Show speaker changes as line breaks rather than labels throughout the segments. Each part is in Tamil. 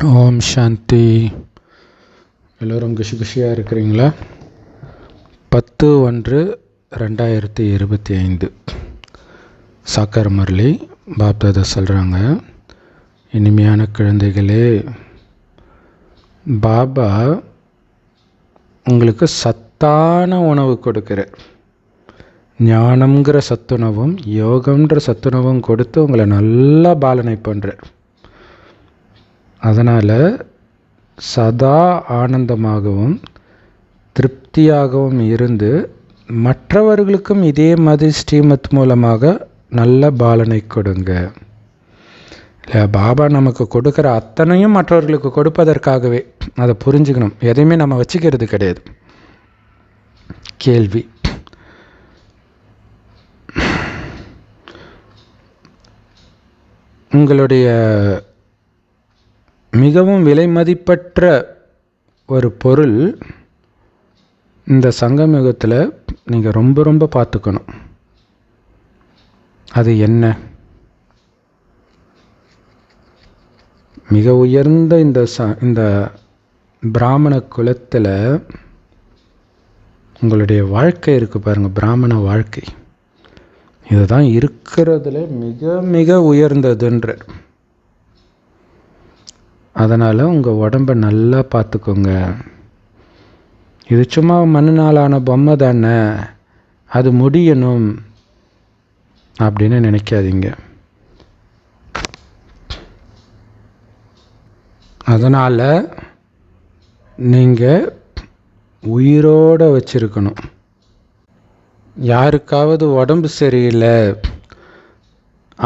ஓம் சாந்தி. எல்லோரும் குஷியாக இருக்கிறீங்களா? 10/1/2025 சாக்கர் முரளி பாப்தாதா சொல்கிறாங்க, இனிமையான குழந்தைகளே, பாபா உங்களுக்கு சத்தான உணவு கொடுக்குறார். ஞானம்ங்கிற சத்துணவும் யோகம்ன்ற சத்துணவும் கொடுத்து உங்களை நல்லா பாலனை பண்ணுறார். அதனால் சதா ஆனந்தமாகவும் திருப்தியாகவும் இருந்து மற்றவர்களுக்கும் இதே மாதிரி ஸ்ரீமத் மூலமாக நல்ல பாலனை கொடுங்க. இல்லை, பாபா நமக்கு கொடுக்குற அத்தனையும் மற்றவர்களுக்கு கொடுப்பதற்காகவே. அதை புரிஞ்சுக்கணும். எதையுமே நம்ம வச்சுக்கிறது கிடையாது. கேள்வி: உங்களுடைய மிகவும் விலை மதிப்பற்ற ஒரு பொருள் இந்த சங்கமயுகத்தில் நீங்கள் ரொம்ப ரொம்ப பார்த்துக்கணும். அது என்ன? மிக உயர்ந்த இந்த பிராமண குலத்தில் உங்களுடைய வாழ்க்கை இருக்குது பாருங்கள், பிராமண வாழ்க்கை. இதுதான் இருக்கிறதுல மிக மிக உயர்ந்ததுன்ற. அதனால் உங்கள் உடம்பை நல்லா பார்த்துக்கோங்க. இது சும்மா மண்ணினாலான பொம்மை தானே, அது முடியணும் அப்படின்னு நினைக்காதீங்க. அதனால் நீங்கள் உயிரோடு வச்சுருக்கணும். யாருக்காவது உடம்பு சரியில்லை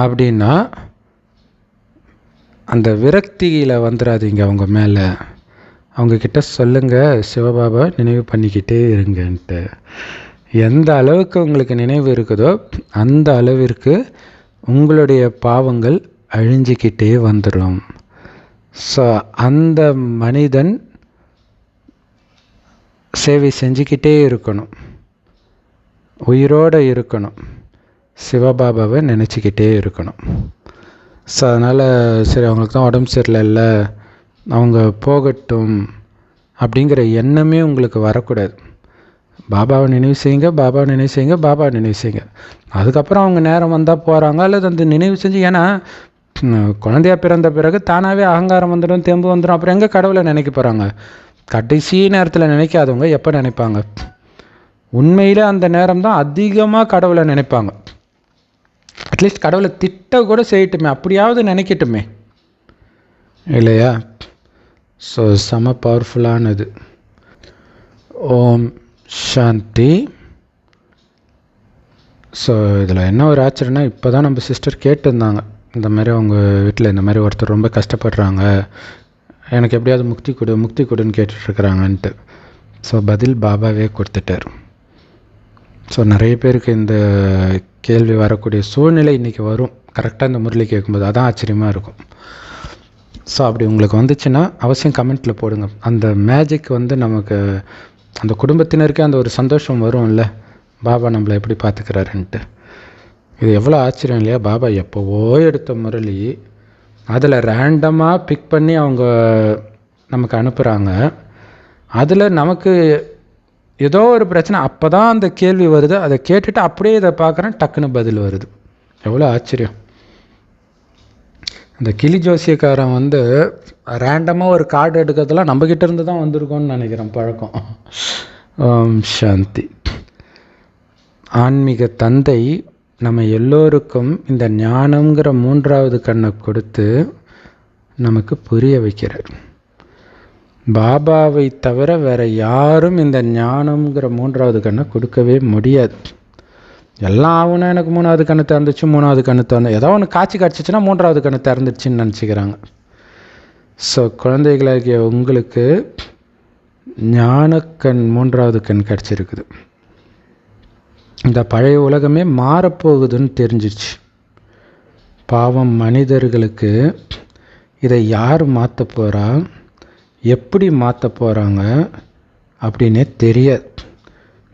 அப்படின்னா அந்த விரக்தியில் வந்துடாதீங்க. அவங்க மேலே அவங்கக்கிட்ட சொல்லுங்கள், சிவபாபா நினைவு பண்ணிக்கிட்டே இருங்கன்ட்டு. எந்த அளவுக்கு உங்களுக்கு நினைவு இருக்குதோ அந்த அளவிற்கு உங்களுடைய பாவங்கள் அழிஞ்சிக்கிட்டே வந்துடும். ஸோ அந்த மனிதன் சேவை செஞ்சுக்கிட்டே இருக்கணும், உயிரோடு இருக்கணும், சிவபாபாவை நினச்சிக்கிட்டே இருக்கணும். ஸோ அதனால் சரி, அவங்களுக்கு தான் உடம்பு சரியில்லை, அவங்க போகட்டும் அப்படிங்கிற எண்ணமே உங்களுக்கு வரக்கூடாது. பாபாவை நினைவு செய்யுங்க, பாபாவை நினைவு செய்யுங்க, பாபாவை நினைவு செய்யுங்க. அதுக்கப்புறம் அவங்க நேரம் வந்தால் போகிறாங்க, அல்லது அந்த நினைவு செஞ்சு, ஏன்னா குழந்தையாக பிறந்த பிறகு தானாகவே அகங்காரம் வந்துடும், தெம்பு வந்துடும். அப்புறம் எங்கே கடவுளை நினைக்க போகிறாங்க? கடைசி நேரத்தில் நினைக்காதவங்க எப்போ நினைப்பாங்க? உண்மையில் அந்த நேரம் தான் அதிகமாக கடவுளை நினைப்பாங்க. அட்லீஸ்ட் கடவுளை திட்ட கூட செய்யட்டுமே, அப்படியாவது நினைக்கட்டுமே, இல்லையா? ஸோ செம பவர்ஃபுல்லானது. ஓம் சாந்தி. ஸோ இதில் என்ன ஒரு ஆச்சரியன்னா, இப்போ தான் நம்ம சிஸ்டர் கேட்டிருந்தாங்க, இந்த மாதிரி அவங்க வீட்டில் இந்த மாதிரி ஒருத்தர் ரொம்ப கஷ்டப்படுறாங்க, எனக்கு எப்படியாவது முக்தி கொடுன்னு கேட்டுட்ருக்குறாங்கன்ட்டு. ஸோ பதில் பாபாவே கொடுத்துட்டார். ஸோ நிறைய பேருக்கு இந்த கேள்வி வரக்கூடிய சூழ்நிலை இன்றைக்கி வரும், கரெக்டாக இந்த முரளி கேட்கும்போது. அதான் ஆச்சரியமாக இருக்கும். ஸோ அப்படி உங்களுக்கு வந்துச்சுன்னா அவசியம் கமெண்ட்டில் போடுங்க. அந்த மேஜிக் நமக்கு, அந்த குடும்பத்தினருக்கே அந்த ஒரு சந்தோஷம் வரும் இல்லை, பாபா நம்மளை எப்படி பார்த்துக்கிறாருன்ட்டு. இது எவ்வளோ ஆச்சரியம் இல்லையா? பாபா எப்போவோ எடுத்த முரளி, அதில் ரேண்டமாக பிக் பண்ணி அவங்க நமக்கு அனுப்புகிறாங்க. அதில் நமக்கு ஏதோ ஒரு பிரச்சனை, அப்போ தான் அந்த கேள்வி வருது, அதை கேட்டுட்டு அப்படியே இதை பார்க்குறேன், டக்குன்னு பதில் வருது. எவ்வளோ ஆச்சரியம்! அந்த கிளி ஜோசியக்காரன் ரேண்டமாக ஒரு கார்டு எடுக்கிறதுலாம் நம்மக்கிட்ட இருந்து தான் வந்திருக்கோன்னு நினைக்கிறேன், பழக்கம். ஓம் சாந்தி. ஆன்மீக தந்தை நம்ம எல்லோருக்கும் இந்த ஞானம்ங்கிற 3வது கண்ணை கொடுத்து நமக்கு புரிய வைக்கிறார். பாபாவை தவிர வேறு யாரும் இந்த ஞானம்ங்கிற 3வது கண்ணை கொடுக்கவே முடியாது. எல்லாம் ஆகுனா எனக்கு 3வது கண்ணு திறந்துச்சு, 3வது கண்ணு திறந்து, ஏதோ ஒன்று காட்சி கிடச்சிச்சின்னா 3வது கண்ணு திறந்துடுச்சின்னு நினச்சிக்கிறாங்க. ஸோ குழந்தைகளாகிய உங்களுக்கு ஞானக்கண் 3வது கண் கிடச்சிருக்குது. இந்த பழைய உலகமே மாறப்போகுதுன்னு தெரிஞ்சிச்சு. பாவம் மனிதர்களுக்கு இதை யார் மாற்ற போகிறா, எப்படி மாற்ற போகிறாங்க அப்படின்னே தெரியாது.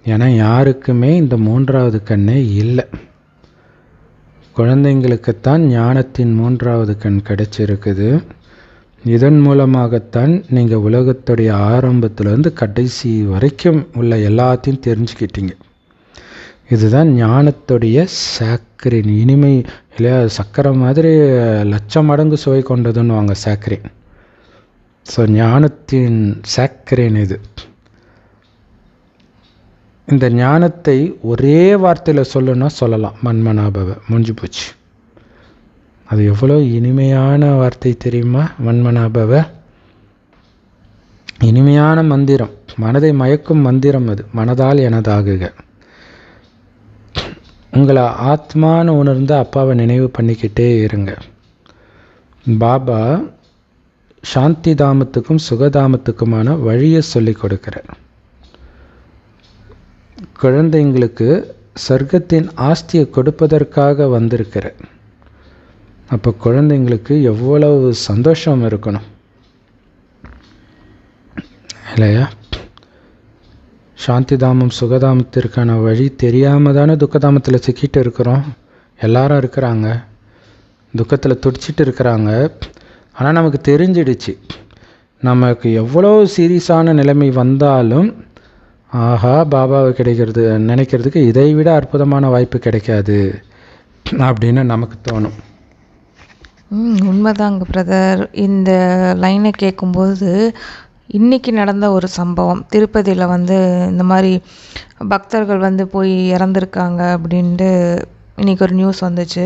ஏன்னா யாருக்குமே இந்த 3வது கண்ணே இல்லை. குழந்தைங்களுக்குத்தான் ஞானத்தின் 3வது கண் கிடைச்சிருக்குது. இதன் மூலமாகத்தான் நீங்கள் உலகத்துடைய ஆரம்பத்திலேருந்து கடைசி வரைக்கும் உள்ள எல்லாத்தையும் தெரிஞ்சுக்கிட்டீங்க. இதுதான் ஞானத்துடைய சாக்கரின் இனிமை இல்லையா? சக்கரை மாதிரி லட்சம் மடங்கு சுவை கொண்டதுன்னு வாங்க சாக்கரின். ஸோ ஞானத்தின் சாக்கரின் இது. இந்த ஞானத்தை ஒரே வார்த்தையில் சொல்லலாம், மன்மனாபவ, முடிஞ்சு போச்சு. அது எவ்வளோ இனிமையான வார்த்தை தெரியுமா? மன்மனாபவ, இனிமையான மந்திரம், மனதை மயக்கும் மந்திரம் அது. மனதால் எனதாகுக. உங்களை ஆத்மான்னு உணர்ந்து அப்பாவை நினைவு பண்ணிக்கிட்டே இருங்க. பாபா சாந்தி தாமத்துக்கும் சுகதாமத்துக்குமான வழியை சொல்லி கொடுக்கிறார். குழந்தைங்களுக்கு சொர்க்கத்தின் ஆஸ்தியை கொடுப்பதற்காக வந்திருக்கிறார். அப்போ குழந்தைங்களுக்கு எவ்வளவு சந்தோஷம் இருக்கணும் இல்லையா? சாந்தி தாமம் சுகதாமத்திற்கான வழி தெரியாமல் தானே துக்கதாமத்தில் சிக்கிட்டு இருக்கிறோம். எல்லாரும் இருக்கிறாங்க, துக்கத்தில் துடிச்சிட்டு இருக்கிறாங்க. ஆனால் நமக்கு தெரிஞ்சிடுச்சு, நமக்கு எவ்வளோ சீரியஸான நிலைமை வந்தாலும் ஆஹா பாபாவை நினைக்கிறதுக்கு இதை விட அற்புதமான வாய்ப்பு கிடைக்காது அப்படின்னு நமக்கு தோணும்.
உண்மைதாங்க பிரதர். இந்த லைனை கேட்கும்போது இன்றைக்கி நடந்த ஒரு சம்பவம், திருப்பதியில் இந்த மாதிரி பக்தர்கள் போய் இறந்துருக்காங்க அப்படின்ட்டு இன்றைக்கி ஒரு நியூஸ் வந்துச்சு.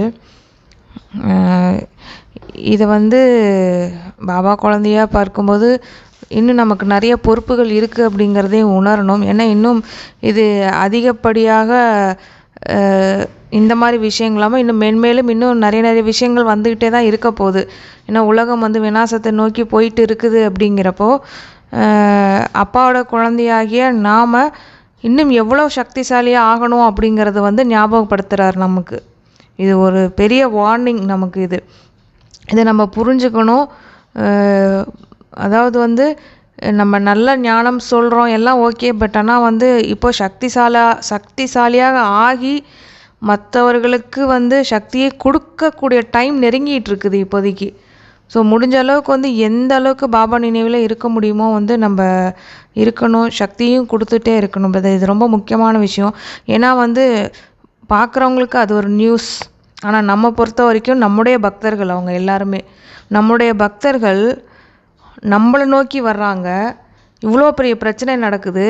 இதை பாபா குழந்தையாக பார்க்கும்போது இன்னும் நமக்கு நிறைய பொறுப்புகள் இருக்குது அப்படிங்கிறதையும் உணரணும். ஏன்னா இன்னும் இது அதிகப்படியாக இந்த மாதிரி விஷயங்கள் இல்லாமல் இன்னும் மென்மேலும் இன்னும் நிறைய விஷயங்கள் வந்துக்கிட்டே தான் இருக்க போகுது. ஏன்னா உலகம் விநாசத்தை நோக்கி போயிட்டு இருக்குது. அப்படிங்கிறப்போ அப்பாவோட குழந்தையாகிய நாம் இன்னும் எவ்வளோ சக்திசாலியாக ஆகணும் அப்படிங்கிறது ஞாபகப்படுத்துகிறார் நமக்கு. இது ஒரு பெரிய வார்னிங் நமக்கு. இதை நம்ம புரிஞ்சுக்கணும். அதாவது நம்ம நல்ல ஞானம் சொல்கிறோம் எல்லாம் ஓகே, பட் ஆனால் இப்போ சக்திசாலியாக ஆகி மற்றவர்களுக்கு சக்தியை கொடுக்கக்கூடிய டைம் நெருங்கிட்டு இருக்குது இப்போதைக்கு. ஸோ முடிஞ்ச அளவுக்கு எந்த அளவுக்கு பாபா நினைவில் இருக்க முடியுமோ நம்ம இருக்கணும், சக்தியும் கொடுத்துட்டே இருக்கணும். இது ரொம்ப முக்கியமான விஷயம். ஏன்னா பார்க்குறவங்களுக்கு அது ஒரு நியூஸ். ஆனால் நம்ம பொறுத்த வரைக்கும் நம்முடைய பக்தர்கள் அவங்க எல்லாருமே, நம்முடைய பக்தர்கள் நம்மளை நோக்கி வர்றாங்க. இவ்வளோ பெரிய பிரச்சனை நடக்குது.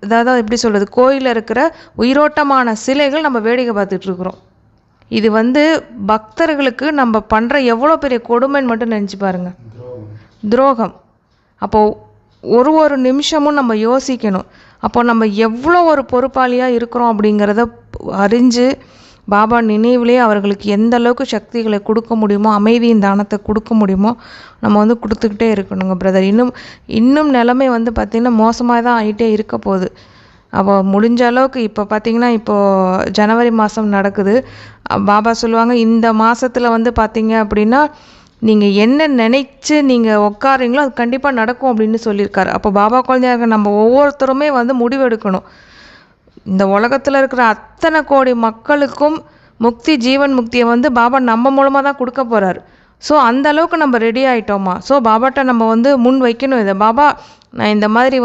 அதாவது எப்படி சொல்கிறது, கோயிலில் இருக்கிற உயிரோட்டமான சிலைகள் நம்ம வேடிக்கை பார்த்துட்ருக்குறோம். இது பக்தர்களுக்கு நம்ம பண்ணுற எவ்வளோ பெரிய கொடுமைன்னு மட்டும் நினச்சி பாருங்கள். துரோகம். அப்போது ஒரு நிமிஷமும் நம்ம யோசிக்கணும். அப்போ நம்ம எவ்வளோ ஒரு பொறுப்பாளியாக இருக்கிறோம் அப்படிங்கிறத அறிஞ்சு பாபா நினைவிலே அவர்களுக்கு எந்த அளவுக்கு சக்திகளை கொடுக்க முடியுமோ, அமைதியின் தானத்தை கொடுக்க முடியுமோ நம்ம கொடுத்துக்கிட்டே இருக்கணுங்க பிரதர். இன்னும் நிலைமை பார்த்திங்கன்னா மோசமாக தான் ஆகிட்டே இருக்க போகுது. அப்போ முடிஞ்ச அளவுக்கு இப்போ பார்த்திங்கன்னா இப்போது ஜனவரி மாதம் நடக்குது. பாபா சொல்லுவாங்க இந்த மாதத்தில் பார்த்திங்க அப்படின்னா நீங்கள் என்ன நினைச்சு நீங்கள் உட்காரீங்களோ அது கண்டிப்பாக நடக்கும் அப்படின்னு சொல்லியிருக்காரு. அப்போ பாபா குழந்தையாக நம்ம ஒவ்வொருத்தருமே முடிவெடுக்கணும். இந்த உலகத்தில் இருக்கிற அத்தனை கோடி மக்களுக்கும் முக்தி, ஜீவன் முக்தியை பாபா நம்ம மூலமாக தான் கொடுக்க போகிறாரு. ஸோ அந்த அளவுக்கு நம்ம ரெடி ஆகிட்டோமா? ஸோ பாபாட்ட நம்ம முன் வைக்கணும் இதை. பாபா நான் இந்த மாதிரி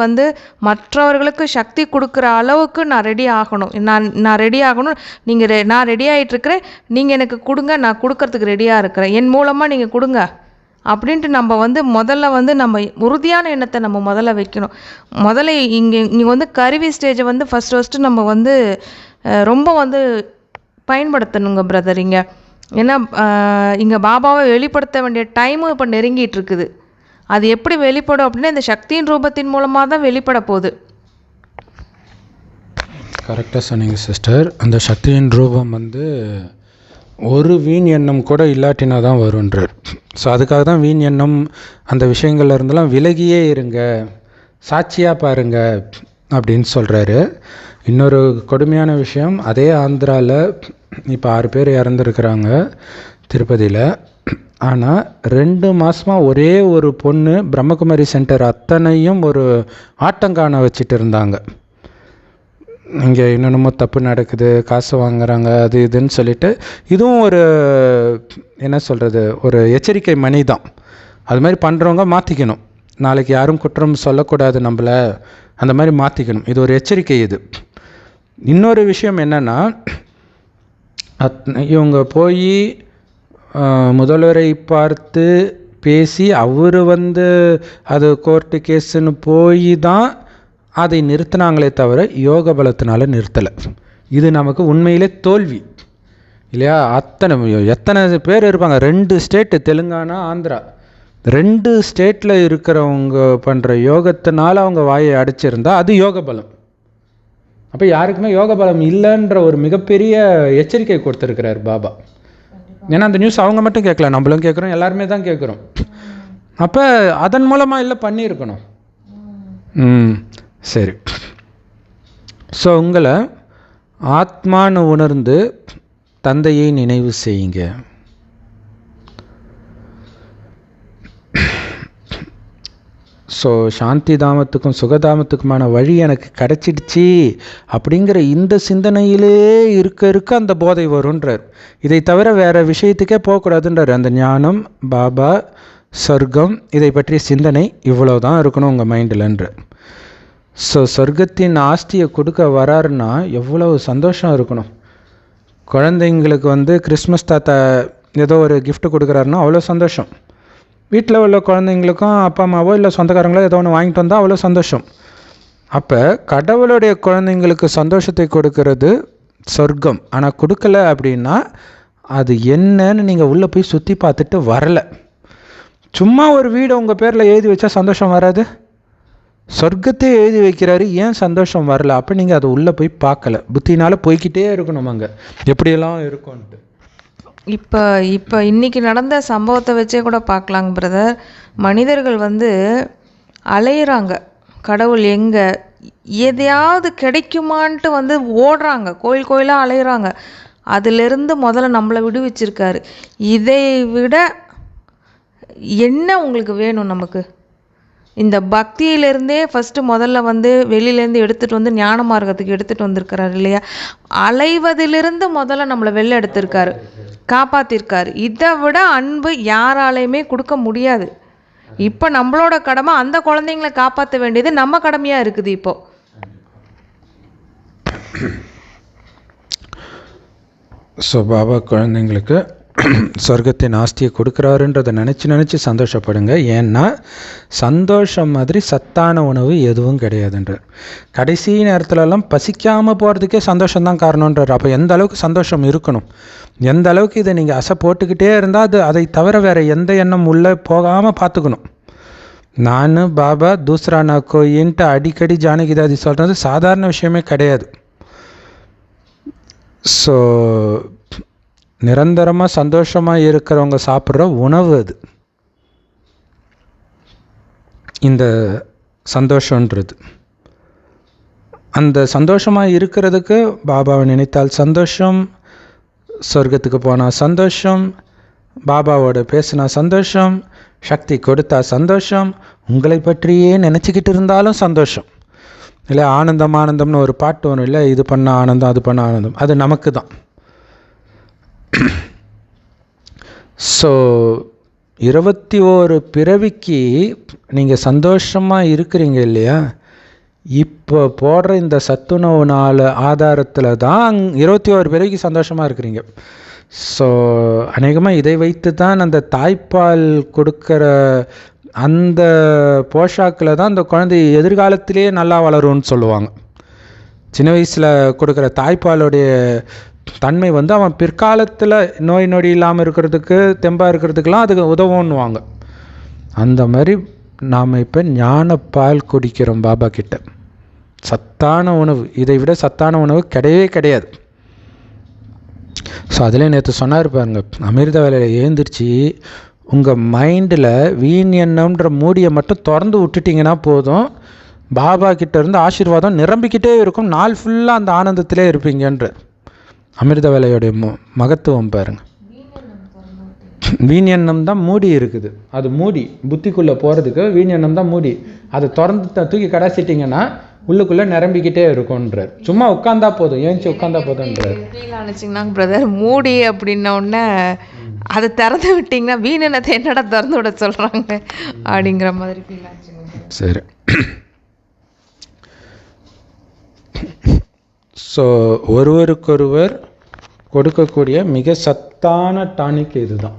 மற்றவர்களுக்கு சக்தி கொடுக்குற அளவுக்கு நான் ரெடி ஆகணும், நான் ரெடி ஆகணும். நான் ரெடி ஆகிட்டுருக்கிறேன், நீங்கள் எனக்கு கொடுங்க, நான் கொடுக்கறதுக்கு ரெடியாக இருக்கிறேன், என் மூலமாக நீங்கள் கொடுங்க அப்படின்ட்டு நம்ம முதல்ல நம்ம உறுதியான எண்ணத்தை நம்ம முதல்ல வைக்கணும். முதல்ல இங்கே கருவி ஸ்டேஜை ஃபஸ்ட்டு நம்ம ரொம்ப பயன்படுத்தணுங்க பிரதர் இங்கே. ஏன்னா இங்கே பாபாவை வெளிப்படுத்த வேண்டிய டைமும் இப்போ நெருங்கிட்டு இருக்குது. அது எப்படி வெளிப்படும் அப்படின்னா இந்த சக்தியின் ரூபத்தின் மூலமாக தான் வெளிப்பட போகுது.
கரெக்டாக சொன்னீங்க சிஸ்டர். அந்த சக்தியின் ரூபம் ஒரு வீண் எண்ணம் கூட இல்லாட்டினா தான் வருன்றார். ஸோ அதுக்காக தான் வீண் எண்ணம் அந்த விஷயங்கள்ல இருந்தெல்லாம் விலகியே இருங்க, சாட்சியாக பாருங்க அப்படின்னு சொல்கிறாரு. இன்னொரு கொடுமையான விஷயம், அதே ஆந்திராவில் இப்போ 6 பேர் இறந்துருக்குறாங்க திருப்பதியில். ஆனால் 2 மாதமாக ஒரே ஒரு பொண்ணு பிரம்மகுமாரி சென்டர் அத்தனையும் ஒரு ஆட்டங்காண வச்சுட்டு இருந்தாங்க. இங்கே இன்னொன்னுமோ தப்பு நடக்குது, காசு வாங்குறாங்க, அது இதுன்னு சொல்லிட்டு இதுவும் ஒரு என்ன சொல்கிறது, ஒரு எச்சரிக்கை மணி தான். அது மாதிரி பண்ணுறவங்க மாற்றிக்கணும். நாளைக்கு யாரும் குற்றம் சொல்லக்கூடாது நம்மளை, அந்த மாதிரி மாற்றிக்கணும். இது ஒரு எச்சரிக்கை. இது இன்னொரு விஷயம் என்னென்னா, இவங்க போய் முதல்வரை பார்த்து பேசி அவர் அது கோர்ட்டு கேஸுன்னு போய் தான் அதை நிறுத்தினாங்களே தவிர யோக பலத்தினால நிறுத்தலை. இது நமக்கு உண்மையிலே தோல்வி இல்லையா? எத்தனை பேர் இருப்பாங்க, 2 ஸ்டேட்டு, தெலுங்கானா, ஆந்திரா, 2 ஸ்டேட்டில் இருக்கிறவங்க பண்ணுற யோகத்தினால அவங்க வாயை அடைச்சிருந்தா அது யோக பலம். அப்போ யாருக்குமே யோக பலம் இல்லைன்ற ஒரு மிகப்பெரிய எச்சரிக்கை கொடுத்துருக்கிறார் பாபா. ஏன்னா அந்த நியூஸ் அவங்க மட்டும் கேட்கல, நம்மளும் கேட்குறோம், எல்லாருமே தான் கேட்குறோம். அப்போ அதன் மூலமாக இல்லை பண்ணியிருக்கணும். சரி. ஸோ உங்களை ஆத்மான்னு உணர்ந்து தந்தையை நினைவு செய்யுங்க. ஸோ சாந்தி தாமத்துக்கும் சுகதாமத்துக்குமான வழி எனக்கு கிடச்சிடுச்சு அப்படிங்கிற இந்த சிந்தனையிலே இருக்க அந்த போதை வருன்றார். இதை தவிர வேறு விஷயத்துக்கே போகக்கூடாதுன்றார். அந்த ஞானம், பாபா, சொர்க்கம், இதை பற்றிய சிந்தனை இவ்வளோ தான் இருக்கணும் உங்கள் மைண்டில்ன்ற. ஸோ சொர்க்கத்தின் ஆஸ்தியை கொடுக்க வராருன்னா எவ்வளோ சந்தோஷம் இருக்கணும். குழந்தைங்களுக்கு கிறிஸ்மஸ் தாத்தா ஏதோ ஒரு கிஃப்ட் கொடுக்குறாருன்னா அவ்வளோ சந்தோஷம். வீட்டில் உள்ள குழந்தைங்களுக்கும் அப்பா அம்மாவோ இல்லை சொந்தக்காரங்களோ ஏதோ ஒன்று வாங்கிட்டு வந்தால் அவ்வளோ சந்தோஷம். அப்போ கடவுளுடைய குழந்தைங்களுக்கு சந்தோஷத்தை கொடுக்கறது சொர்க்கம். ஆனால் கொடுக்கல அப்படின்னா அது என்னன்னு நீங்கள் உள்ளே போய் சுற்றி பார்த்துட்டு வரலை. சும்மா ஒரு வீடு உங்கள் பேரில் எழுதி வச்சா சந்தோஷம் வராது. சொர்க்கத்தையே எழுதி வைக்கிறாரு, ஏன் சந்தோஷம் வரல? அப்போ நீங்கள் அதை உள்ளே போய் பார்க்கல. புத்தினால் போய்கிட்டே இருக்கணும் அங்கே எப்படியெல்லாம் இருக்கும்ன்ட்டு.
இப்போ இன்றைக்கி நடந்த சம்பவத்தை வச்சே கூட பார்க்கலாங்க பிரதர். மனிதர்கள் அலையிறாங்க, கடவுள் எங்கே, எதையாவது கிடைக்குமான்ட்டு ஓடுறாங்க, கோயிலாக அலையிறாங்க. அதிலிருந்து முதல்ல நம்மளை விடுவிச்சிருக்காரு. இதை விட என்ன உங்களுக்கு வேணும்? நமக்கு இந்த பக்தியிலேருந்தே ஃபஸ்ட்டு முதல்ல வெளியிலேருந்து எடுத்துகிட்டு ஞான மார்க்கத்துக்கு எடுத்துகிட்டு வந்திருக்கிறாரு இல்லையா? அலைவதிலிருந்து முதல்ல நம்மளை வெளில எடுத்திருக்காரு, காப்பாற்றிருக்காரு. இதை விட அன்பு யாராலையுமே கொடுக்க முடியாது. இப்போ நம்மளோட கடமை அந்த குழந்தைங்களை காப்பாற்ற வேண்டியது நம்ம கடமையாக இருக்குது. இப்போது
ஸோ பாபா குழந்தைங்களுக்கு சொர்க்கத்தின் ஆஸ்தியை கொடுக்குறாருன்றதை நினச்சி சந்தோஷப்படுங்க. ஏன்னா சந்தோஷம் மாதிரி சத்தான உணவு எதுவும் கிடையாதுன்றார். கடைசி நேரத்துலலாம் பசிக்காமல் போகிறதுக்கே சந்தோஷம்தான் காரணன்றார். அப்போ எந்த அளவுக்கு சந்தோஷம் இருக்கணும், எந்த அளவுக்கு இதை நீங்கள் அசை போட்டுக்கிட்டே இருந்தால் அதை தவிர வேறு எந்த எண்ணம் உள்ளே போகாமல் பார்த்துக்கணும். நான் பாபா தூசரா நான் கோயின்ட்டு அடிக்கடி ஜானகிதாதி சொல்கிறது சாதாரண விஷயமே கிடையாது. ஸோ நிரந்தரமாக சந்தோஷமாக இருக்கிறவங்க சாப்பிட்ற உணவு அது. இந்த சந்தோஷன்றது அந்த சந்தோஷமாக இருக்கிறதுக்கு பாபாவை நினைத்தால் சந்தோஷம், சொர்க்கத்துக்கு போனால் சந்தோஷம், பாபாவோட பேசினா சந்தோஷம், சக்தி கொடுத்தா சந்தோஷம், உங்களை பற்றியே நினச்சிக்கிட்டு இருந்தாலும் சந்தோஷம். இல்லை ஆனந்தம்னு ஒரு பாட்டு ஒன்று இல்லை, இது பண்ண ஆனந்தம் அது பண்ண ஆனந்தம், அது நமக்கு தான். ஸோ 21 பிறவிக்கு நீங்கள் சந்தோஷமாக இருக்கிறீங்க இல்லையா? இப்போ போடுற இந்த சத்துணவு நாள் ஆதாரத்தில் தான் 21 பிறவிக்கு சந்தோஷமாக இருக்கிறீங்க. ஸோ அநேகமாக இதை வைத்து தான் அந்த தாய்ப்பால் கொடுக்குற அந்த போஷாக்கில் தான் அந்த குழந்தை எதிர்காலத்திலே நல்லா வளரும்னு சொல்லுவாங்க. சின்ன வயசில் கொடுக்குற தாய்ப்பாலுடைய தன்மை அவன் பிற்காலத்தில் நோய் நொடி இல்லாமல் இருக்கிறதுக்கு, தெம்பாக இருக்கிறதுக்கெலாம் அதுக்கு உதவுன்னுவாங்க. அந்த மாதிரி நாம் இப்போ ஞானப்பால் குடிக்கிறோம் பாபா கிட்ட. சத்தான உணவு, இதை விட சத்தான உணவு கிடையவே கிடையாது. ஸோ அதிலே நேற்று சொன்னார் பாருங்க, அமிர்த வேலையில் எழுந்திரிச்சு உங்கள் மைண்டில் வீண் எண்ணம்ன்ற மூடியை மட்டும் திறந்து விட்டுட்டிங்கன்னா போதும், பாபா கிட்டேருந்து ஆசீர்வாதம் நிரம்பிக்கிட்டே இருக்கும், நாள் ஃபுல்லாக அந்த ஆனந்தத்திலே இருப்பீங்கன்ற. அமிர்த வேலையோடைய மகத்துவம் பாருங்கள். வீண் எண்ணம் தான் மூடி இருக்குது, அது மூடி புத்திக்குள்ளே போகிறதுக்கு வீண் எண்ணம் தான் மூடி. அதை திறந்து தூக்கி கடாசிட்டிங்கன்னா உள்ளுக்குள்ளே நிரம்பிக்கிட்டே இருக்கும்ன்றார். சும்மா உட்காந்தா போதும், ஏஞ்சி உட்காந்தா போதும்ன்றார்.
ஃபீல் ஆனிச்சிங்கன்னா பிரதர், மூடி அப்படின்ன உடனே அதை திறந்து விட்டிங்கன்னா வீணனத்தை என்னடா திறந்து விட சொல்கிறாங்க அப்படிங்கிற மாதிரி ஃபீல் ஆச்சுங்க.
சரி. ஸோ ஒருவருக்கொருவர் கொடுக்கக்கூடிய மிக சத்தான டானிக் இதுதான்.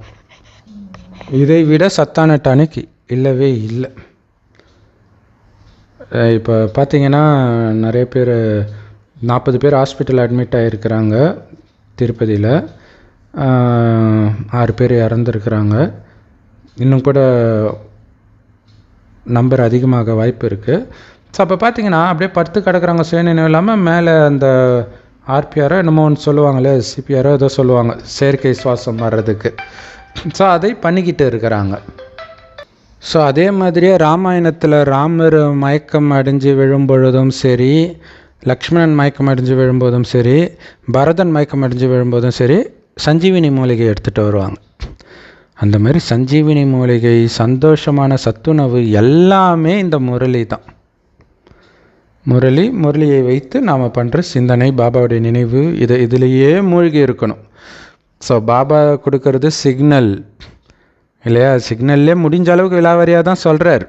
இதை விட சத்தான டானிக் இல்லவே இல்லை. இப்போ பார்த்தீங்கன்னா நிறைய பேர் 40 பேர் ஹாஸ்பிட்டல் அட்மிட் ஆகிருக்கிறாங்க திருப்பதியில். 6 பேர் இறந்துருக்குறாங்க. இன்னும் கூட நம்பர் அதிகமாக வாய்ப்பு இருக்குது. ஸோ அப்போ பார்த்தீங்கன்னா அப்படியே படுத்து கிடக்குறாங்க சுயநினைவு இல்லாமல். மேலே அந்த ஆர்பிஆரோ என்னமோ ஒன்று சொல்லுவாங்களே, சிபிஆரோ ஏதோ சொல்லுவாங்க, செயற்கை சுவாசம் வர்றதுக்கு. ஸோ அதை பண்ணிக்கிட்டு இருக்கிறாங்க. ஸோ அதே மாதிரியே ராமாயணத்தில் ராமர் மயக்கம் அடைஞ்சு விழும்பொழுதும் சரி, லக்ஷ்மணன் மயக்கம் அடைஞ்சு விழும்போதும் சரி, பரதன் மயக்கம் அடைஞ்சு விழும்போதும் சரி, சஞ்சீவினி மூலிகை எடுத்துகிட்டு வருவாங்க. அந்த மாதிரி சஞ்சீவினி மூலிகை, சந்தோஷமான சத்துணவு எல்லாமே இந்த முரளி தான். முரளியை வைத்து நாம் பண்ணுற சிந்தனை, பாபாவுடைய நினைவு, இதிலேயே மூழ்கி இருக்கணும். ஸோ பாபா கொடுக்கறது சிக்னல் இல்லையா? சிக்னல்லே முடிஞ்ச அளவுக்கு விலாவரியாக தான் சொல்கிறார்.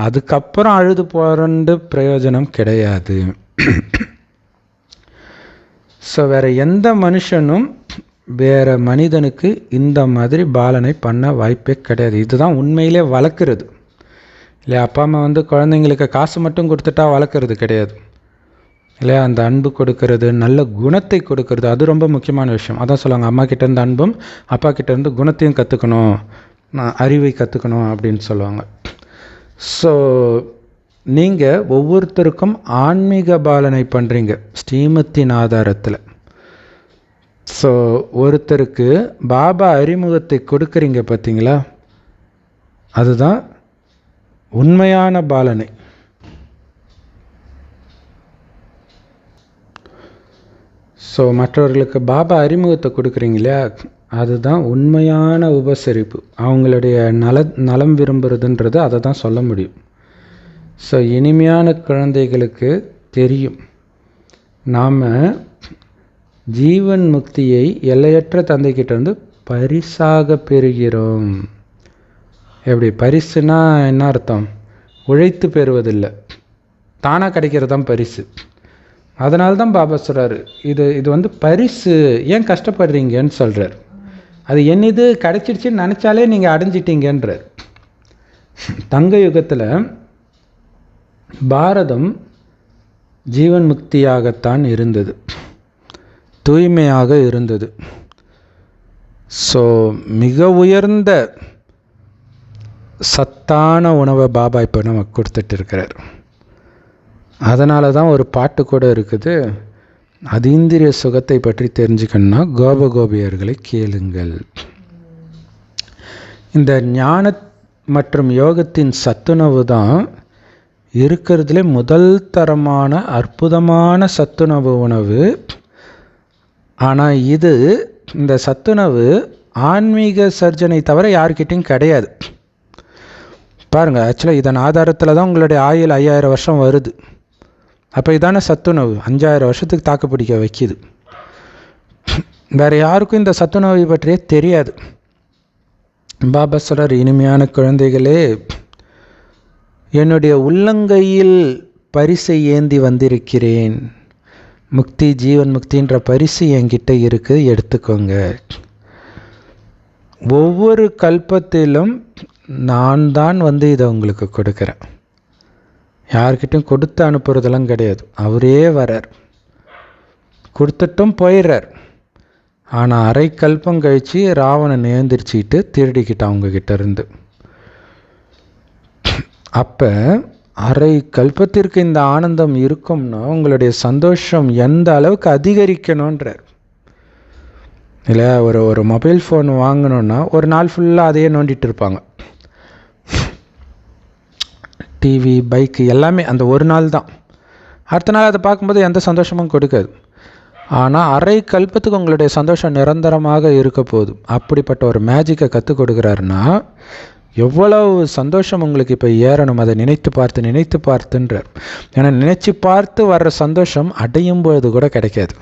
அதுக்கப்புறம் அழுது போகிறண்டு பிரயோஜனம் கிடையாது. ஸோ வேறு எந்த மனுஷனும் வேறு மனிதனுக்கு இந்த மாதிரி பாலனை பண்ண வாய்ப்பே கிடையாது. இதுதான் உண்மையிலே வளர்க்குறது இல்லையா? அப்பா அம்மா குழந்தைங்களுக்கு காசு மட்டும் கொடுத்துட்டா வளர்க்குறது கிடையாது இல்லையா? அந்த அன்பு கொடுக்கறது, நல்ல குணத்தை கொடுக்கறது, அது ரொம்ப முக்கியமான விஷயம். அதான் சொல்லுவாங்க, அம்மா கிட்டேருந்து அன்பும் அப்பா கிட்டேருந்து குணத்தையும் கற்றுக்கணும், அறிவை கற்றுக்கணும் அப்படின்னு சொல்லுவாங்க. ஸோ நீங்கள் ஒவ்வொருத்தருக்கும் ஆன்மீக பாலனை பண்ணுறீங்க ஸ்ரீமத்தின் ஆதாரத்தில். ஸோ ஒருத்தருக்கு பாபா அறிமுகத்தை கொடுக்குறீங்க பார்த்தீங்களா, அதுதான் உண்மையான பாலனை. ஸோ மற்றவர்களுக்கு பாபா அறிமுகத்தை கொடுக்குறீங்க இல்லையா, அதுதான் உண்மையான உபசரிப்பு. அவங்களுடைய நலம் விரும்புறதுன்றது அதை தான் சொல்ல முடியும். ஸோ இனிமையான குழந்தைகளுக்கு தெரியும், நாம் ஜீவன் முக்தியை எல்லையற்ற தந்தைக்கிட்டேருந்து பரிசாக பெறுகிறோம். எப்படி பரிசுனா என்ன அர்த்தம்? உழைத்து பெறுவதில்லை, தானாக கிடைக்கிறது தான் பரிசு. அதனால தான் பாபா சொல்கிறாரு, இது பரிசு, ஏன் கஷ்டப்படுறீங்கன்னு சொல்கிறார். அது என்னது கிடைச்சிடுச்சின்னு நினச்சாலே நீங்கள் அடைஞ்சிட்டீங்கன்றார். தங்க யுகத்தில் பாரதம் ஜீவன் முக்தியாகத்தான் இருந்தது, தூய்மையாக இருந்தது. ஸோ மிக உயர்ந்த சத்தான உணவை பாபா இப்போ நமக்கு கொடுத்துட்டு இருக்கிறார். அதனால தான் ஒரு பாட்டு கூட இருக்குது, அதீந்திரிய சுகத்தை பற்றி தெரிஞ்சுக்கணுன்னா கோபகோபியர்களை கேளுங்கள். இந்த ஞான மற்றும் யோகத்தின் சத்துணவு தான் இருக்கிறதுலே முதல் தரமான அற்புதமான சத்துணவு உணவு. ஆனால் இந்த சத்துணவு ஆன்மீக சர்ஜனை தவிர யார்கிட்டையும் கிடையாது. பாருங்கள், ஆக்சுவலாக இதன் ஆதாரத்தில் தான் உங்களுடைய ஆயுள் 5000 வருஷம் வருது. அப்போ இதான சத்துணவு 5000 வருஷத்துக்கு தாக்கு பிடிக்க வைக்கிது. வேறு யாருக்கும் இந்த சத்துணவை பற்றியே தெரியாது. பாபா சொல்கிறார், இனிமையான குழந்தைகளே, என்னுடைய உள்ளங்கையில் பரிசை ஏந்தி வந்திருக்கிறேன். முக்தி, ஜீவன் முக்தின்ற பரிசு என்கிட்ட இருக்குது, எடுத்துக்கோங்க. ஒவ்வொரு கல்பத்திலும் நான் தான் இதை உங்களுக்கு கொடுக்குறேன். யார்கிட்டையும் கொடுத்து அனுப்புறதெல்லாம் கிடையாது. அவரே வரார், கொடுத்துட்டும் போயிடுறார். ஆனால் அரை கல்பம் கழித்து ராவணன் ஏந்திரிச்சிக்கிட்டு திருடிக்கிட்டான் அவங்கக்கிட்ட இருந்து. அப்போ அரை கல்பத்திற்கு இந்த ஆனந்தம் இருக்கும்னா உங்களுடைய சந்தோஷம் எந்த அளவுக்கு அதிகரிக்கணுன்றார். இல்லை, ஒரு மொபைல் ஃபோன் வாங்கணுன்னா ஒரு நாள் ஃபுல்லாக அதையே நோண்டிட்டு இருப்பாங்க. டிவி, பைக்கு எல்லாமே அந்த ஒரு நாள் தான். அடுத்த நாள் அதை பார்க்கும்போது எந்த சந்தோஷமும் கொடுக்காது. ஆனால் அரை கல்பத்துக்கு உங்களுடைய சந்தோஷம் நிரந்தரமாக இருக்க போகுது. அப்படிப்பட்ட ஒரு மேஜிக்கை கற்றுக் கொடுக்குறாருன்னா எவ்வளவு சந்தோஷம் உங்களுக்கு இப்போ ஏறணும், அதை நினைத்து பார்த்துன்றார். ஏன்னா நினச்சி பார்த்து வர்ற சந்தோஷம் அடையும் பொழுது கூட கிடைக்காது.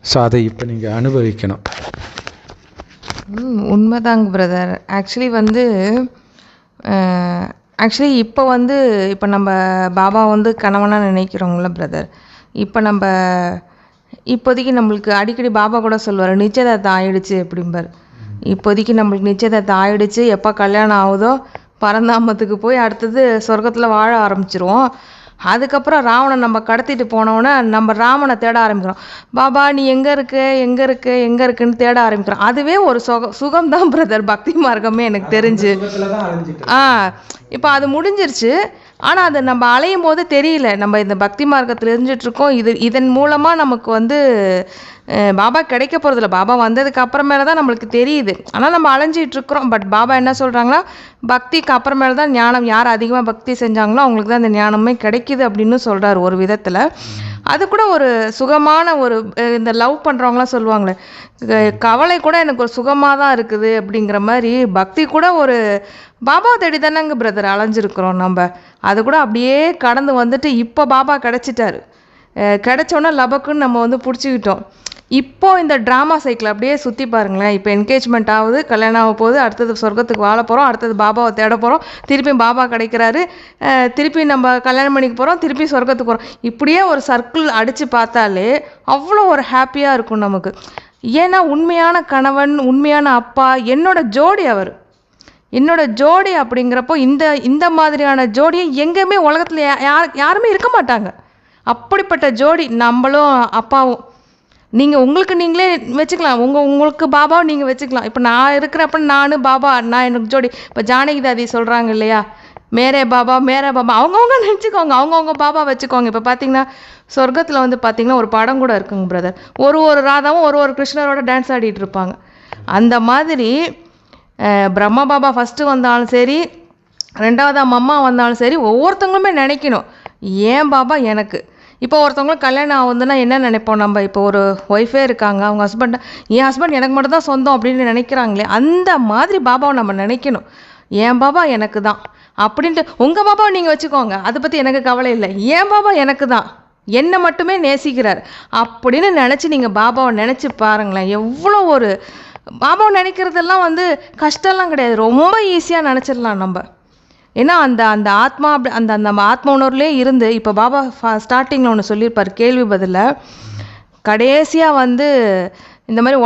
ஸோ அதை இப்போ நீங்கள் அனுபவிக்கணும்.
உண்மைதாங்க பிரதர். இப்போ நம்ம பாபா வந்து கணவனாக நினைக்கிறோங்கள பிரதர். இப்போ நம்ம இப்போதைக்கு நம்மளுக்கு அடிக்கடி பாபா கூட சொல்லுவார், நிச்சயதார்த்தம் ஆயிடுச்சு அப்படிம்பார். இப்போதைக்கு நம்மளுக்கு நிச்சயதார்த்தம் ஆயிடுச்சு, எப்போ கல்யாணம் ஆகுதோ பரந்தாமத்துக்கு போய் அடுத்தது சொர்க்கத்தில் வாழ ஆரம்பிச்சிருவோம். அதுக்கப்புறம் ராவணன் நம்ம கடத்திட்டு போனோன்னே நம்ம ராமனை தேட ஆரம்பிக்கிறோம். பாபா நீ எங்கே இருக்குன்னு தேட ஆரம்பிக்கிறோம். அதுவே ஒரு சுகம்தான் பிரதர், பக்தி மார்க்கமே எனக்கு தெரிஞ்சு. இப்போ அது முடிஞ்சிருச்சு. ஆனால் அது நம்ம அலையும் போது தெரியல, நம்ம இந்த பக்தி மார்க்கத்தில் இருந்துகிட்ருக்கோம். இதன் மூலமாக நமக்கு வந்து பாபா கிடைக்க போகிறதில்ல. பாபா வந்ததுக்கு அப்புறமேல தான் நம்மளுக்கு தெரியுது. ஆனால் நம்ம அலைஞ்சிட்ருக்குறோம். பட் பாபா என்ன சொல்கிறாங்கன்னா, பக்திக்கு அப்புறமேல தான் ஞானம். யார் அதிகமாக பக்தி செஞ்சாங்களோ அவங்களுக்கு தான் இந்த ஞானமே கிடைக்கிது அப்படின்னு சொல்கிறார் ஒரு விதத்தில். அது கூட ஒரு சுகமான ஒரு இந்த லவ் பண்ணுறவங்களாம் சொல்லுவாங்களே, கவலை கூட எனக்கு ஒரு சுகமாக தான் இருக்குது அப்படிங்கிற மாதிரி பக்தி கூட ஒரு பாபா தேடி தானேங்க பிரதர் அலைஞ்சிருக்கிறோம் நம்ம. அது கூட அப்படியே கடந்து வந்துட்டு இப்போ பாபா கிடச்சிட்டாரு. கிடைச்சோன்னா லபக்குன்னு நம்ம வந்து பிடிச்சிக்கிட்டோம். இப்போ இந்த ட்ராமா சைக்கிள் அப்படியே சுற்றி பாருங்களேன். இப்போ என்கேஜ்மெண்ட் ஆகுது, கல்யாணம் ஆக போகுது, அடுத்தது சொர்க்கத்துக்கு வாழ போகிறோம், அடுத்தது பாபாவை தேட போகிறோம், திருப்பியும் பாபா கிடைக்கிறாரு, திருப்பி நம்ம கல்யாணம் பண்ணிக்க போகிறோம், திருப்பி சொர்க்கத்துக்கு போகிறோம். இப்படியே ஒரு சர்க்கிள் அடித்து பார்த்தாலே அவ்வளோ ஒரு ஹாப்பியாக இருக்கும் நமக்கு. ஏன்னா உண்மையான கணவன், உண்மையான அப்பா, என்னோட ஜோடி அப்படிங்கிறப்போ இந்த மாதிரியான ஜோடியை எங்கேயுமே உலகத்தில் யாருமே இருக்க மாட்டாங்க. அப்படிப்பட்ட ஜோடி நம்மளும் அப்பாவும். நீங்கள் உங்களுக்கு நீங்களே வச்சுக்கலாம், உங்களுக்கு பாபாவை நீங்கள் வச்சுக்கலாம். இப்போ நான் இருக்கிறப்ப நான் எனக்கு ஜோடி. இப்போ ஜானகி தாதி சொல்கிறாங்க இல்லையா, மேரே பாபா அவங்கவுங்க நினச்சிக்கோங்க, அவங்கவுங்க பாபா வச்சுக்கோங்க. இப்போ பார்த்தீங்கன்னா சொர்க்கத்தில் வந்து பார்த்தீங்கன்னா ஒரு படம் கூட இருக்குங்க பிரதர். ஒரு ராதாவும் ஒரு கிருஷ்ணரோட டான்ஸ் ஆடிட்டு இருப்பாங்க. அந்த மாதிரி பிரம்மா பாபா ஃபஸ்ட்டு வந்தாலும் சரி, ரெண்டாவது அம்மா வந்தாலும் சரி, ஒவ்வொருத்தவங்களுமே நினைக்கணும் ஏன் பாபா எனக்கு. இப்போ ஒருத்தவங்களுக்கு கல்யாணம் ஆகுதுன்னா என்ன நினைப்போம் நம்ம, இப்போ ஒரு ஒய்ஃபே இருக்காங்க, அவங்க என் ஹஸ்பண்ட் எனக்கு மட்டும் தான் சொந்தம் அப்படின்னு நினைக்கிறாங்களே, அந்த மாதிரி பாபாவை நம்ம நினைக்கணும். என் பாபா எனக்கு தான் அப்படின்ட்டு. உங்கள் பாபாவை நீங்கள் வச்சுக்கோங்க, அதை பற்றி எனக்கு கவலை இல்லை, என் பாபா எனக்கு தான், என்னை மட்டுமே நேசிக்கிறார் அப்படின்னு நினச்சி நீங்கள் பாபாவை நினச்சி பாருங்களேன். எவ்வளோ ஒரு பாபாவை நினைக்கிறதெல்லாம் வந்து கஷ்டம்லாம் கிடையாது, ரொம்ப ஈஸியாக நினச்சிடலாம் நம்ம. ஏன்னா அந்த ஆத்மா அப்படி அந்த ஆத்ம உணர்வுலேயே இருந்து. இப்போ பாபா ஸ்டார்டிங்கில் ஒன்று சொல்லியிருப்பார் கேள்வி பதில், கடைசியாக வந்து இந்த மாதிரி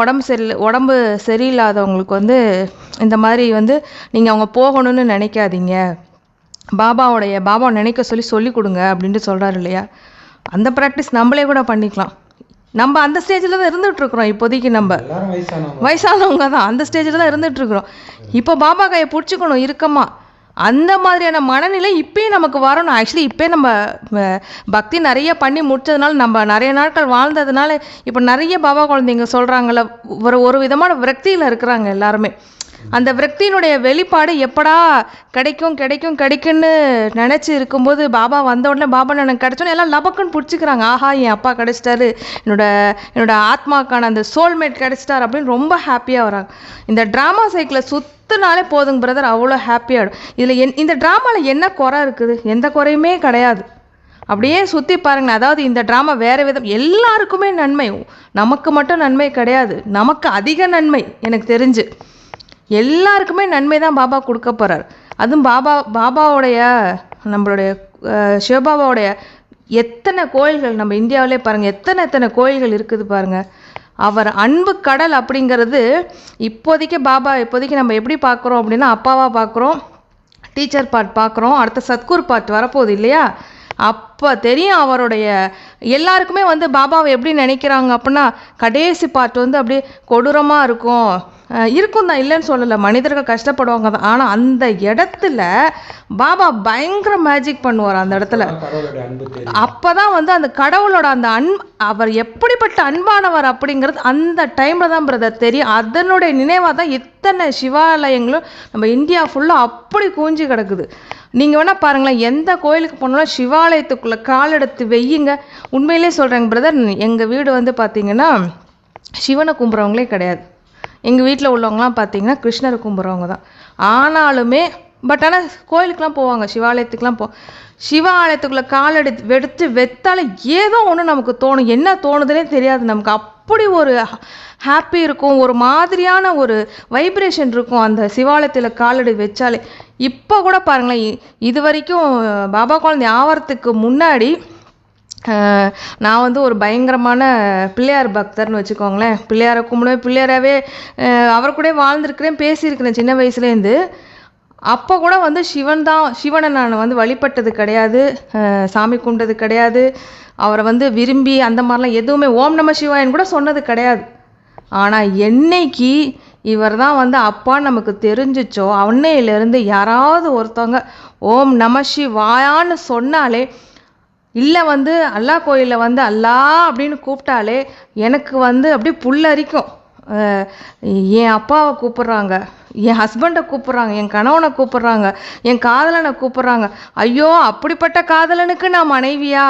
உடம்பு சரியில்லாதவங்களுக்கு வந்து இந்த மாதிரி வந்து நீங்கள் அவங்க போகணும்னு நினைக்காதீங்க, பாபாவை நினைக்க சொல்லி கொடுங்க அப்படின்ட்டு சொல்கிறாரு இல்லையா. அந்த ப்ராக்டிஸ் நம்மளே கூட பண்ணிக்கலாம். நம்ம அந்த ஸ்டேஜில் தான் இருந்துகிட்ருக்குறோம் இப்போதைக்கு. நம்ம வயசானவங்க தான் அந்த ஸ்டேஜில் தான் இருந்துகிட்ருக்குறோம். இப்போ பாபா கையை பிடிச்சிக்கணும் இருக்கமா. அந்த மாதிரியான மனநிலை இப்போயும் நமக்கு வரணும். ஆக்சுவலி இப்போ நம்ம பக்தி நிறைய பண்ணி முடிச்சதுனால, நம்ம நிறைய நாட்கள் வாழ்ந்ததுனால இப்போ நிறைய பாபா குழந்தைங்க சொல்கிறாங்கள, ஒரு விதமான விரக்தியில் இருக்கிறாங்க எல்லாருமே. அந்த விரக்தியினுடைய வெளிப்பாடு எப்படா கிடைக்கும்னு நினச்சி இருக்கும்போது பாபா வந்த உடனே, பாபா எனக்கு கிடைச்சோன்னே எல்லாம் லபக்குன்னு பிடிச்சிக்கிறாங்க. ஆஹா என் அப்பா கிடைச்சிட்டாரு, என்னோட ஆத்மாக்கான அந்த சோல்மேட் கிடைச்சிட்டார் அப்படின்னு ரொம்ப ஹாப்பியாக வராங்க. இந்த ட்ராமா சைக்கிளை சுற்றினாலே போதுங்க பிரதர், அவ்வளோ ஹாப்பியாகிடும். இதில் இந்த ட்ராமாவில் என்ன குறை இருக்குது? எந்த குறையுமே கிடையாது. அப்படியே சுற்றி பாருங்களேன். அதாவது இந்த ட்ராமா வேறு விதம், எல்லாருக்குமே நன்மை, நமக்கு மட்டும் நன்மை கிடையாது, நமக்கு அதிக நன்மை. எனக்கு தெரிஞ்சு எல்லாருக்குமே நன்மை தான் பாபா கொடுக்க போகிறார். அதுவும் பாபாவுடைய நம்மளுடைய சிவபாபாவுடைய எத்தனை கோயில்கள் நம்ம இந்தியாவிலே பாருங்கள், எத்தனை கோயில்கள் இருக்குது பாருங்கள். அவர் அன்பு கடல் அப்படிங்கிறது இப்போதைக்கு நம்ம எப்படி பார்க்குறோம் அப்படின்னா, அப்பாவாக பார்க்குறோம், டீச்சர் பார்ட் பார்க்குறோம், அடுத்த சத்குரு பார்ட் வரப்போகுது இல்லையா. அப்போ தெரியும் அவருடைய எல்லாருக்குமே வந்து பாபாவை எப்படி நினைக்கிறாங்க அப்படின்னா, கடைசி பார்ட் வந்து அப்படியே கொடூரமாக இருக்கும் தான், இல்லைன்னு சொல்லலை, மனிதர்கள் கஷ்டப்படுவாங்க தான். ஆனால் அந்த இடத்துல பாபா பயங்கர மேஜிக் பண்ணுவார் அந்த இடத்துல. அப்போ தான் வந்து அந்த கடவுளோட அந்த அவர் எப்படிப்பட்ட அன்பானவர் அப்படிங்கிறது அந்த டைமில் தான் பிரதர் தெரியும். அதனுடைய நினைவாக தான் இத்தனை சிவாலயங்களும் நம்ம இந்தியா ஃபுல்லாக அப்படி கூஞ்சி கிடக்குது. நீங்கள் வேணால் பாருங்களேன், எந்த கோயிலுக்கு போனாலும் சிவாலயத்துக்குள்ளே கால் எடுத்து வெய்யுங்க. உண்மையிலே சொல்கிறேங்க பிரதர், எங்கள் வீடு வந்து பார்த்திங்கன்னா சிவனை கும்பிட்றவங்களே கிடையாது. எங்கள் வீட்டில் உள்ளவங்களாம் பார்த்திங்கன்னா கிருஷ்ணரை கும்பிட்றவங்க தான். ஆனாலுமே பட் ஆனால் கோயிலுக்கெலாம் போவாங்க, சிவாலயத்துக்கெலாம் சிவ ஆலயத்துக்குள்ளே கால் எடுத்து வெத்தால ஏதோ ஒன்று நமக்கு தோணும். என்ன தோணுதுன்னே தெரியாது நமக்கு. அப்படி ஒரு ஹாப்பி இருக்கும், ஒரு மாதிரியான ஒரு வைப்ரேஷன் இருக்கும் அந்த சிவாலயத்தில் காலடி வச்சாலே. இப்போ கூட பாருங்களேன், இது வரைக்கும் பாபா குழந்தை ஆவறதுக்கு முன்னாடி நான் வந்து ஒரு பயங்கரமான பிள்ளையார் பக்தர்னு வச்சுக்கோங்களேன். பிள்ளையாரை கும்பிடுவேன், பிள்ளையாராகவே அவர் கூட வாழ்ந்துருக்கிறேன், பேசியிருக்கிறேன் சின்ன வயசுலேருந்து. அப்போ கூட வந்து சிவனை நான் வந்து வழிபட்டது கிடையாது, சாமி கும்பிட்டது கிடையாது, அவரை வந்து விரும்பி அந்த மாதிரிலாம் எதுவுமே ஓம் நம சிவாயன்னு கூட சொன்னது கிடையாது. ஆனால் என்னைக்கு இவர் தான் வந்து அப்பான்னு நமக்கு தெரிஞ்சிச்சோ அன்னையிலேருந்து யாராவது ஒருத்தவங்க ஓம் நம சிவாயான்னு சொன்னாலே, இல்லை வந்து அல்லா கோயிலில் வந்து அல்லா அப்படின்னு கூப்பிட்டாலே எனக்கு வந்து அப்படியே புல்லரிக்கும். என் அப்பாவை கூப்பிட்றாங்க, என் ஹஸ்பண்டை கூப்பிட்றாங்க, என் கணவனை கூப்பிட்றாங்க, என் காதலனை கூப்பிட்றாங்க. ஐயோ, அப்படிப்பட்ட காதலனுக்கு நான் மனைவியா?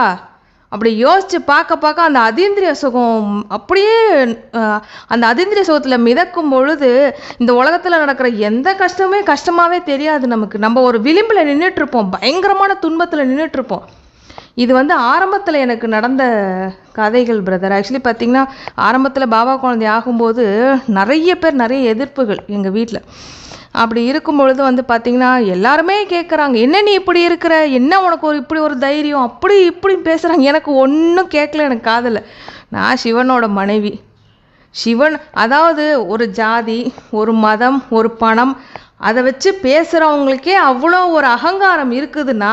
அப்படி யோசித்து பார்க்க அந்த அதீந்திரிய சுகம் அப்படியே அந்த அதீந்திரிய சுகத்தில் மிதக்கும் பொழுது இந்த உலகத்தில் நடக்கிற எந்த கஷ்டமே கஷ்டமாகவே தெரியாது நமக்கு. நம்ம ஒரு விளிம்பில் நின்றுட்டுருப்போம், பயங்கரமான துன்பத்தில் நின்றுட்டுருப்போம். இது வந்து ஆரம்பத்தில் எனக்கு நடந்த கதைகள் பிரதர். ஆக்சுவலி பார்த்திங்கன்னா ஆரம்பத்தில் பாபா குழந்தை ஆகும்போது நிறைய எதிர்ப்புகள் எங்கள் வீட்டில். அப்படி இருக்கும் பொழுது வந்து பார்த்திங்கன்னா எல்லாருமே கேட்குறாங்க, என்ன நீ இப்படி இருக்கிற, என்ன உனக்கு இப்படி ஒரு தைரியம், அப்படி இப்படி பேசுகிறாங்க. எனக்கு ஒன்றும் கேட்கல, எனக்கு காதில். நான் சிவனோட மனைவி. சிவன் அதாவது ஒரு ஜாதி, ஒரு மதம், ஒரு பணம், அதை வச்சு பேசுகிறவங்களுக்கே அவ்வளோ ஒரு அகங்காரம் இருக்குதுன்னா,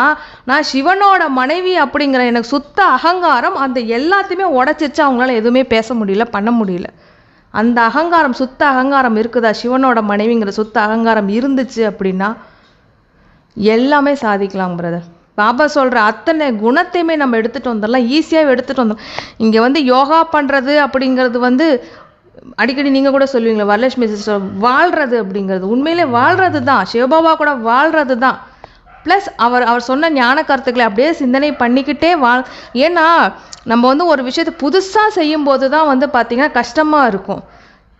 நான் சிவனோட மனைவி அப்படிங்கிற எனக்கு சுத்த அகங்காரம் அந்த எல்லாத்தையுமே உடச்சிருச்சு. அவங்களால எதுவுமே பேச முடியல, பண்ண முடியல. அந்த அகங்காரம், சுத்த அகங்காரம் இருக்குதா, சிவனோட மனைவிங்கிற சுத்த அகங்காரம் இருந்துச்சு அப்படின்னா எல்லாமே சாதிக்கலாம் பிரதர். பாபா சொல்கிற அத்தனை குணத்தையுமே நம்ம எடுத்துகிட்டு வந்துடலாம், ஈஸியாக எடுத்துகிட்டு வந்தோம். இங்கே வந்து யோகா பண்ணுறது அப்படிங்கிறது வந்து அடிக்கடி நீங்கள் கூட சொல்லுவீங்களா, வரலட்சுமி சிஸ்டர், வாழ்கிறது அப்படிங்கிறது உண்மையிலே வாழ்கிறது தான். சிவபாபா கூட வாழ்கிறது தான். ப்ளஸ் அவர் சொன்ன ஞான கருத்துக்களை அப்படியே சிந்தனை பண்ணிக்கிட்டே ஏன்னா நம்ம வந்து ஒரு விஷயத்தை புதுசாக செய்யும்போது தான் வந்து பார்த்திங்கன்னா கஷ்டமாக இருக்கும்.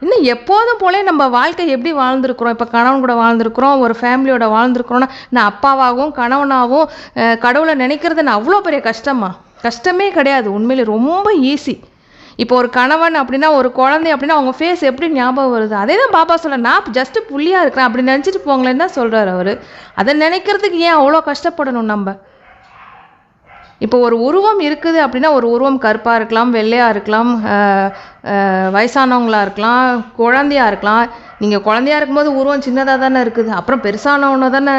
இன்னும் எப்போதும் போலே நம்ம வாழ்க்கை எப்படி வாழ்ந்துருக்குறோம், இப்போ கணவன் கூட வாழ்ந்துருக்குறோம், ஒரு ஃபேமிலியோட வாழ்ந்துருக்குறோன்னா நான் அப்பாவாகவும் கணவனாகவும் கடவுளை நினைக்கிறது நான் அவ்வளோ பெரிய கஷ்டமே கிடையாது. உண்மையிலே ரொம்ப ஈஸி. இப்போ ஒரு கணவன் அப்படின்னா, ஒரு குழந்தை அப்படின்னா அவங்க ஃபேஸ் எப்படி ஞாபகம் வருது? அதே தான் பாபா சொல்ல, நான் ஜஸ்ட்டு புள்ளியாக இருக்கிறேன் அப்படி நினச்சிட்டு போங்களேன்னு தான் சொல்கிறார் அவர். அதை நினைக்கிறதுக்கு ஏன் அவ்வளோ கஷ்டப்படணும் நம்ம? இப்போ ஒரு உருவம் இருக்குது அப்படின்னா, ஒரு உருவம் கருப்பாக இருக்கலாம், வெள்ளையாக இருக்கலாம், வயசானவங்களாக இருக்கலாம், குழந்தையாக இருக்கலாம். நீங்கள் குழந்தையாக இருக்கும்போது உருவம் சின்னதாக தானே இருக்குது, அப்புறம் பெருசானவன தானே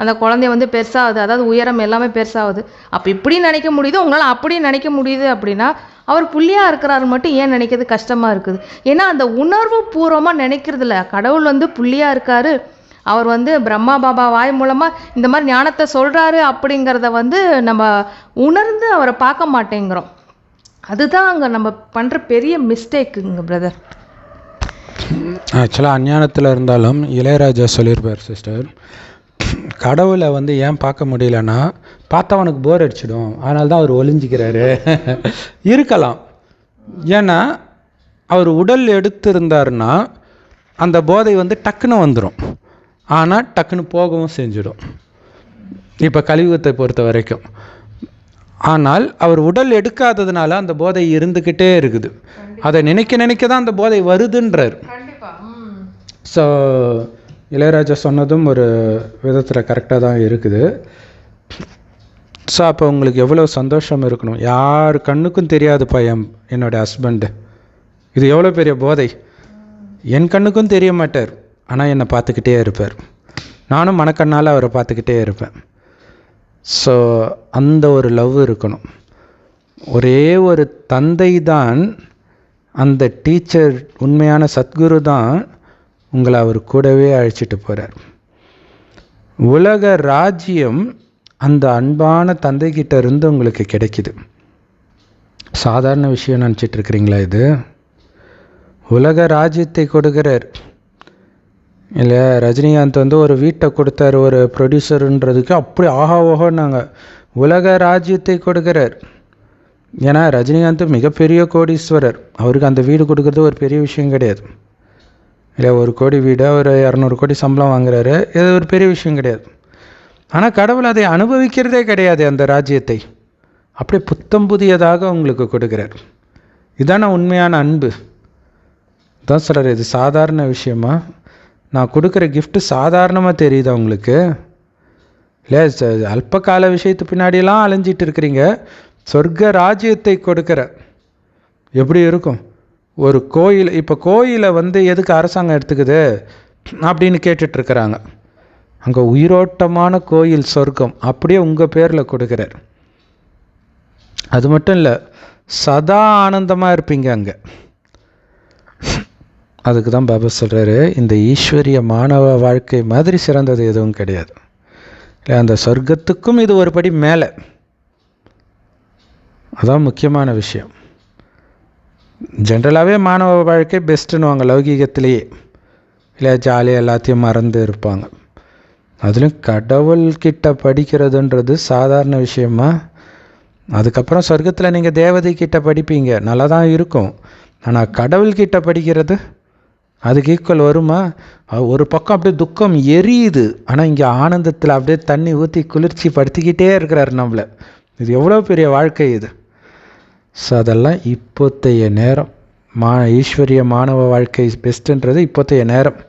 அந்த குழந்தைய வந்து பெருசாகுது, அதாவது உயரம் எல்லாமே பெருசாகுது. அப்போ இப்படி நினைக்க முடியுது, உங்களால் அப்படி நினைக்க முடியுது அப்படின்னா அவர் புள்ளியாக இருக்கிறாரு மட்டும் ஏன் நினைக்கிறது கஷ்டமாக இருக்குது? ஏன்னா அந்த உணர்வு பூர்வமாக நினைக்கிறதில்ல. கடவுள் வந்து புள்ளியாக இருக்காரு, அவர் வந்து பிரம்மா பாபா வாய் மூலமாக இந்த மாதிரி ஞானத்தை சொல்கிறாரு அப்படிங்கிறத வந்து நம்ம உணர்ந்து அவரை பார்க்க மாட்டேங்கிறோம். அதுதான் அங்கே நம்ம பண்ணுற பெரிய மிஸ்டேக்குங்க பிரதர்.
ஆக்சுவலாக அஞ்ஞானத்தில் இருந்தாலும் இளையராஜா சொல்லியிருப்பார் சிஸ்டர், கடவுளை வந்து ஏன் பார்க்க முடியலன்னா பார்த்தவனுக்கு போர் அடிச்சிடும், அதனால தான் அவர் ஒளிஞ்சிக்கிறாரு. இருக்கலாம், ஏன்னா அவர் உடல் எடுத்திருந்தாருன்னா அந்த போதை வந்து டக்குன்னு வந்துடும், ஆனால் டக்குன்னு போகவும் செஞ்சிடும். இப்போ கலியுகத்தை பொறுத்த வரைக்கும். ஆனால் அவர் உடல் எடுக்காததுனால அந்த போதை இருந்துக்கிட்டே இருக்குது. அதை நினைக்க தான் அந்த போதை வருதுன்றார். ஸோ இளையராஜா சொன்னதும் ஒரு விதத்தில் கரெக்டாக தான் இருக்குது. ஸோ அப்போ உங்களுக்கு எவ்வளோ சந்தோஷம் இருக்கணும். யார் கண்ணுக்கும் தெரியாதுப்பா என்னோடய ஹஸ்பண்டு, இது எவ்வளோ பெரிய போதை. என் கண்ணுக்கும் தெரிய மாட்டார், ஆனால் என்னை பார்த்துக்கிட்டே இருப்பார், நானும் மனக்கண்ணால் அவரை பார்த்துக்கிட்டே இருப்பேன். ஸோ அந்த ஒரு லவ் இருக்கணும். ஒரே ஒரு தந்தை தான், அந்த டீச்சர், உண்மையான சத்குரு தான் உங்களை அவர் கூடவே அழைச்சிட்டு போகிறார். உலக ராஜ்யம் அந்த அன்பான தந்தைக்கிட்ட இருந்து உங்களுக்கு கிடைக்குது. சாதாரண விஷயம் நினச்சிட்டு இருக்கிறீங்களா? இது உலக ராஜ்யத்தை கொடுக்கிறார். இல்லை, ரஜினிகாந்த் வந்து ஒரு வீட்டை கொடுத்தார் ஒரு ப்ரொடியூசருன்றதுக்கு அப்படி ஆஹா ஓஹோன்னாங்க. உலக ராஜ்யத்தை கொடுக்கிறார். ஏன்னா ரஜினிகாந்த் மிகப்பெரிய கோடீஸ்வரர், அவருக்கு அந்த வீடு கொடுக்கறது ஒரு பெரிய விஷயம் கிடையாது. இல்லை 1 கோடி வீடை ஒரு 200 கோடி சம்பளம் வாங்குறாரு, இது ஒரு பெரிய விஷயம் கிடையாது. ஆனால் கடவுள் அதை அனுபவிக்கிறதே கிடையாது. அந்த ராஜ்யத்தை அப்படியே புத்தம் புதியதாக உங்களுக்கு கொடுக்குறார். இதான உண்மையான அன்பு. தான் சொல்கிறார், இது சாதாரண விஷயமா? நான் கொடுக்குற கிஃப்ட்டு சாதாரணமாக தெரியுது உங்களுக்கு? இல்லை, அல்ப கால விஷயத்து பின்னாடியெல்லாம் அலைஞ்சிட்டு இருக்கிறீங்க. சொர்க்க ராஜ்யத்தை கொடுக்குற எப்படி இருக்கும்? ஒரு கோயில், இப்போ கோயிலை எதுக்கு அரசாங்கம் எடுத்துக்குது அப்படின்னு கேட்டுட்ருக்கிறாங்க. அங்கே உயிரோட்டமான கோயில் சொர்க்கம் அப்படியே உங்கள் பேரில் கொடுக்குறார். அது மட்டும் இல்லை, சதா ஆனந்தமாக இருப்பீங்க அங்கே. அதுக்கு தான் பாபா சொல்கிறாரு, இந்த ஈஸ்வரிய மாணவ வாழ்க்கை மாதிரி சிறந்தது எதுவும் கிடையாது. இல்லை, அந்த சொர்க்கத்துக்கும் இது ஒரு படி மேலே. அதான் முக்கியமான விஷயம். ஜென்ரலாகவே மாணவ வாழ்க்கை பெஸ்ட்டுன்னுவாங்க லௌகீகத்திலேயே. இல்லை, ஜாலியாக எல்லாத்தையும் மறந்து இருப்பாங்க. அதுலேயும் கடவுள்கிட்ட படிக்கிறதுன்றது சாதாரண விஷயமா? அதுக்கப்புறம் சொர்க்கத்தில் நீங்கள் தேவதை கிட்ட படிப்பீங்க, நல்லா தான் இருக்கும். ஆனால் கடவுள்கிட்ட படிக்கிறது அதுக்கு ஈக்குவல் வருமா? ஒரு பக்கம் அப்படியே துக்கம் எரியுது, ஆனால் இங்கே ஆனந்தத்தில் அப்படியே தண்ணி ஊற்றி குளிர்ச்சி படுத்திக்கிட்டே இருக்கிறார் நம்மளை. இது எவ்வளோ பெரிய வாழ்க்கை இது. ஸோ அதெல்லாம் இப்போத்தைய நேரம். ஈஸ்வரிய மாணவ வாழ்க்கை பெஸ்ட்டுன்றது இப்போத்தைய நேரம்.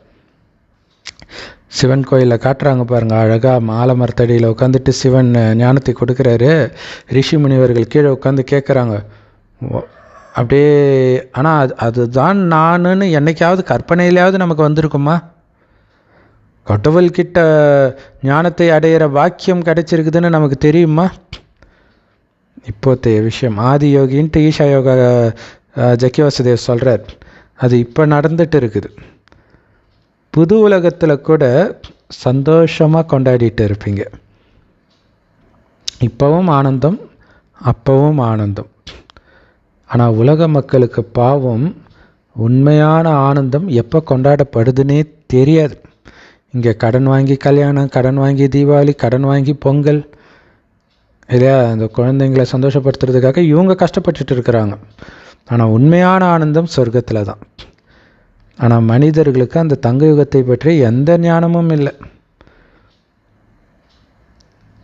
சிவன் கோயிலில் காட்டுறாங்க பாருங்கள், அழகாக மாலை மரத்தடியில் உட்காந்துட்டு சிவன் ஞானத்தை கொடுக்குறாரு. ரிஷி முனிவர்கள் கீழே உட்காந்து கேட்குறாங்க அப்படியே. ஆனால் அதுதான் நானுன்னு என்னைக்காவது கற்பனையிலாவது நமக்கு வந்திருக்குமா? கடவுள்கிட்ட ஞானத்தை அடையிற வாக்கியம் கிடைச்சிருக்குதுன்னு நமக்கு தெரியுமா? இப்போத்தைய விஷயம். ஆதி யோகின்ட்டு ஈஷா யோகா ஜக்கி வாசுதேவ் சொல்கிறார், அது இப்போ நடந்துட்டு இருக்குது. புது உலகத்தில் கூட சந்தோஷமாக கொண்டாடிட்டு இருப்பீங்க. இப்போவும் ஆனந்தம், அப்போவும் ஆனந்தம். ஆனால் உலக மக்களுக்கு பாவம் உண்மையான ஆனந்தம் எப்போ கொண்டாடப்படுதுன்னே தெரியாது. இங்கே கடன் வாங்கி கல்யாணம், கடன் வாங்கி தீபாவளி, கடன் வாங்கி பொங்கல், இல்லையா, அந்த குழந்தைங்களை சந்தோஷப்படுத்துறதுக்காக இவங்க கஷ்டப்பட்டுட்டு இருக்கிறாங்க. ஆனால் உண்மையான ஆனந்தம் சொர்க்கத்தில் தான். ஆனால் மனிதர்களுக்கு அந்த தங்க யுகத்தை பற்றி எந்த ஞானமும் இல்லை.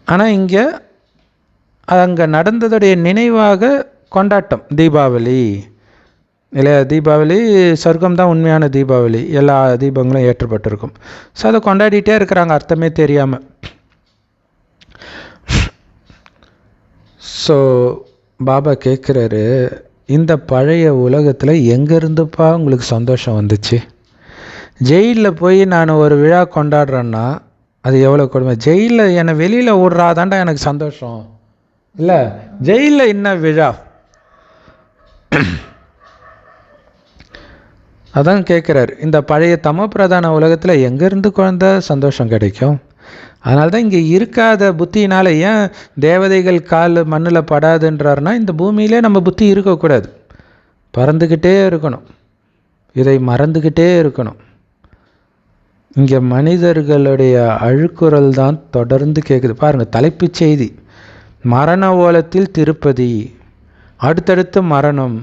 ஆனால் இங்கே அங்கே நடந்ததுடைய நினைவாக கொண்டாட்டம் தீபாவளி, இல்லையா? தீபாவளி சொர்க்கம் தான் உண்மையான தீபாவளி. எல்லா தீபங்களும் ஏற்றப்பட்டிருக்கும். ஸோ அதை கொண்டாடிட்டே இருக்கிறாங்க அர்த்தமே தெரியாமல். ஸோ பாபா கேட்குறாரு, இந்த பழைய உலகத்தில் எங்கேருந்துப்பா உங்களுக்கு சந்தோஷம் வந்துச்சு? ஜெயிலில் போய் நான் ஒரு விழா கொண்டாடுறேன்னா அது எவ்வளோ கொடுமை. ஜெயிலில் என்னை வெளியில் விட்றாதாண்டா எனக்கு சந்தோஷம். இல்லை, ஜெயிலில் என்ன விழா? அதான் கேட்குறாரு, இந்த பழைய தம பிரதான உலகத்தில் எங்கேருந்து குழந்த சந்தோஷம் கிடைக்கும்? அதனால தான் இங்கே இருக்காத புத்தியினால் ஏன் தேவதைகள் கால் மண்ணில் படாதுன்றாருன்னா, இந்த பூமியிலே நம்ம புத்தி இருக்கக்கூடாது, பறந்துக்கிட்டே இருக்கணும், இதை மறந்துக்கிட்டே இருக்கணும். இங்கே மனிதர்களுடைய அழுக்குரல் தான் தொடர்ந்து கேட்குது. பாருங்கள், தலைப்புச் செய்தி, மரண ஓலத்தில் திருப்பதி, அடுத்தடுத்து மரணம்,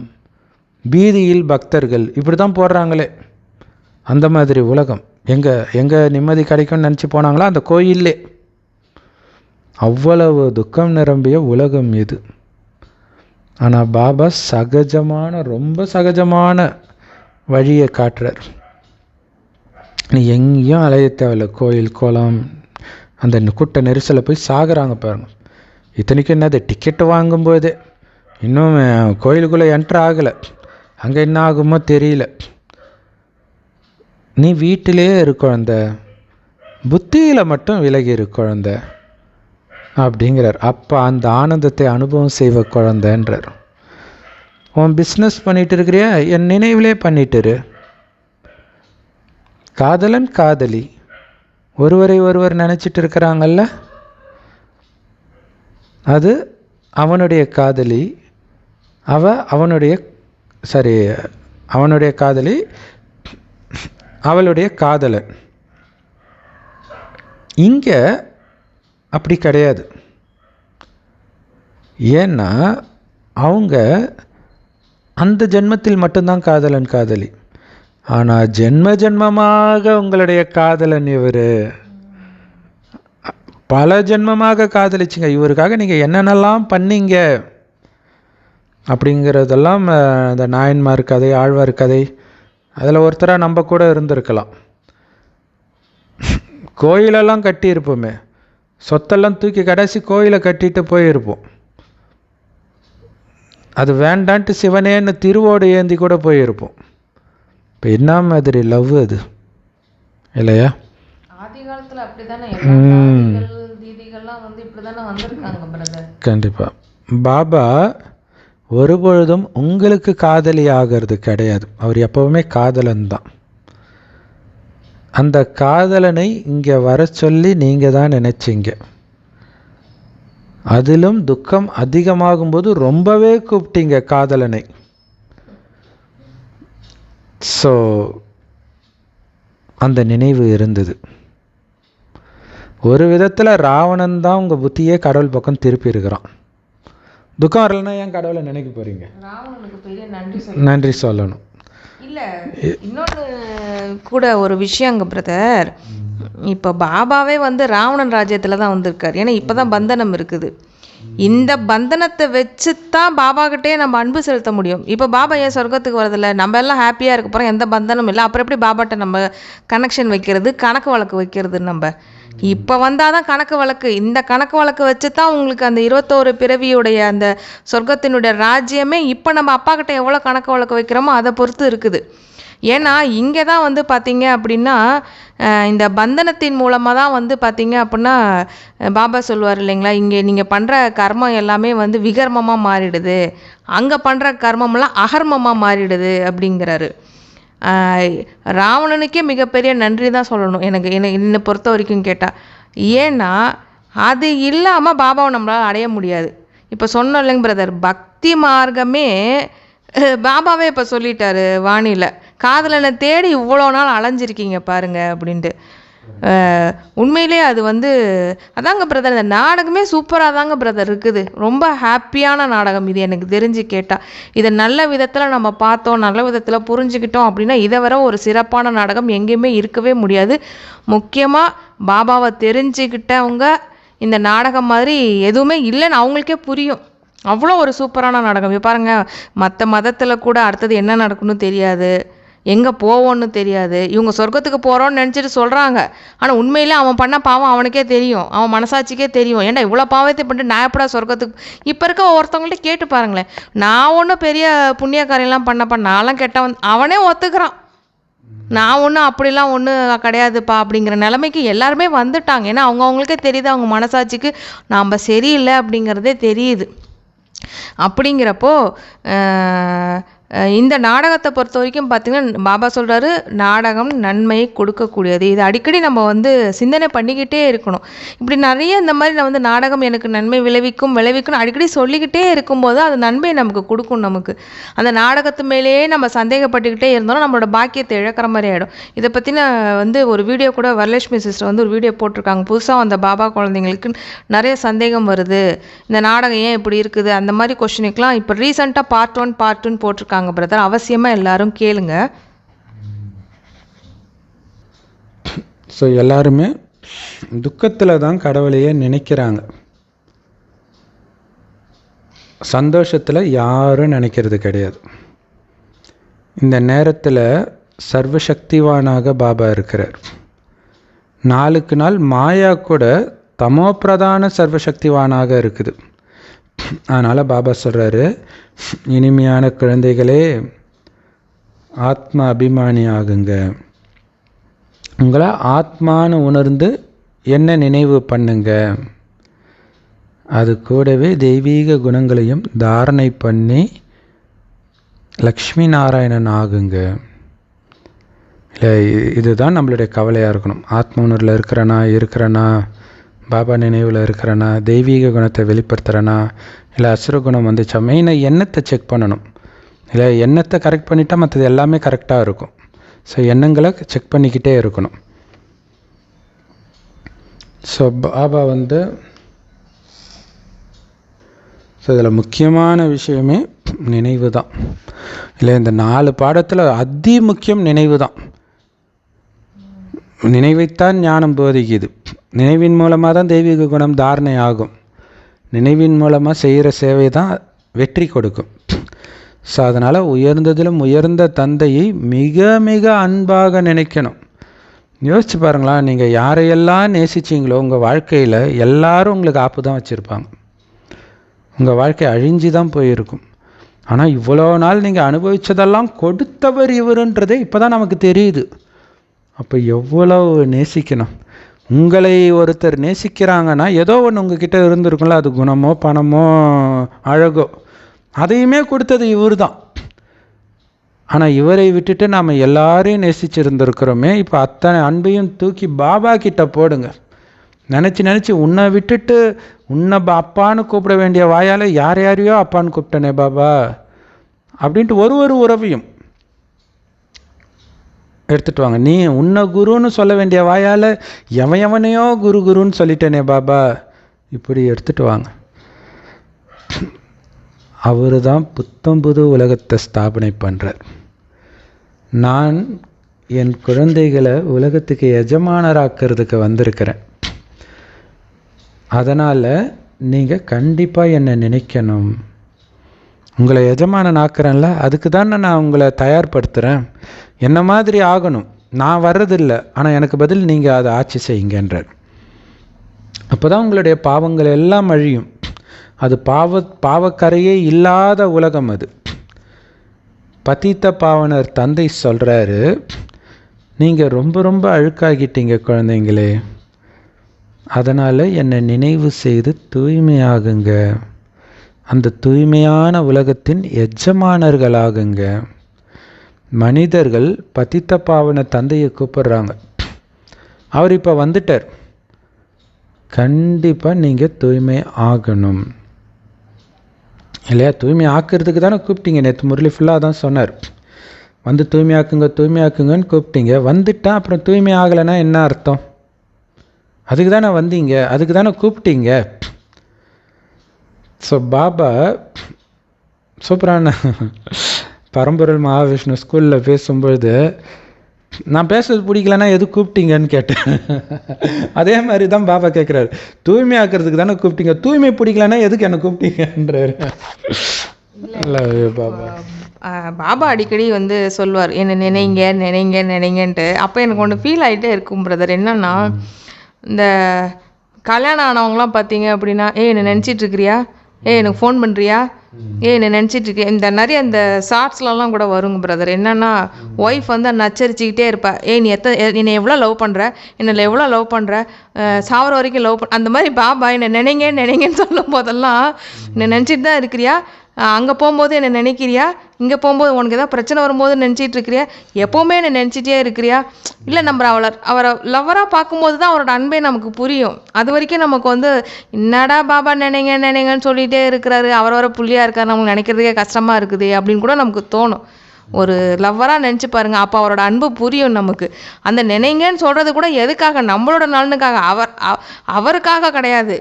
பீதியில் பக்தர்கள், இப்படி தான் போடுறாங்களே. அந்த மாதிரி உலகம். எங்கே நிம்மதி கிடைக்கும்னு நினச்சி போனாங்களோ அந்த கோயிலே. அவ்வளவு துக்கம் நிரம்பிய உலகம் இது. ஆனால் பாபா சகஜமான, ரொம்ப சகஜமான வழியை காட்டுறார். நீ எங்கேயும் அலைய தேவையில்லை. கோயில் கோலம் அந்த கூட்ட நெரிசலை போய் சாகுறாங்க பாருங்கள். இத்தனைக்கும் என்னது, டிக்கெட்டு வாங்கும்போதே இன்னும் கோயிலுக்குள்ளே என்ட்ரு ஆகலை, அங்கே என்ன ஆகுமோ தெரியல. நீ வீட்டிலே இரு குழந்த, புத்தியில் மட்டும் விலகி இரு குழந்த அப்படிங்கிறார். அப்போ அந்த ஆனந்தத்தை அனுபவம் செய்வ குழந்தைன்றார். உன் பிஸ்னஸ் பண்ணிட்டு இருக்கிறியா, என் நினைவிலே பண்ணிட்டுரு. காதலன் காதலி ஒருவரை ஒருவர் நினச்சிட்டு இருக்கிறாங்கல்ல, அது அவனுடைய காதலி, அவனுடைய காதலி, அவளுடைய காதலன். இங்கே அப்படி கிடையாது. ஏன்னா அவங்க அந்த ஜென்மத்தில் மட்டும்தான் காதலன் காதலி. ஆனால் ஜென்ம ஜென்மமாக உங்களுடைய காதலன் இவர், பல ஜென்மமாக காதலிச்சிங்க, இவருக்காக நீங்கள் என்னென்னலாம் பண்ணீங்க அப்படிங்கிறதெல்லாம் இந்த நாயன்மார் கதை, ஆழ்வார் கதை, அதில் ஒருத்தராக நம்ம கூட இருந்திருக்கலாம். கோயிலெல்லாம் கட்டியிருப்போமே, சொத்தெல்லாம் தூக்கி கடைசி கோயிலை கட்டிட்டு போயிருப்போம். அது வேண்டான்ட்டு சிவனேன்னு திருவோடு ஏந்தி கூட போயிருப்போம். இப்போ என்ன மாதிரி லவ் அது இல்லையா?
ஆதி காலத்தில் அப்படி தானே தீதிகள்லாம் வந்து இப்படி தானே வந்திருக்காங்க பிரதர்.
கண்டிப்பாக பாபா ஒருபொழுதும் உங்களுக்கு காதலி ஆகிறது கிடையாது. அவர் எப்பவுமே காதலன் தான். அந்த காதலனை இங்கே வர சொல்லி நீங்கள் தான் நினைச்சிங்க. அதிலும் துக்கம் அதிகமாகும்போது ரொம்பவே கூப்பிட்டீங்க காதலனை. ஸோ அந்த நினைவு இருந்தது. ஒரு விதத்தில் ராவணன் தான் உங்கள் புத்தியே கடவுள் பக்கம் திருப்பி இருக்கிறான். துக்கம் வரலன்னா ஏன் கடவுளை நினைக்க போகிறீங்க?
ராவணனுக்கு பெரிய
நன்றி சொல்லணும்.
இல்லை, இன்னொன்று கூட ஒரு விஷயங்க பிரதர். இப்போ பாபாவே வந்து ராவணன் ராஜ்யத்தில் தான் வந்திருக்கார். ஏன்னா இப்போ தான் பந்தனம் இருக்குது. இந்த பந்தனத்தை வச்சு தான் பாபாக்கிட்டே நம்ம அன்பு செலுத்த முடியும். இப்போ பாபா ஏன் சொர்க்கத்துக்கு வரதில்லை? நம்ம எல்லாம் ஹாப்பியாக இருக்க போகிறோம், எந்த பந்தனமும் இல்லை. அப்புறம் எப்படி பாபாட்ட நம்ம கனெக்ஷன் வைக்கிறது, கணக்கு வழக்கு வைக்கிறது? நம்ம இப்போ வந்தால் தான் கணக்கு வழக்கு. இந்த கணக்கு வழக்கு வச்சு தான் உங்களுக்கு அந்த 21 பிறவியுடைய அந்த சொர்க்கத்தினுடைய ராஜ்யமே இப்போ நம்ம அப்பா கிட்ட எவ்வளோ கணக்கு வழக்கு வைக்கிறோமோ அதை பொறுத்து இருக்குது. ஏன்னா இங்கே தான் வந்து பார்த்தீங்க அப்படின்னா இந்த பந்தனத்தின் மூலமாக தான் வந்து பார்த்தீங்க அப்படின்னா பாபா சொல்லுவார் இல்லைங்களா, இங்கே நீங்கள் பண்ணுற கர்மம் எல்லாமே வந்து விகர்மமாக மாறிடுது, அங்கே பண்ணுற கர்மமெல்லாம் அகர்மமாக மாறிடுது அப்படிங்கிறாரு. ராவணனுக்கே மிகப்பெரிய நன்றி தான் சொல்லணும் எனக்கு என்னை பொறுத்த வரைக்கும் கேட்டால். ஏன்னா அது இல்லாமல் பாபாவை நம்மளால் அடைய முடியாது. இப்போ சொன்னோம் இல்லைங்க பிரதர், பக்தி மார்க்கமே பாபாவே இப்போ சொல்லிட்டாரு வாணியில், காதலனை தேடி இவ்வளோ நாள் அலைஞ்சிருக்கீங்க பாருங்க அப்படின்ட்டு. உண்மையிலே அது வந்து அதாங்க பிரதர், இந்த நாடகமே சூப்பராக தாங்க பிரதர் இருக்குது. ரொம்ப ஹாப்பியான நாடகம் இது எனக்கு தெரிஞ்சு கேட்டால். இதை நல்ல விதத்தில் நம்ம பார்த்தோம், நல்ல விதத்தில் புரிஞ்சுக்கிட்டோம் அப்படின்னா இதை வர ஒரு சிறப்பான நாடகம் எங்கேயுமே இருக்கவே முடியாது. முக்கியமாக பாபாவை தெரிஞ்சுக்கிட்டவங்க இந்த நாடகம் மாதிரி எதுவுமே இல்லைன்னு அவங்களுக்கே புரியும். அவ்வளோ ஒரு சூப்பரான நாடகம். பாருங்கள், மற்ற மதத்தில் கூட அடுத்தது என்ன நடக்குன்னு தெரியாது, எங்கே போவோன்னு தெரியாது. இவங்க சொர்க்கத்துக்கு போகிறோன்னு நினச்சிட்டு சொல்கிறாங்க. ஆனால் உண்மையிலே அவன் பண்ண பாவம் அவனுக்கே தெரியும், அவன் மனசாட்சிக்கே தெரியும். ஏன்டா இவ்வளோ பாவத்தை பண்ணிட்டு நான் எப்படா சொர்க்கத்துக்கு? இப்போ இருக்க ஒருத்தவங்கள்ட்ட கேட்டு பாருங்களேன், நான் ஒன்றும் பெரிய புண்ணியக்காரியெல்லாம் பண்ணப்பா, நான்லாம் கெட்டவன், அவனே ஒத்துக்கிறான். நான் ஒன்றும் அப்படிலாம் ஒன்றும் கிடையாதுப்பா அப்படிங்கிற நிலைமைக்கு எல்லாருமே வந்துட்டாங்க. ஏன்னா அவங்கவுங்களுக்கே தெரியுது, அவங்க மனசாட்சிக்கு நாம் சரியில்லை அப்படிங்கிறதே தெரியுது. அப்படிங்கிறப்போ இந்த நாடகத்தை பொறுத்த வரைக்கும் பார்த்திங்கன்னா பாபா சொல்கிறாரு, நாடகம் நன்மையை கொடுக்கக்கூடியது. இது அடிக்கடி நம்ம வந்து சிந்தனை பண்ணிக்கிட்டே இருக்கணும். இப்படி நிறைய இந்த மாதிரி நான் வந்து நாடகம் எனக்கு நன்மை விளைவிக்கும் அடிக்கடி சொல்லிக்கிட்டே இருக்கும்போது அது நன்மையை நமக்கு கொடுக்கும். நமக்கு அந்த நாடகத்து மேலேயே நம்ம சந்தேகப்பட்டுக்கிட்டே இருந்தோம்னா நம்மளோட பாக்கியத்தை இழக்கிற மாதிரி ஆகிடும். இதை பற்றின வந்து ஒரு வீடியோ கூட வரலட்சுமி சிஸ்டர் வந்து ஒரு வீடியோ போட்டிருக்காங்க. புதுசாக அந்த பாபா குழந்தைங்களுக்கு நிறைய சந்தேகம் வருது, இந்த நாடகம் ஏன் இப்படி இருக்குது, அந்த மாதிரி கொஸ்டினுக்கெலாம் இப்போ ரீசெண்டாக பார்ட் 1 பார்ட் 2 போட்டிருக்காங்க பிரதர். அவசியமாக எல்லாரும் கேளுங்க.
ஸோ எல்லாருமே துக்கத்தில் தான் கடவுளையே நினைக்கிறாங்க, சந்தோஷத்தில் யாரும் நினைக்கிறது கிடையாது. இந்த நேரத்தில் சர்வசக்திவானாக பாபா இருக்கிறார். நாளுக்கு நாள் மாயா கூட தமோபிரதான சர்வசக்திவானாக இருக்குது. அதனால் பாபா சொல்கிறாரு, இனிமையான குழந்தைகளே, ஆத்ம அபிமானி ஆகுங்க. உங்களை ஆத்மானு உணர்ந்து என்ன நினைவு பண்ணுங்க. அது கூடவே தெய்வீக குணங்களையும் தாரணை பண்ணி லக்ஷ்மி நாராயணன் ஆகுங்க. இல்லை, இதுதான் நம்மளுடைய கவலையாக இருக்கணும். ஆத்ம உணர்வில் இருக்கிறனா, பாபா நினைவில் இருக்கிறனா, தெய்வீக குணத்தை வெளிப்படுத்துகிறனா, இல்லை அசுர குணம் வந்துச்சா. மெயினாக எண்ணத்தை செக் பண்ணணும். இல்லை எண்ணத்தை கரெக்ட் பண்ணிட்டா மற்றது எல்லாமே கரெக்டாக இருக்கும். ஸோ எண்ணங்களை செக் பண்ணிக்கிட்டே இருக்கணும். ஸோ பாபா வந்து ஸோ இதில் முக்கியமான விஷயமே நினைவு தான். இல்லை, இந்த 4 பாடத்தில் அதி முக்கியம் நினைவு தான். நினைவைத்தான் ஞானம் போதிக்குது. நினைவின் மூலமாக தான் தெய்வீக குணம் தாரணை ஆகும். நினைவின் மூலமாக செய்கிற சேவை தான் வெற்றி கொடுக்கும். ஸோ அதனால் உயர்ந்ததிலும் உயர்ந்த தந்தையை மிக மிக அன்பாக நினைக்கணும். யோசிச்சு பாருங்களா, நீங்கள் யாரையெல்லாம் நேசிச்சிங்களோ உங்கள் வாழ்க்கையில் எல்லாரும் உங்களுக்கு ஆப்பு தான் வச்சுருப்பாங்க. உங்கள் வாழ்க்கை அழிஞ்சு தான் போயிருக்கும். ஆனால் இவ்வளோ நாள் நீங்கள் அனுபவித்ததெல்லாம் கொடுத்தவர் இவருன்றதே இப்போ தான் நமக்கு தெரியுது. அப்போ எவ்வளோ நேசிக்கணும். உங்களை ஒருத்தர் நேசிக்கிறாங்கன்னா ஏதோ ஒன்று உங்ககிட்ட இருந்திருக்கும்ல, அது குணமோ பணமோ அழகோ, அதையுமே கொடுத்தது இவர் தான். ஆனால் இவரை விட்டுட்டு நாம் எல்லாரையும் நேசிச்சிருந்துருக்கிறோமே. இப்போ அத்தனை அன்பையும் தூக்கி பாபா கிட்ட போடுங்க. நினச்சி உன்னை விட்டுட்டு உன்னை அப்பான்னு கூப்பிட வேண்டிய வாயால் யாரையோ அப்பான்னு கூப்பிட்டனே பாபா அப்படின்ட்டு ஒரு உறவையும் எடுத்துகிட்டு வாங்க. நீ உன்னை குருன்னு சொல்ல வேண்டிய வாயால் எவனையோ குருன்னு சொல்லிட்டேனே பாபா, இப்படி எடுத்துகிட்டு வாங்க. அவர் தான் புத்தம்புது உலகத்தை ஸ்தாபனை பண்ணுறார். நான் என் குழந்தைகளை உலகத்துக்கு எஜமானராக்கிறதுக்கு வந்திருக்கிறேன். அதனால் நீங்கள் கண்டிப்பாக என்னை நினைக்கணும். உங்களை எஜமானன் ஆக்குறேன்ல, அதுக்கு தானே நான் உங்களை தயார்படுத்துகிறேன். என்ன மாதிரி ஆகணும். நான் வர்றதில்லை, ஆனால் எனக்கு பதில் நீங்கள் அதை ஆட்சி செய்யுங்கன்றார். அப்போ தான் உங்களுடைய பாவங்கள் எல்லாம் அழியும். அது பாவக்கரையே இல்லாத உலகம். அது பதித்த பாவனர் தந்தை சொல்கிறாரு, நீங்கள் ரொம்ப அழுக்காகிட்டீங்க குழந்தைங்களே, அதனால் என்னை நினைவு செய்து தூய்மையாகுங்க. அந்த தூய்மையான உலகத்தின் எஜமானர்களாகுங்க. மனிதர்கள் பதித்த பாவன தந்தையை கூப்பிடுறாங்க. அவர் இப்போ வந்துட்டார். கண்டிப்பாக நீங்கள் தூய்மை ஆகணும் இல்லையா? தூய்மை ஆக்கிறதுக்கு தானே கூப்பிட்டீங்க. நேற்று முரளி ஃபுல்லாக தான் சொன்னார். வந்து தூய்மையாக்குங்கன்னு கூப்பிட்டீங்க. வந்துட்டான், அப்புறம் தூய்மை ஆகலைன்னா என்ன அர்த்தம்? அதுக்கு தானே வந்தீங்க, அதுக்கு தானே கூப்பிட்டீங்க. ஸோ பாபா சூப்பரான பரம்பொருள் மகாவிஷ்ணு ஸ்கூலில் பேசும்பொழுது, நான் பேசுறது பிடிக்கலன்னா எது கூப்பிட்டீங்கன்னு கேட்டேன். அதே மாதிரி தான் பாபா கேட்குறாரு, தூய்மை ஆக்கிறதுக்கு தானே கூப்பிட்டீங்க, தூய்மை பிடிக்கலன்னா எதுக்கு என்ன கூப்பிட்டீங்கன்றாரு.
பாபா அடிக்கடி வந்து சொல்வார், என்னை நினைங்கன்ட்டு. அப்போ எனக்கு ஒன்று ஃபீல் ஆகிட்டே இருக்கும் பிரதர். என்னன்னா, இந்த கல்யாணம் ஆனவங்களாம் பார்த்தீங்க அப்படின்னா, என்னை நினச்சிட்டு இருக்கிறியா, எனக்கு ஃபோன் பண்ணுறியா, என்னை நினச்சிட்டு இருக்கியா, இந்த நிறைய இந்த ஷார்ட்ஸ்லலாம் கூட வருங்க பிரதர். என்னென்னா, ஒய்ஃப் வந்து நச்சரிச்சிக்கிட்டே இருப்பா, நீ என்னை எவ்வளோ லவ் பண்ணுற, என்னை எவ்வளோ லவ் பண்ணுற, சாவர வரைக்கும் லவ் அந்த மாதிரி பாபா என்னை நினைங்கன்னு சொல்லும் போதெல்லாம், என்னை நினச்சிட்டு தான் இருக்கிறியா, அங்கே போகும்போது என்னை நினைக்கிறியா, இங்கே போகும்போது உனக்கு ஏதாவது பிரச்சனை வரும்போது நினச்சிட்டு இருக்கிறியா, எப்போவுமே என்னை நினச்சிட்டே இருக்கிறியா. இல்லை, நம்ம அவரை லவ்வராக பார்க்கும்போது தான் அவரோட அன்பே நமக்கு புரியும். அது வரைக்கும் நமக்கு வந்து என்னடா பாபா நினைங்கன்னு சொல்லிகிட்டே இருக்கிறாரு, அவர் வர புள்ளியாக இருக்காரு, நமக்கு நினைக்கிறதுக்கே கஷ்டமாக இருக்குது அப்படின்னு கூட நமக்கு தோணும். ஒரு லவ்வராக நினச்சி பாருங்கள், அப்போ அவரோட அன்பு புரியும் நமக்கு. அந்த நினைங்கன்னு சொல்கிறது கூட எதுக்காக, நம்மளோட நலனுக்காக, அவருக்காக கிடையாது.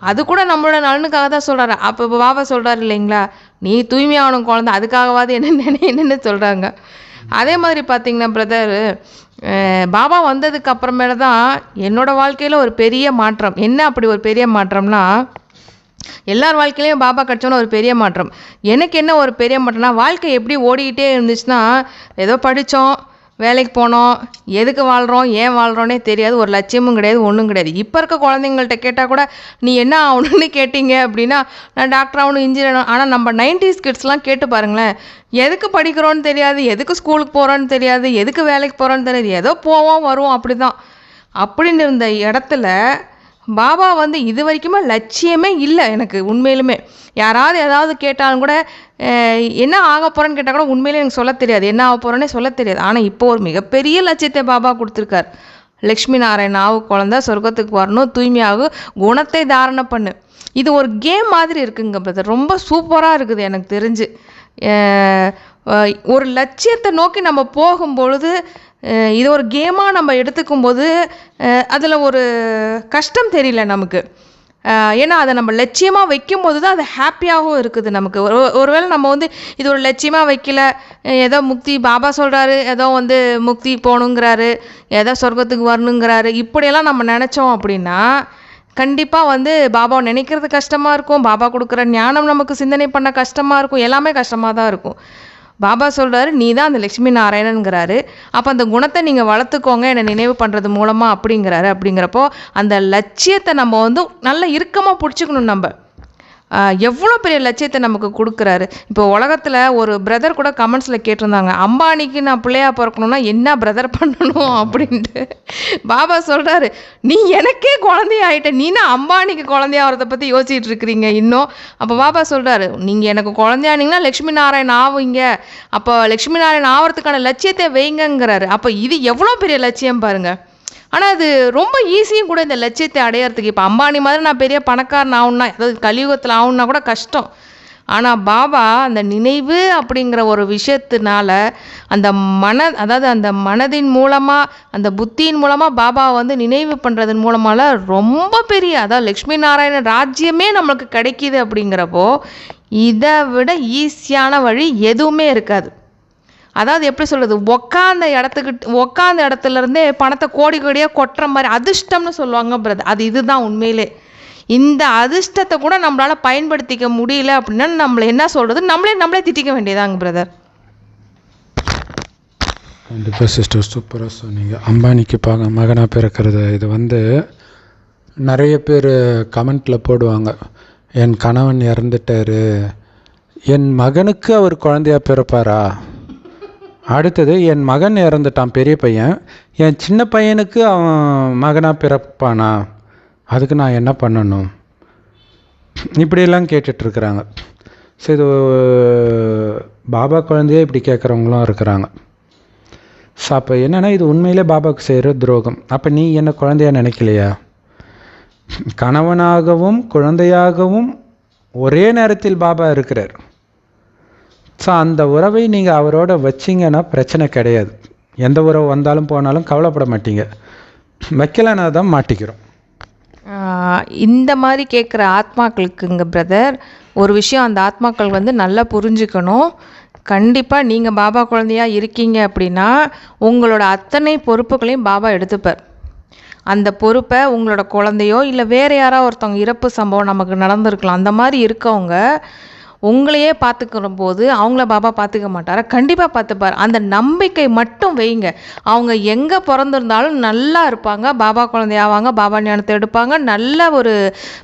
அது கூட நம்மளோட நலனுக்காக தான் சொல்கிறாரு. அப்போ பாபா சொல்கிறாரு இல்லைங்களா, நீ தூய்மையாகணும் குழந்தை, அதுக்காகவாது என்னென்னு சொல்கிறாங்க. அதே மாதிரி பார்த்திங்கன்னா பிரதர், பாபா வந்ததுக்கு அப்புறமேல தான் என்னோடய வாழ்க்கையில் ஒரு பெரிய மாற்றம். என்ன அப்படி ஒரு பெரிய மாற்றம்னா, எல்லார் வாழ்க்கையிலையும் பாபா கிடச்சோன்னா ஒரு பெரிய மாற்றம். எனக்கு என்ன ஒரு பெரிய மாற்றம்னா, வாழ்க்கை எப்படி ஓடிக்கிட்டே இருந்துச்சுன்னா, ஏதோ படித்தோம், வேலைக்கு போனோம், எதுக்கு வாழ்கிறோம், ஏன் வாழ்கிறோன்னே தெரியாது, ஒரு லட்சியமும் கிடையாது, ஒன்றும் கிடையாது. இப்போ இருக்க குழந்தைங்கள்ட்ட கேட்டால் கூட நீ என்ன ஆகணும்னு கேட்டிங்க அப்படின்னா, நான் டாக்டர் ஆகணும், இன்ஜினியர் ஆகணும். ஆனால் நம்ம 90s கிட்ஸ்லாம் கேட்டு பாருங்களேன், எதுக்கு படிக்கிறோன்னு தெரியாது, எதுக்கு ஸ்கூலுக்கு போகிறோன்னு தெரியாது, எதுக்கு வேலைக்கு போகிறோன்னு தெரியாது, ஏதோ போவோம் வருவோம் அப்படி தான். அப்படின்னு இருந்த இடத்துல பாபா வந்து இது வரைக்குமே லட்சியமே இல்லை எனக்கு. உண்மையிலுமே யாராவது ஏதாவது கேட்டாலும் கூட என்ன ஆக போகிறேன்னு கேட்டால் கூட உண்மையிலே எனக்கு சொல்ல தெரியாது, என்ன ஆக போகிறேன்னே சொல்ல தெரியாது. ஆனால் இப்போ ஒரு மிகப்பெரிய லட்சியத்தை பாபா கொடுத்துருக்கார். லக்ஷ்மி நாராயண ஆவு குழந்தை, சொர்க்கத்துக்கு வரணும், தூய்மையாகும், குணத்தை தாரணை பண்ணு. இது ஒரு கேம் மாதிரி இருக்குங்க பிரதர். ரொம்ப சூப்பராக இருக்குது எனக்கு தெரிஞ்சு. ஒரு லட்சியத்தை நோக்கி நம்ம போகும்பொழுது, இது ஒரு கேமாக நம்ம எடுத்துக்கும்போது அதில் ஒரு கஷ்டம் தெரியல நமக்கு. ஏன்னா அதை நம்ம லட்சியமாக வைக்கும்போது தான் அது ஹாப்பியாகவும் இருக்குது நமக்கு. ஒருவேளை நம்ம வந்து இது ஒரு லட்சியமாக வைக்கல, ஏதோ முக்தி பாபா சொல்கிறாரு, ஏதோ வந்து முக்தி போகணுங்கிறாரு, ஏதோ சொர்க்கத்துக்கு வரணுங்கிறாரு, இப்படியெல்லாம் நம்ம நினச்சோம் அப்படின்னா கண்டிப்பாக வந்து பாபாவை நினைக்கிறது கஷ்டமாக இருக்கும், பாபா கொடுக்குற ஞானம் நமக்கு சிந்தனை பண்ண கஷ்டமாக இருக்கும், எல்லாமே கஷ்டமாக தான் இருக்கும். பாபா சொல்கிறாரு, நீ தான் அந்த லக்ஷ்மி நாராயணனுங்கிறாரு. அப்போ அந்த குணத்தை நீங்கள் வளர்த்துக்கோங்க என்னை நினைவு பண்ணுறது மூலமாக அப்படிங்கிறாரு. அப்படிங்கிறப்போ அந்த லட்சியத்தை நம்ம வந்து நல்லா இறுக்கமாக பிடிச்சிக்கணும். நம்ம எவ்வளோ பெரிய லட்சியத்தை நமக்கு கொடுக்குறாரு. இப்போ உலகத்தில் ஒரு பிரதர் கூட கமெண்ட்ஸில் கேட்டிருந்தாங்க, அம்பானிக்கு நான் பிள்ளையா பிறக்கணும்னா என்ன பிரதர் பண்ணணும் அப்படின்ட்டு. பாபா சொல்கிறாரு, நீ எனக்கே குழந்தையாயிட்ட, நீனா அம்பானிக்கு குழந்தையாகிறத பற்றி யோசிச்சுட்டு இருக்கிறீங்க இன்னும். அப்போ பாபா சொல்கிறாரு, நீங்கள் எனக்கு குழந்தையானீங்கன்னா லக்ஷ்மி நாராயணன் ஆவீங்க, அப்போ லக்ஷ்மி நாராயணன் ஆகிறதுக்கான லட்சியத்தை வைங்கங்கிறாரு. அப்போ இது எவ்வளோ பெரிய லட்சியம் பாருங்கள். ஆனால் அது ரொம்ப ஈஸியும் கூட இந்த லட்சியத்தை அடையிறதுக்கு. இப்போ அம்பானி மாதிரி நான் பெரிய பணக்காரன் ஆகணுன்னா, அதாவது கலியுகத்தில் ஆகணுன்னா கூட கஷ்டம். ஆனால் பாபா அந்த நினைவு அப்படிங்கிற ஒரு விஷயத்தினால அந்த அதாவது அந்த மனதின் மூலமாக, அந்த புத்தியின் மூலமாக பாபா வந்து நினைவு பண்ணுறதன் மூலமால ரொம்ப பெரிய, அதாவது லக்ஷ்மி நாராயண ராஜ்யமே நம்மளுக்கு கிடைக்கிது. அப்படிங்கிறப்போ இதை விட ஈஸியான வழி எதுவுமே இருக்காது. அதாவது எப்படி சொல்கிறது, உக்காந்த இடத்துலேருந்தே பணத்தை கோடி கோடியாக கொட்டுற மாதிரி அதிர்ஷ்டம்னு சொல்லுவாங்க பிரதர். அது இதுதான் உண்மையிலே. இந்த அதிர்ஷ்டத்தை கூட நம்மளால் பயன்படுத்திக்க முடியல அப்படின்னா நம்மளை என்ன சொல்கிறது, நம்மளே திட்டிக்க வேண்டியதாங்க பிரதர்.
கண்டிப்பாக சிஸ்டர், சூப்பராக சொன்னீங்க. அம்பானிக்கு மகனாக பிறக்கிறது, இது வந்து நிறைய பேர் கமெண்ட்டில் போடுவாங்க, என் கணவன் இறந்துட்டார், என் மகனுக்கு அவர் குழந்தையா பிறப்பாரா, அடுத்தது என் மகன் இறந்துட்டான் பெரிய பையன், என் சின்ன பையனுக்கு அவன் மகனாக பிறப்பானா, அதுக்கு நான் என்ன பண்ணணும், இப்படியெல்லாம் கேட்டுட்ருக்குறாங்க. ஸோ இது பாபா குழந்தையே இப்படி கேட்குறவங்களும் இருக்கிறாங்க. ஸோ அப்போ என்னென்னா இது உண்மையிலே பாபாவுக்கு செய்கிற துரோகம். அப்போ நீ என்ன குழந்தையா நினைக்கலையா? கணவனாகவும் குழந்தையாகவும் ஒரே நேரத்தில் பாபா இருக்கிறார். ஸோ அந்த உறவை நீங்கள் அவரோட வச்சிங்கன்னா பிரச்சனை கிடையாது. எந்த உறவு வந்தாலும் போனாலும் கவலைப்பட மாட்டீங்க. வைக்கலைன்னா தான் மாட்டிக்கிறோம்.
இந்த மாதிரி கேட்குற ஆத்மாக்களுக்குங்க பிரதர் ஒரு விஷயம், அந்த ஆத்மாக்கள் வந்து நல்லா புரிஞ்சுக்கணும். கண்டிப்பாக நீங்கள் பாபா குழந்தையாக இருக்கீங்க அப்படின்னா உங்களோட அத்தனை பொறுப்புகளையும் பாபா எடுத்துப்பார். அந்த பொறுப்பை உங்களோட குழந்தையோ இல்லை வேறு யாராவது ஒருத்தவங்க இறப்பு சம்பவம் நமக்கு நடந்திருக்கலாம், அந்த மாதிரி இருக்கவங்க உங்களையே பார்த்துக்கிற போது அவங்கள பாபா பார்த்துக்க மாட்டாரா? கண்டிப்பாக பார்த்துப்பார். அந்த நம்பிக்கை மட்டும் வைங்க. அவங்க எங்கே பிறந்திருந்தாலும் நல்லா இருப்பாங்க, பாபா குழந்தையாவாங்க, பாபா ஞானத்தை எடுப்பாங்க, நல்ல ஒரு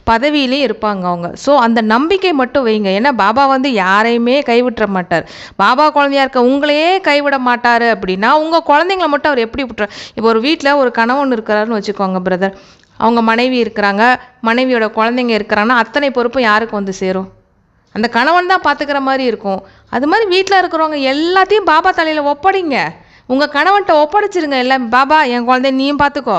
பதவியிலே இருப்பாங்க அவங்க. ஸோ அந்த நம்பிக்கை மட்டும் வைங்க. ஏன்னா பாபா வந்து யாரையுமே கைவிட்டுற மாட்டார். பாபா குழந்தையா இருக்க உங்களையே கைவிட மாட்டார் அப்படின்னா உங்கள் குழந்தைங்கள மட்டும் அவர் எப்படி விட்டுறார்? இப்போ ஒரு வீட்டில் ஒரு கணவன் இருக்கிறாருன்னு வச்சுக்கோங்க பிரதர், அவங்க மனைவி இருக்கிறாங்க, மனைவியோட குழந்தைங்க இருக்கிறாங்கன்னா அத்தனை பொறுப்பும் யாருக்கு வந்து சேரும்? அந்த கணவன் தான் பார்த்துக்கிற மாதிரி இருக்கும். அது மாதிரி வீட்டில் இருக்கிறவங்க எல்லாத்தையும் பாபா தலையில் ஒப்படைங்க. உங்கள் கணவன்கிட்ட ஒப்படைச்சிருங்க எல்லாம். பாபா என் குழந்தைய நீயும் பார்த்துக்கோ,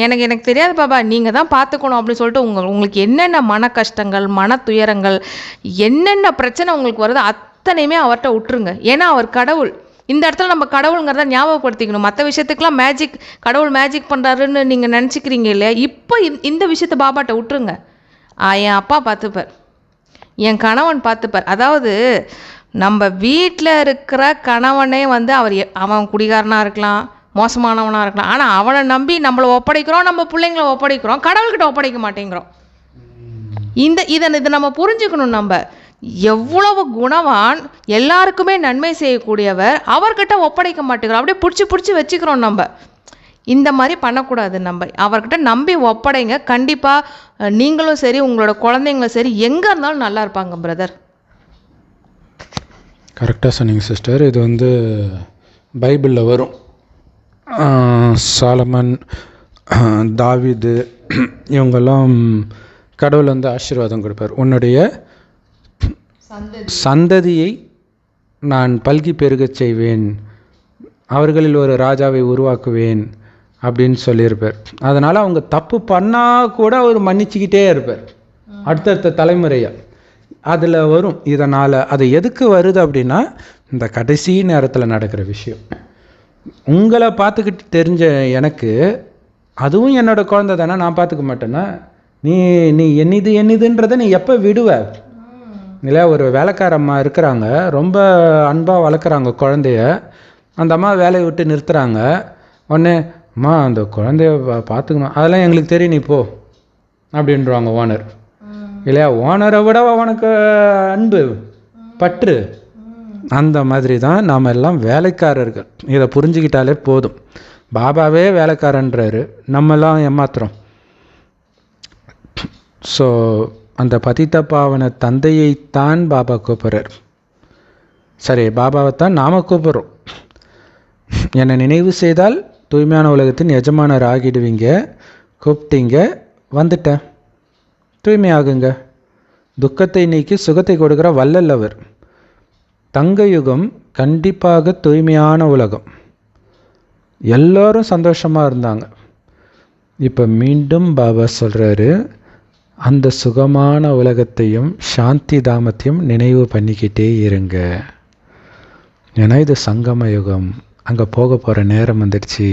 எனக்கு தெரியாது பாபா, நீங்கள் தான் பார்த்துக்கணும் அப்படின்னு சொல்லிட்டு உங்களுக்கு என்னென்ன மன கஷ்டங்கள், மன துயரங்கள், என்னென்ன பிரச்சனை உங்களுக்கு வருதோ அத்தனையுமே அவர்கிட்ட விட்டுருங்க. ஏன்னா அவர் கடவுள். இந்த இடத்துல நம்ம கடவுளுங்கிறத ஞாபகப்படுத்திக்கணும். மற்ற விஷயத்துக்கெலாம் கடவுள் மேஜிக் பண்ணுறாருன்னு நீங்கள் நினச்சிக்கிறீங்க இல்லையா? இப்போ இந்த விஷயத்தை பாபாட்ட விட்டுருங்க. என் அப்பா பார்த்துப்பார், என் கணவன் பார்த்துப்பார். அதாவது நம்ம வீட்டில் இருக்கிற கணவனே வந்து அவன் குடிகாரனாக இருக்கலாம், மோசமானவனாக இருக்கலாம், ஆனால் அவனை நம்பி நம்மளை ஒப்படைக்கிறோம், நம்ம பிள்ளைங்களை ஒப்படைக்கிறோம், கடவுள்கிட்ட ஒப்படைக்க மாட்டேங்கிறோம். இதை நம்ம புரிஞ்சுக்கணும். நம்ம எவ்வளவு குணவான், எல்லாருக்குமே நன்மை செய்யக்கூடியவர், அவர்கிட்ட ஒப்படைக்க மாட்டேங்கிறோம், அப்படியே பிடிச்சி வச்சுக்கிறோம். நம்ம இந்த மாதிரி பண்ணக்கூடாது. நம்ம அவர்கிட்ட நம்பி ஒப்படைங்க. கண்டிப்பாக நீங்களும் சரி உங்களோட குழந்தைங்களும் சரி எங்கே இருந்தாலும் நல்லா இருப்பாங்க பிரதர்.
கரெக்டாக சொன்னீங்க சிஸ்டர். இது வந்து பைபிளில் வரும். சாலமன், தாவீது இவங்கெல்லாம் கடவுள் வந்து ஆசீர்வாதம் கொடுப்பார். உன்னுடைய சந்ததியை நான் பல்கி பெருகச் செய்வேன், அவர்களில் ஒரு ராஜாவை உருவாக்குவேன் அப்படின்னு சொல்லியிருப்பார். அதனால் அவங்க தப்பு பண்ணால் கூட அவர் மன்னிச்சுக்கிட்டே இருப்பார் அடுத்தடுத்த தலைமுறையாக. அதில் வரும். இதனால் அது எதுக்கு வருது அப்படின்னா இந்த கடைசி நேரத்தில் நடக்கிற விஷயம். உங்களை பார்த்துக்கிட்டு தெரிஞ்ச எனக்கு அதுவும் என்னோடய குழந்தை தானே, நான் பார்த்துக்க மாட்டேன்னா? நீ நீ என்னதுன்றதை நீ எப்போ விடுவ? இல்லை, ஒரு வேலைக்காரம்மா இருக்கிறாங்க, ரொம்ப அன்பாக வளர்க்குறாங்க குழந்தைய. அந்த அம்மா வேலையை விட்டு நிறுத்துகிறாங்க. உடனே, அம்மா அந்த குழந்தைய பார்த்துக்கணும், அதெல்லாம் எங்களுக்கு தெரியும், நீ போ அப்படின்றாங்க ஓனர். இல்லையா, ஓனரை விட அவனுக்கு அன்பு பற்று. அந்த மாதிரி தான் நாம் எல்லாம் வேலைக்காரர்கள். இதை புரிஞ்சுக்கிட்டாலே போதும். பாபாவே வேலைக்காரன்றாரு, நம்மெல்லாம் ஏமாத்துறோம். ஸோ அந்த பதித்த பாவன தந்தையைத்தான் பாபா கூப்பிட்றார். சரி, பாபாவைத்தான் நாம் கூப்பிட்றோம். என்னை நினைவு செய்தால் தூய்மையான உலகத்தின் எஜமானர் ஆகிடுவீங்க. கூப்பிட்டீங்க, வந்துட்டேன், தூய்மையாகுங்க. துக்கத்தை நீக்கி சுகத்தை கொடுக்குற வள்ளல் அவர். தங்க யுகம் கண்டிப்பாக தூய்மையான உலகம். எல்லோரும் சந்தோஷமாக இருந்தாங்க. இப்போ மீண்டும் பாபா சொல்கிறாரு, அந்த சுகமான உலகத்தையும் சாந்தி தாமத்தையும் நினைவு பண்ணிக்கிட்டே இருங்க. ஏன்னா இது சங்கம யுகம், அங்கே போக போகிற நேரம் வந்துடுச்சு.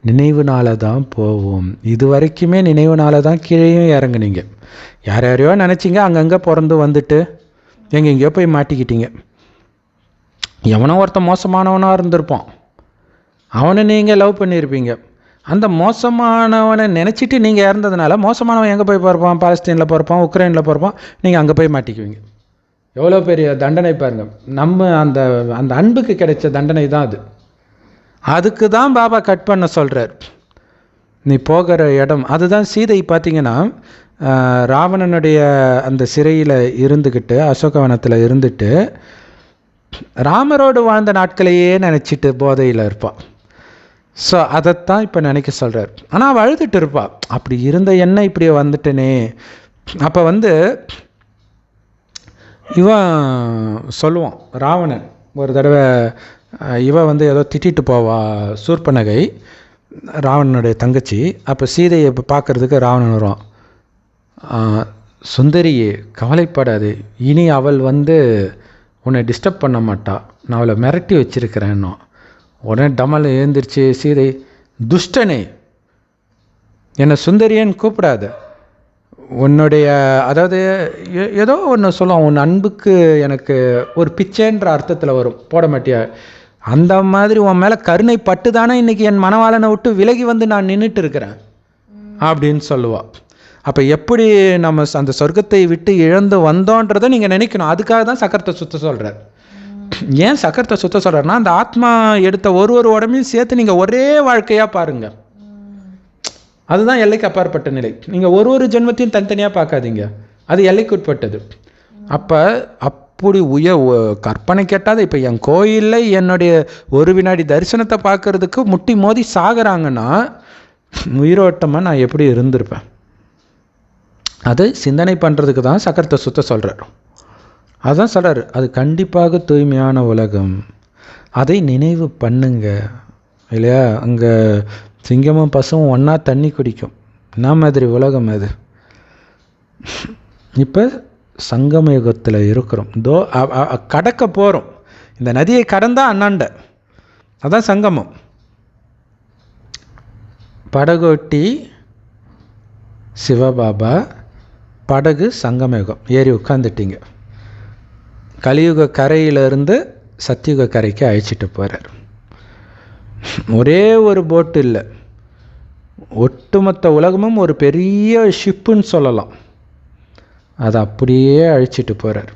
நினைவுனால தான் போவோம். இது வரைக்குமே நினைவுனால தான் கீழேயும் இறங்குனீங்க. யார் யாரையோ நினச்சிங்க, அங்கங்கே பிறந்து வந்துட்டு எங்கெங்கேயோ போய் மாட்டிக்கிட்டீங்க. எவனோ ஒருத்தன் மோசமானவனாக இருந்திருப்பான், அவனை நீங்கள் லவ் பண்ணியிருப்பீங்க. அந்த மோசமானவனை நினச்சிட்டு நீங்கள் இறந்ததுனால மோசமானவன் எங்கே போய் பிறப்பான்? பாலஸ்தீனில் பிறப்பான், உக்ரைனில் பிறப்பான், நீங்கள் அங்கே போய் மாட்டிக்குவீங்க. எவ்வளோ பெரிய தண்டனை பாருங்கள். நம்ம அந்த அந்த அன்புக்கு கிடைச்ச தண்டனை தான் அது. அதுக்கு தான் பாபா கட் பண்ண சொல்கிறார். நீ போகிற இடம் அதுதான். சீதை பார்த்தீங்கன்னா, ராவணனுடைய அந்த சிறையில் இருந்துக்கிட்டு, அசோகவனத்தில் இருந்துட்டு ராமரோடு வாழ்ந்த நாட்களையே நினச்சிட்டு போதையில் இருப்பாள். ஸோ அதைத்தான் இப்போ நினைக்க சொல்கிறார். ஆனால் அவள் அழுதுட்டு இருப்பாள், அப்படி இருந்த என்ன இப்படி வந்துட்டனே. அப்போ இவன் சொல்லுவான், ராவணன் ஒரு தடவை இவன் ஏதோ திட்டிட்டு போவா, சூர்பனகை, ராவணனுடைய தங்கச்சி. அப்போ சீதையை இப்போ பார்க்குறதுக்கு ராவணன் வருவான். சுந்தரியே கவலைப்படாது, இனி அவள் உன்னை டிஸ்டர்ப் பண்ண மாட்டா, நான் அவளை மிரட்டி வச்சிருக்கிறேன்னோ. உடனே டமல் எழுந்திரிச்சு, சீதை, துஷ்டனே, என்னை சுந்தரியன்னு கூப்பிடாத, உன்னுடைய அதாவது ஏதோ ஒன்று சொல்லுவான், உன் அன்புக்கு எனக்கு ஒரு பிச்சைன்ற அர்த்தத்தில் வரும், போட மாட்டியா, அந்த மாதிரி உன் மேலே கருணை பட்டு தானே இன்றைக்கி என் மனவாளனை விட்டு விலகி நான் நின்றுட்டு இருக்கிறேன் அப்படின்னு சொல்லுவாள். அப்போ எப்படி நம்ம அந்த சொர்க்கத்தை விட்டு இழந்து வந்தோன்றதை நீங்கள் நினைக்கணும். அதுக்காக தான் சக்கரத்தை சுத்த சொல்கிறார். ஏன் சக்கரத்தை சுத்த சொல்கிறாருன்னா, அந்த ஆத்மா எடுத்த ஒரு உடம்பையும் சேர்த்து நீங்கள் ஒரே வாழ்க்கையாக பாருங்கள். அதுதான் எல்லைக்கு அப்பாற்பட்ட நிலை. நீங்கள் ஒரு ஜென்மத்தையும் தனித்தனியாக பார்க்காதீங்க, அது எல்லைக்கு உட்பட்டது. அப்போ அப்படி கற்பனை கேட்டாத, இப்போ என் கோயிலில் என்னுடைய ஒரு வினாடி தரிசனத்தை பார்க்கறதுக்கு முட்டி மோதி சாகிறாங்கன்னா, உயிரோட்டமாக நான் எப்படி இருந்திருப்பேன்? அது சிந்தனை பண்ணுறதுக்கு தான் சக்கரத்தை சுத்த சொல்கிறார். அதுதான் சொல்கிறார், அது கண்டிப்பாக தூய்மையான உலகம், அதை நினைவு பண்ணுங்க. இல்லையா, அங்கே சிங்கமும் பசுவும் ஒன்றா தண்ணி குடிக்கும், என்ன மாதிரி உலகம் அது. இப்போ சங்கம யுகத்தில் இருக்கிறோம். கடக்க போகிறோம். இந்த நதியை கடந்தால் அண்ணாண்ட, அதான் சங்கமம். படகோட்டி சிவபாபா, படகு சங்கமயுகம் ஏறி உட்காந்துட்டீங்க. கலியுக கரையிலிருந்து சத்தியுக கரைக்கு அழைச்சிட்டு போகிறார். ஒரே ஒரு போட்டு இல்லை, ஒட்டுமொத்த உலகமும் ஒரு பெரிய ஷிப்புன்னு சொல்லலாம். அதை அப்படியே அழைச்சிட்டு போகிறார்.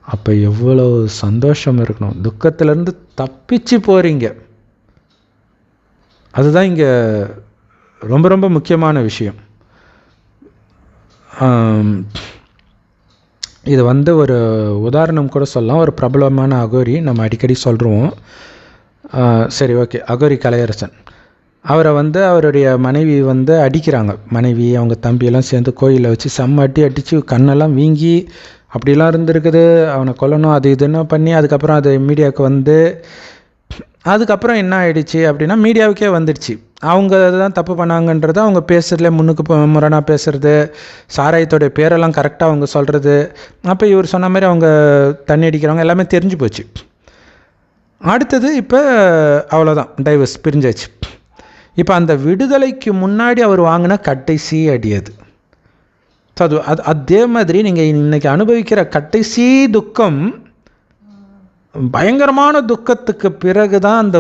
அப்போ எவ்வளோ சந்தோஷம் இருக்கணும். துக்கத்திலேருந்து தப்பிச்சு போகிறீங்க. அதுதான் இங்கே ரொம்ப ரொம்ப முக்கியமான விஷயம். இது ஒரு உதாரணம் கூட சொல்லலாம். ஒரு பிரபலமான அகோரி, நம்ம அடிக்கடி சொல்கிறோம். சரி, ஓகே. அகோரி கலையரசன், அவரை அவருடைய மனைவி அடிக்கிறாங்க. மனைவி அவங்க தம்பியெல்லாம் சேர்ந்து கோயிலில் வச்சு செம்ம அடித்து கண்ணெல்லாம் வீங்கி அப்படிலாம் இருந்திருக்குது. அவனை கொல்லணும் அது இதுன்னு பண்ணி, அதுக்கப்புறம் அது மீடியாவுக்கு அதுக்கப்புறம் என்ன ஆயிடுச்சு அப்படின்னா, மீடியாவுக்கே வந்துடுச்சு. அவங்க தான் தப்பு பண்ணாங்கன்றது அவங்க பேசுறதுல முன்னுக்கு முரணாக பேசுறது, சாராயத்தோடைய பேரெல்லாம் கரெக்டாக அவங்க சொல்கிறது. அப்போ இவர் சொன்ன மாதிரி அவங்க தண்ணி அடிக்கிறவங்க எல்லாமே தெரிஞ்சு போச்சு. அடுத்தது இப்போ அவ்வளோதான், டைவர்ஸ், பிரிஞ்சாச்சு.
இப்போ அந்த விடுதலைக்கு முன்னாடி அவர் வாங்கின கடைசி அடி அது. ஸோ அதே மாதிரி நீங்கள் இன்றைக்கி அனுபவிக்கிற கடைசி துக்கம் பயங்கரமான துக்கத்துக்கு பிறகு தான் அந்த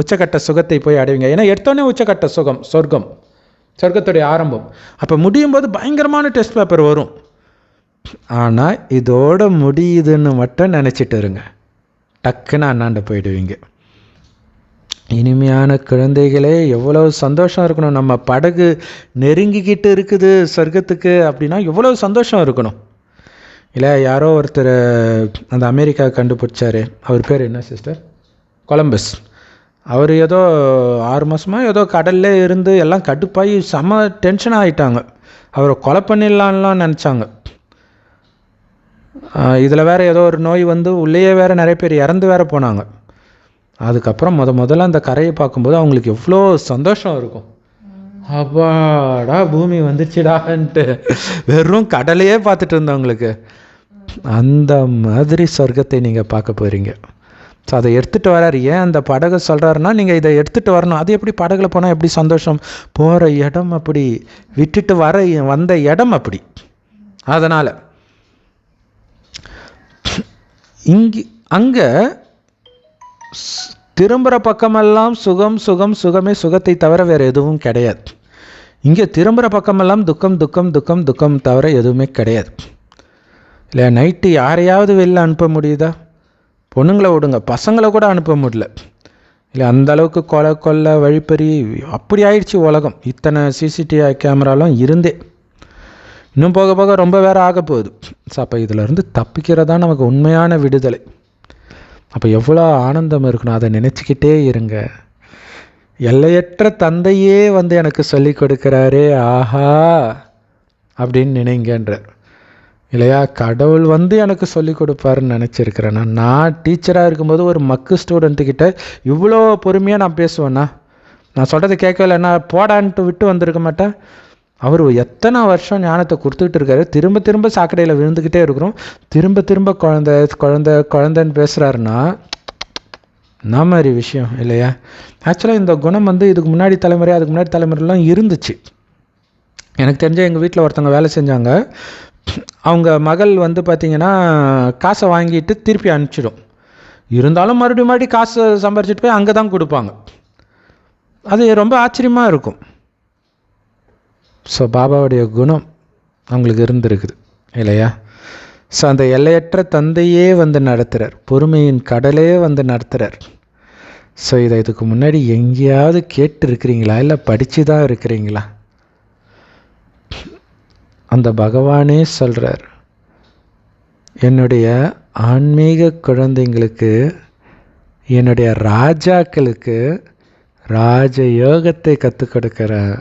உச்சக்கட்ட சுகத்தை போய் அடைவீங்க. ஏன்னா எடுத்தோடனே உச்சக்கட்ட சுகம் சொர்க்கத்துடைய ஆரம்பம். அப்போ முடியும் போது பயங்கரமான டெஸ்ட் பேப்பர் வரும். ஆனால் இதோட முடியுதுன்னு மட்டும் நினச்சிட்டு இருங்க, டக்குன்னு அண்ணாண்ட போயிடுவீங்க. இனிமையான குழந்தைகளே, எவ்வளோ சந்தோஷம் இருக்கணும். நம்ம படகு நெருங்கிக்கிட்டு இருக்குது சொர்க்கத்துக்கு அப்படின்னா எவ்வளோ சந்தோஷம் இருக்கணும் இல்லை? யாரோ ஒருத்தர் அந்த அமெரிக்கா கண்டுபிடிச்சாரு, அவர் பேர் என்ன சிஸ்டர்? கொலம்பஸ். அவர் ஏதோ 6 மாதமாக ஏதோ கடல்லே இருந்து எல்லாம் கடுப்பாகி செம்ம டென்ஷன் ஆகிட்டாங்க. அவரை கொலை பண்ணிடலான்லாம் நினச்சாங்க. இதில் வேறு ஏதோ ஒரு நோய் வந்து உள்ளேயே வேறு நிறைய பேர் இறந்து வேறு போனாங்க. அதுக்கப்புறம் முதல்ல அந்த கரையை பார்க்கும்போது அவங்களுக்கு எவ்வளோ சந்தோஷம் இருக்கும். அப்பாடா பூமி வந்துச்சுடான்ட்டு வெறும் கடலையே பார்த்துட்டு இருந்தவங்களுக்கு அந்த மாதிரி சொர்க்கத்தை நீங்கள் பார்க்க போகிறீங்க. ஸோ அதை எடுத்துகிட்டு வராரு. ஏன் அந்த படகை சொல்கிறாருன்னா, நீங்கள் இதை எடுத்துகிட்டு வரணும். அது எப்படி படகுல போனால் எப்படி சந்தோஷம்? போகிற இடம் அப்படி, விட்டுட்டு வந்த இடம் அப்படி. அதனால் அங்கே திரும்புகிற பக்கமெல்லாம் சுகம் சுகம் சுகமே, சுகத்தை தவிர வேறு எதுவும் கிடையாது. இங்கே திரும்புகிற பக்கமெல்லாம் துக்கம் துக்கம் துக்கம் துக்கம் தவிர எதுவுமே கிடையாது. இல்லை, நைட்டு யாரையாவது வெளில அனுப்ப முடியுதா? பொண்ணுங்களை விடுங்க, பசங்களை கூட அனுப்ப முடியல. இல்லை, அந்தளவுக்கு கொலை வழிப்பறி அப்படி ஆயிடுச்சு உலகம். இத்தனை சிசிடிவி கேமராலாம் இருந்தே இன்னும் போக போக ரொம்ப வேறு ஆக போகுது. ஸோ அப்போ இதிலேருந்து தப்பிக்கிறதா நமக்கு உண்மையான விடுதலை. அப்போ எவ்வளோ ஆனந்தம் இருக்கணும், அதை நினச்சிக்கிட்டே இருங்க. எல்லையற்ற தந்தையே வந்து எனக்கு சொல்லி கொடுக்குறாரே, ஆஹா அப்படின்னு நினைங்கன்றார் இல்லையா? கடவுள் வந்து எனக்கு சொல்லி கொடுப்பாருன்னு நினச்சிருக்கிறேன். நான் டீச்சராக இருக்கும்போது ஒரு மக்கு ஸ்டூடெண்ட்டுக்கிட்ட இவ்வளோ பொறுமையாக நான் பேசுவேன்னா, நான் சொல்கிறத கேட்கல, நான் போடான்ட்டு விட்டு வந்திருக்க மாட்டேன். அவர் எத்தனை வருஷம் ஞானத்தை கொடுத்துக்கிட்டு இருக்காரு. திரும்ப திரும்ப சாக்கடையில் விழுந்துக்கிட்டே இருக்கிறோம். திரும்ப திரும்ப குழந்தைன்னு பேசுகிறாருன்னா என்ன மாதிரி விஷயம் இல்லையா? ஆக்சுவலாக இந்த குணம் வந்து இதுக்கு முன்னாடி தலைமுறையெல்லாம் இருந்துச்சு. எனக்கு தெரிஞ்ச எங்கள் வீட்டில் ஒருத்தவங்க வேலை செஞ்சாங்க. அவங்க மகள் வந்து பார்த்திங்கன்னா காசை வாங்கிட்டு திருப்பி அனுப்பிச்சிடும். இருந்தாலும் மறுபடியும் காசு சம்பாரிச்சிட்டு போய் அங்கே தான் கொடுப்பாங்க. அது ரொம்ப ஆச்சரியமாக இருக்கும். ஸோ பாபாவுடைய குணம் அவங்களுக்கு இருந்திருக்குது இல்லையா? ஸோ அந்த எல்லையற்ற தந்தையே வந்து நடத்துகிறார், பொறுமையின் கடலே வந்து நடத்துகிறார். ஸோ இதுக்கு முன்னாடி எங்கேயாவது கேட்டு இருக்கிறீங்களா, இல்லை படித்து தான் இருக்கிறீங்களா? அந்த பகவானே சொல்கிறார், என்னுடைய ஆன்மீக குழந்தைங்களுக்கு, என்னுடைய ராஜாக்களுக்கு ராஜயோகத்தை கற்றுக் கொடுக்குறேன்.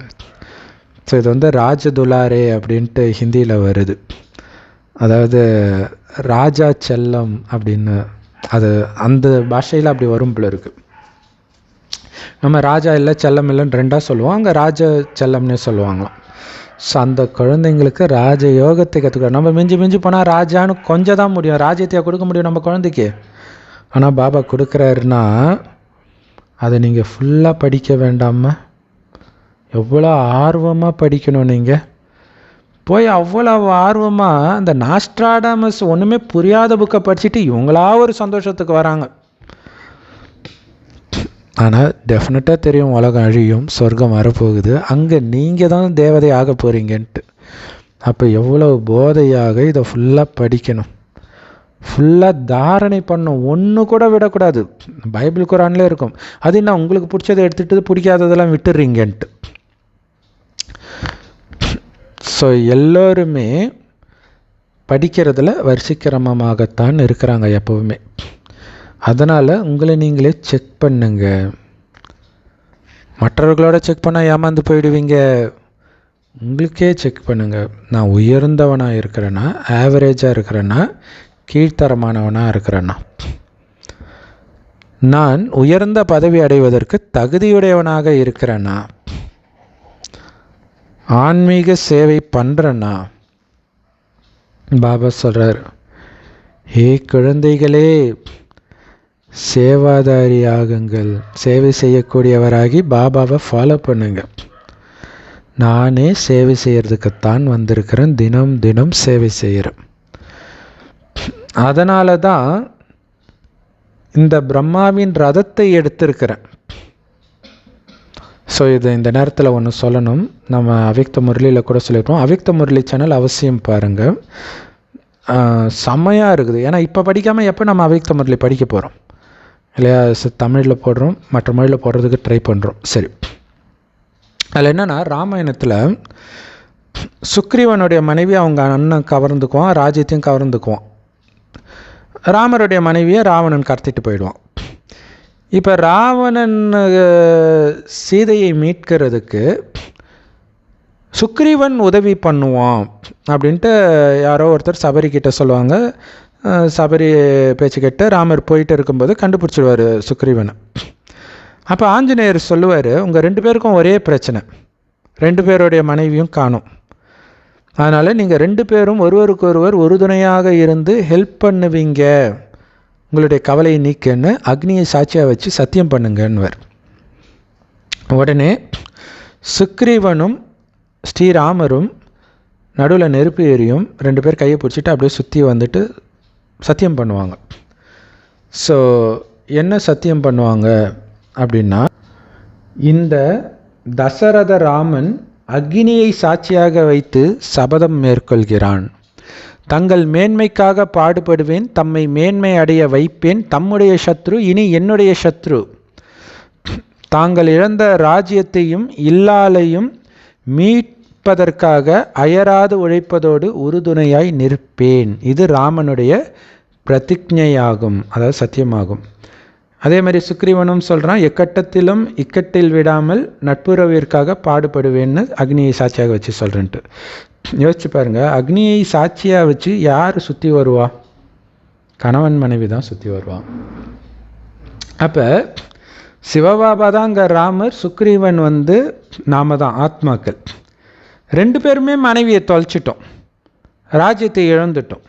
ஸோ இது வந்து ராஜதுலாரே அப்படின்ட்டு ஹிந்தியில் வருது. அதாவது ராஜா செல்லம் அப்படின்னு, அது அந்த பாஷையில் அப்படி வரும் போல இருக்குது. நம்ம ராஜா இல்லை செல்லம் இல்லைன்னு ரெண்டாக சொல்லுவோம், அங்கே ராஜ செல்லம்னே சொல்லுவாங்களாம். ஸோ அந்த குழந்தைங்களுக்கு ராஜ யோகத்தை கற்றுக்கிறோம். நம்ம மிஞ்சி போனால் ராஜான்னு கொஞ்சம் தான் முடியும், ராஜ்யத்தையா கொடுக்க முடியும் நம்ம குழந்தைக்கு. ஆனால் பாபா கொடுக்குறாருன்னா அதை நீங்கள் ஃபுல்லாக படிக்க வேண்டாமா? எவ்வளோ ஆர்வமாக படிக்கணும். நீங்கள் போய் அவ்வளோ ஆர்வமாக அந்த நாஸ்ட்ராடாமஸ் ஒன்றுமே புரியாத புக்கை படிச்சுட்டு இவங்களா ஒரு சந்தோஷத்துக்கு வராங்க. ஆனால் டெஃபினட்டாக தெரியும் உலகம் அழியும், சொர்க்கம் வரப்போகுது, அங்கே நீங்கள் தான் தேவதை ஆக போகிறீங்கன்ட்டு. அப்போ எவ்வளோ போதையாக இதை ஃபுல்லாக படிக்கணும், ஃபுல்லாக தாரணை பண்ணணும், ஒன்று கூட விடக்கூடாது. பைபிள் குரான்லேயே இருக்கும். அது என்ன, உங்களுக்கு பிடிச்சதை எடுத்துகிட்டு பிடிக்காததெல்லாம் விட்டுடுறீங்கன்ட்டு. ஸோ எல்லோருமே படிக்கிறதுல வரிசைக்கிரமமாகத்தான் இருக்கிறாங்க எப்போவுமே. அதனால் உங்களை நீங்களே செக் பண்ணுங்க. மற்றவர்களோட செக் பண்ணால் ஏமாந்து போயிடுவீங்க. உங்களுக்கே செக் பண்ணுங்கள். நான் உயர்ந்தவனாக இருக்கிறேன்னா, ஆவரேஜாக இருக்கிறேன்னா, கீழ்த்தரமானவனாக இருக்கிறேன்னா, நான் உயர்ந்த பதவி அடைவதற்கு தகுதியுடையவனாக இருக்கிறேன்னா, ஆன்மீக சேவை பண்ணுறேன்னா. பாபா சொல்கிறார், ஹே குழந்தைகளே, சேவாதாரி ஆகுங்கள், சேவை செய்யக்கூடியவராகி பாபாவை ஃபாலோ பண்ணுங்க. நானே சேவை செய்கிறதுக்குத்தான் வந்திருக்கிறேன், தினம் தினம் சேவை செய்கிறேன். அதனால தான் இந்த பிரம்மாவின் ரதத்தை எடுத்திருக்கிறேன். ஸோ இது இந்த நேரத்தில் ஒன்று சொல்லணும். நம்ம அவ்யக்த முரளியில் கூட சொல்லியிருக்கோம். அவ்யக்த முரளி சேனல் அவசியம் பாருங்கள், செம்மையாக இருக்குது. ஏன்னா இப்போ படிக்காமல் எப்போ நம்ம அவ்யக்த முரளி படிக்க போகிறோம் இல்லையா? தமிழில் போடுறோம், மற்ற மொழியில் போடுறதுக்கு ட்ரை பண்ணுறோம். சரி, அதில் என்னென்னா, ராமாயணத்தில் சுக்ரீவனுடைய மனைவி அவங்க அண்ணன் கவர்ந்துக்குவான், ராஜ்யத்தையும் கவர்ந்துக்குவான். ராமருடைய மனைவியை ராவணன் கடத்திட்டு போயிடுவான். இப்போ ராவணன் சீதையை மீட்கிறதுக்கு சுக்ரீவன் உதவி பண்ணுவான் அப்படின்ட்டு யாரோ ஒருத்தர் சபரிக்கிட்ட சொல்லுவாங்க. சபரி பேச்சு கேட்டு ராமர் போயிட்டு இருக்கும்போது கண்டுபிடிச்சிடுவார் சுக்ரீவனை. அப்போ ஆஞ்சநேயர் சொல்லுவார், உங்கள் 2 பேருக்கும் ஒரே பிரச்சனை, 2 பேருடைய மனைவியும் காணும். அதனால் நீங்கள் 2 பேரும் ஒருவருக்கொருவர் உறுதுணையாக இருந்து ஹெல்ப் பண்ணுவீங்க, உங்களுடைய கவலையை நீக்கன்னு அக்னியை சாட்சியாக வச்சு சத்தியம் பண்ணுங்கன்னுவர். உடனே சுக்ரீவனும் ஸ்ரீராமரும் நடுவில் நெருப்பு ஏறியும் 2 பேர் கையை பிடிச்சிட்டு அப்படியே சுற்றி வந்துட்டு சத்தியம் பண்ணுவாங்க. ஸோ என்ன சத்தியம் பண்ணுவாங்க அப்படின்னா, இந்த தசரத ராமன் அக்னியை சாட்சியாக வைத்து சபதம் மேற்கொள்கிறான். தங்கள் மேன்மைக்காக பாடுபடுவேன், தம்மை மேன்மை அடைய வைப்பேன், தம்முடைய சத்ரு இனி என்னுடைய சத்ரு. தாங்கள் இழந்த ராஜ்யத்தையும் இல்லாலையும் மீட்பதற்காக அயராது உழைப்பதோடு உறுதுணையாய் நிற்பேன். இது ராமனுடைய பிரதிஜையாகும், அதாவது சத்தியமாகும். அதே மாதிரி சுக்ரீவனும் சொல்கிறான், எக்கட்டத்திலும் இக்கட்டில் விடாமல் நட்புறவிற்காக பாடுபடுவேன்னு அக்னியை சாட்சியாக வச்சு சொல்கிறேன்ட்டு. யோசிச்சு பாருங்கள், அக்னியை சாட்சியாக வச்சு யார் சுற்றி வருவா? கணவன் மனைவி தான் சுற்றி வருவான். அப்போ சிவபாபா தான் அங்கே ராமர், சுக்ரீவன் நாம தான் ஆத்மாக்கள். 2 பேருமே மனைவியை தொலைச்சிட்டோம், ராஜ்யத்தை இழந்துட்டோம்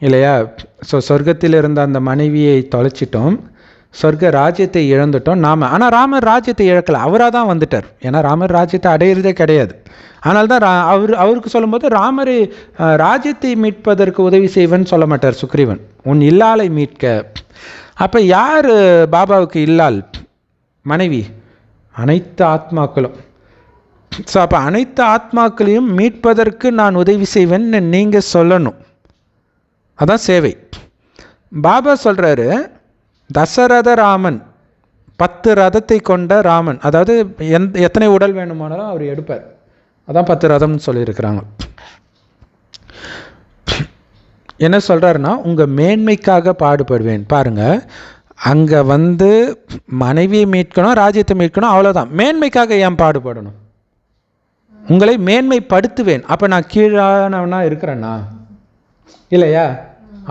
இல்லையா? ஸோ சொர்க்கத்தில் இருந்த அந்த மனைவியை தொலைச்சிட்டோம், சொர்க்க ராஜ்யத்தை இழந்துட்டோம் நாம். ஆனால் ராமர் ராஜ்யத்தை இழக்கலை, அவராக தான் வந்துட்டார். ஏன்னா ராமர் ராஜ்யத்தை அடையிறதே கிடையாது. ஆனால் தான் அவருக்கு சொல்லும்போது ராமரை ராஜ்யத்தை மீட்பதற்கு உதவி செய்வேன்னு சொல்ல மாட்டார் சுக்ரீவன், உன் இல்லாலை மீட்க. அப்போ யார் பாபாவுக்கு இல்லால்? மனைவி, அனைத்து ஆத்மாக்களும். ஸோ அப்போ அனைத்து ஆத்மாக்களையும் மீட்பதற்கு நான் உதவி செய்வேன்னு நீங்கள் சொல்லணும், அதான் சேவை. பாபா சொல்கிறாரு, தசரத ராமன் 10 ரதத்தை கொண்ட ராமன், அதாவது எத்தனை உடல் வேணுமானாலும் அவர் எடுப்பார், அதான் 10 ரதம்னு சொல்லியிருக்கிறாங்க. என்ன சொல்கிறாருன்னா, உங்கள் மேன்மைக்காக பாடுபடுவேன். பாருங்கள், அங்கே மனைவியை மீட்கணும், ராஜ்யத்தை மீட்கணும், அவ்வளோதான். மேன்மைக்காக ஏன் பாடுபடணும்? உங்களை மேன்மைப்படுத்துவேன். அப்போ நான் கீழானவனா இருக்கிறேன்னா இல்லையா?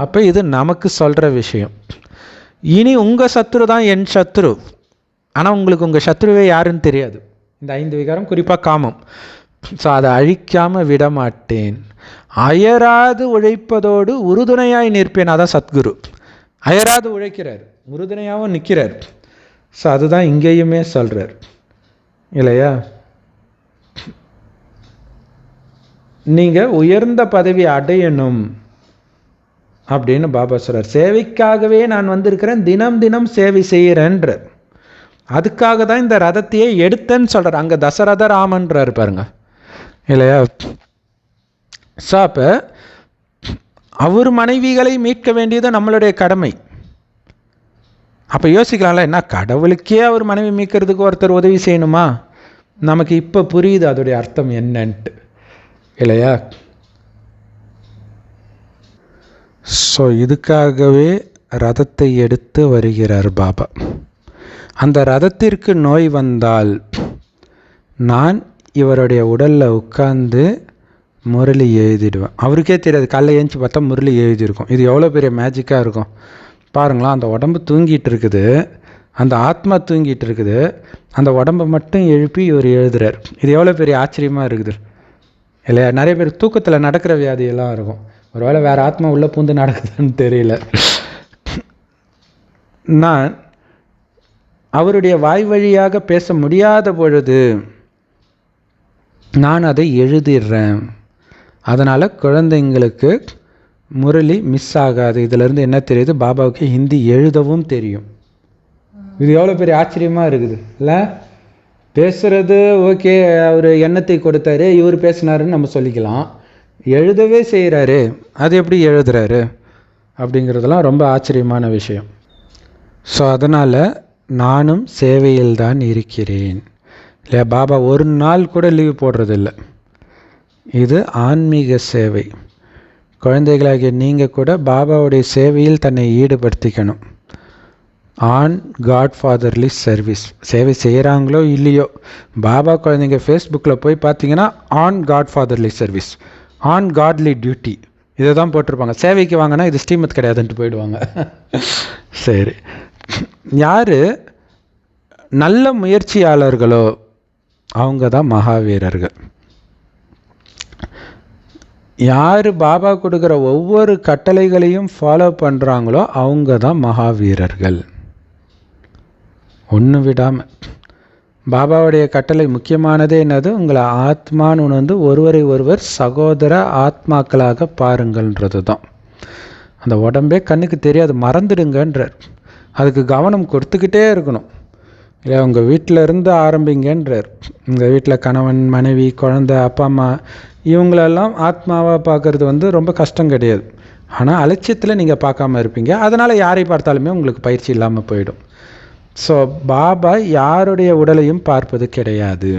அப்போ இது நமக்கு சொல்கிற விஷயம். இனி உங்கள் சத்ரு தான் என் சத்ரு, ஆனால் உங்களுக்கு உங்கள் சத்ருவே யாருன்னு தெரியாது. இந்த 5 விகாரம், குறிப்பாக காமம். ஸோ அதை அழிக்காமல் விட மாட்டேன், அயராது உழைப்பதோடு உறுதுணையாய் நிற்பேன். அதான் சத்குரு, அயராது உழைக்கிறார், உறுதுணையாகவும் நிற்கிறார். ஸோ அதுதான் இங்கேயுமே சொல்கிறார் இல்லையா? நீங்கள் உயர்ந்த பதவி அடையணும் அப்படின்னு பாபா சொல்கிறார். சேவைக்காகவே நான் வந்திருக்கிறேன், தினம் தினம் சேவை செய்கிறேன்ற, அதுக்காக தான் இந்த ரதத்தையே எடுத்தேன்னு சொல்கிறார். அங்கே தசரத ராமன்றார் பாருங்க இல்லையா? ஸோ அப்போ அவர் மனைவிகளை மீட்க வேண்டியது நம்மளுடைய கடமை. அப்போ யோசிக்கலாம்ல, என்ன கடவுளுக்கே அவர் மனைவி மீட்கிறதுக்கு ஒருத்தர் உதவி செய்யணுமா? நமக்கு இப்போ புரியுது அதோடைய அர்த்தம் என்னன்ட்டு இல்லையா? ஸோ இதுக்காகவே ரதத்தை எடுத்து வருகிறார் பாபா. அந்த ரதத்திற்கு நோய் வந்தால் நான் இவருடைய உடலில் உட்கார்ந்து முரளி எழுதிடுவேன். அவருக்கே தெரியாது, காலைல ஏஞ்சி பார்த்தா முரளி எழுதியிருக்கும். இது எவ்வளோ பெரிய மேஜிக்காக இருக்கும் பாருங்களா. அந்த உடம்பு தூங்கிட்டு இருக்குது, அந்த ஆத்மா தூங்கிட்டு இருக்குது, அந்த உடம்பை மட்டும் எழுப்பி இவர் எழுதுறார். இது எவ்வளோ பெரிய ஆச்சரியமாக இருக்குது இல்லையா? நிறைய பேர் தூக்கத்தில் நடக்கிற வியாதியெல்லாம் இருக்கும், ஒருவேளை வேறு ஆத்மா உள்ளே பூந்து நடக்குதுன்னு தெரியல. நான் அவருடைய வாய் வழியாக பேச முடியாத பொழுது நான் அதை எழுதிடுறேன். அதனால் குழந்தைங்களுக்கு முரளி மிஸ் ஆகாது. இதிலேருந்து என்ன தெரியுது, பாபாவுக்கு ஹிந்தி எழுதவும் தெரியும். இது எவ்வளோ பெரிய ஆச்சரியமாக இருக்குது இல்லை? பேசுகிறது ஓகே, அவர் எண்ணத்தை கொடுத்தாரு, இவர் பேசினாருன்னு நம்ம சொல்லிக்கலாம். எழுதவே செய்கிறாரு, அது எப்படி எழுதுறாரு அப்படிங்கிறதெல்லாம் ரொம்ப ஆச்சரியமான விஷயம். ஸோ அதனால் நானும் சேவையில் தான் இருக்கிறேன் இல்லையா? பாபா ஒரு நாள் கூட லீவ் போடுறதில்ல. இது ஆன்மீக சேவை. குழந்தைகளாகிய நீங்கள் கூட பாபாவுடைய சேவையில் தன்னை ஈடுபடுத்திக்கணும். On God fatherly service. சேவை செய்கிறாங்களோ இல்லையோ, பாபா குழந்தைங்க ஃபேஸ்புக்கில் போய் பார்த்தீங்கன்னா on God fatherly service, on godly duty இதை தான் போட்டிருப்பாங்க. சேவைக்கு வாங்கினா இது ஸ்ரீமத் கிடையாதுன்ட்டு போயிடுவாங்க. சரி, யார் நல்ல முயற்சியாளர்களோ அவங்க தான் மகாவீரர்கள். யார் பாபா கொடுக்குற ஒவ்வொரு கட்டளைகளையும் ஃபாலோ பண்ணுறாங்களோ அவங்க தான் மகாவீரர்கள். ஒன்று விடாமல் பாபாவுடைய கட்டளை முக்கியமானதே என்னது, உங்களை ஆத்மான்னு உணர்ந்து ஒருவரை ஒருவர் சகோதர ஆத்மாக்களாக பாருங்கள்ன்றது தான். அந்த உடம்பே கண்ணுக்கு தெரியாது, மறந்துடுங்கன்றார். அதுக்கு கவனம் கொடுத்துக்கிட்டே இருக்கணும் இல்லை? உங்கள் வீட்டில் இருந்து ஆரம்பிங்கன்றார். உங்கள் வீட்டில் கணவன் மனைவி குழந்தை அப்பா அம்மா இவங்களெல்லாம் ஆத்மாவாக பார்க்குறது ரொம்ப கஷ்டம் கிடையாது. ஆனால் அலட்சியத்தில் நீங்கள் பார்க்காம இருப்பீங்க. அதனால் யாரை பார்த்தாலுமே உங்களுக்கு பயிற்சி இல்லாமல் போயிடும். ஸோ பாபா யாருடைய உடலையும் பார்ப்பது கிடையாது.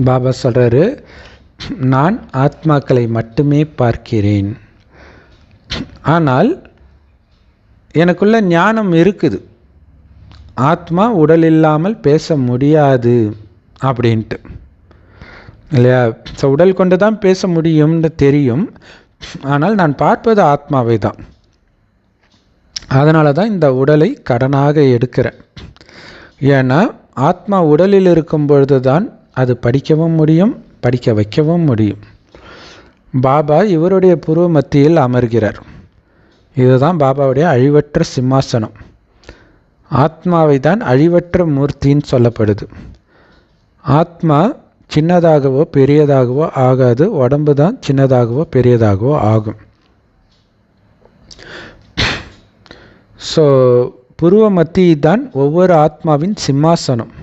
பாபா சொல்கிறாரு, நான் ஆத்மாக்களை மட்டுமே பார்க்கிறேன். ஆனால் எனக்குள்ள ஞானம் இருக்குது, ஆத்மா உடல் இல்லாமல் பேச முடியாது அப்படின்ட்டு இல்லையா? ஸோ உடல் கொண்டு தான் பேச முடியும்னு தெரியும், ஆனால் நான் பார்ப்பது ஆத்மாவை தான். அதனால தான் இந்த உடலை கடனாக எடுக்கிறேன். ஏன்னா ஆத்மா உடலில் இருக்கும் பொழுது தான் அது படிக்கவும் முடியும், படிக்க வைக்கவும் முடியும். பாபா இவருடைய புருவ மத்தியில் அமர்கிறார். இதுதான் பாபாவுடைய அழிவற்ற சிம்மாசனம். ஆத்மாவை தான் அழிவற்ற மூர்த்தின்னு சொல்லப்படுது. ஆத்மா சின்னதாகவோ பெரியதாகவோ ஆகாது, உடம்பு தான் சின்னதாகவோ பெரியதாகவோ ஆகும். ஸோ புருவ மத்தி தான் ஒவ்வொரு ஆத்மாவின் சிம்மாசனம்.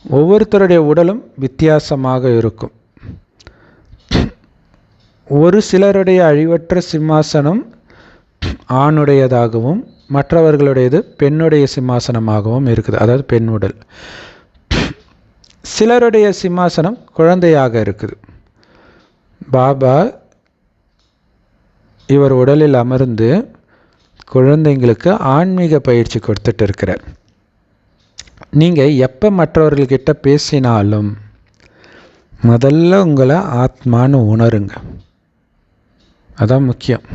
ஒவ்வொருத்தருடைய உடலும் வித்தியாசமாக இருக்கும். ஒரு சிலருடைய அழிவற்ற சிம்மாசனம் ஆணுடையதாகவும் மற்றவர்களுடையது பெண்ணுடைய சிம்மாசனமாகவும் இருக்குது, அதாவது பெண் உடல். சிலருடைய சிம்மாசனம் குழந்தையாக இருக்குது. பாபா இவர் உடலில் அமர்ந்து குழந்தைங்களுக்கு ஆன்மீக பயிற்சி கொடுத்துட்டு இருக்கிறார். நீங்கள் எப்போ மற்றவர்கள்கிட்ட பேசினாலும் முதல்ல உங்களை ஆத்மான்னு உணருங்க, அதான் முக்கியம்.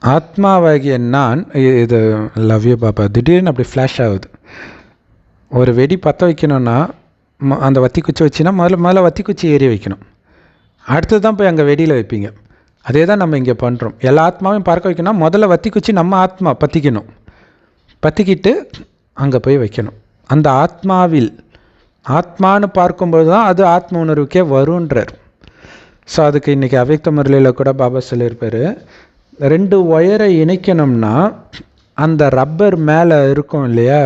ஆத்மாவாகிய நான், இது லவ் யூ பாபா, திடீர்னு அப்படி ஃப்ளாஷ் ஆகுது. ஒரு வெடி பற்ற வைக்கணும்னா அந்த வத்தி குச்சி வச்சுன்னா முதல்ல வத்தி குச்சி ஏறி வைக்கணும், அடுத்தது தான் போய் அங்கே வெடியில் வைப்பீங்க. அதே தான் நம்ம இங்கே பண்ணுறோம். எல்லா ஆத்மாவையும் பார்க்க வைக்கணும், முதல்ல வத்தி குச்சி நம்ம ஆத்மா பற்றிக்கணும், பற்றிக்கிட்டு அங்கே போய் வைக்கணும். அந்த ஆத்மாவில் ஆத்மானு பார்க்கும்போது தான் அது ஆத்ம உணர்வுக்கே வருன்றார். ஸோ அதுக்கு இன்றைக்கி அவ்யக்த முரளியில் கூட பாபா சொல்லியிருப்பார், 2 ஒயரை இணைக்கணும்னா அந்த ரப்பர் மேலே இருக்கும் இல்லையா,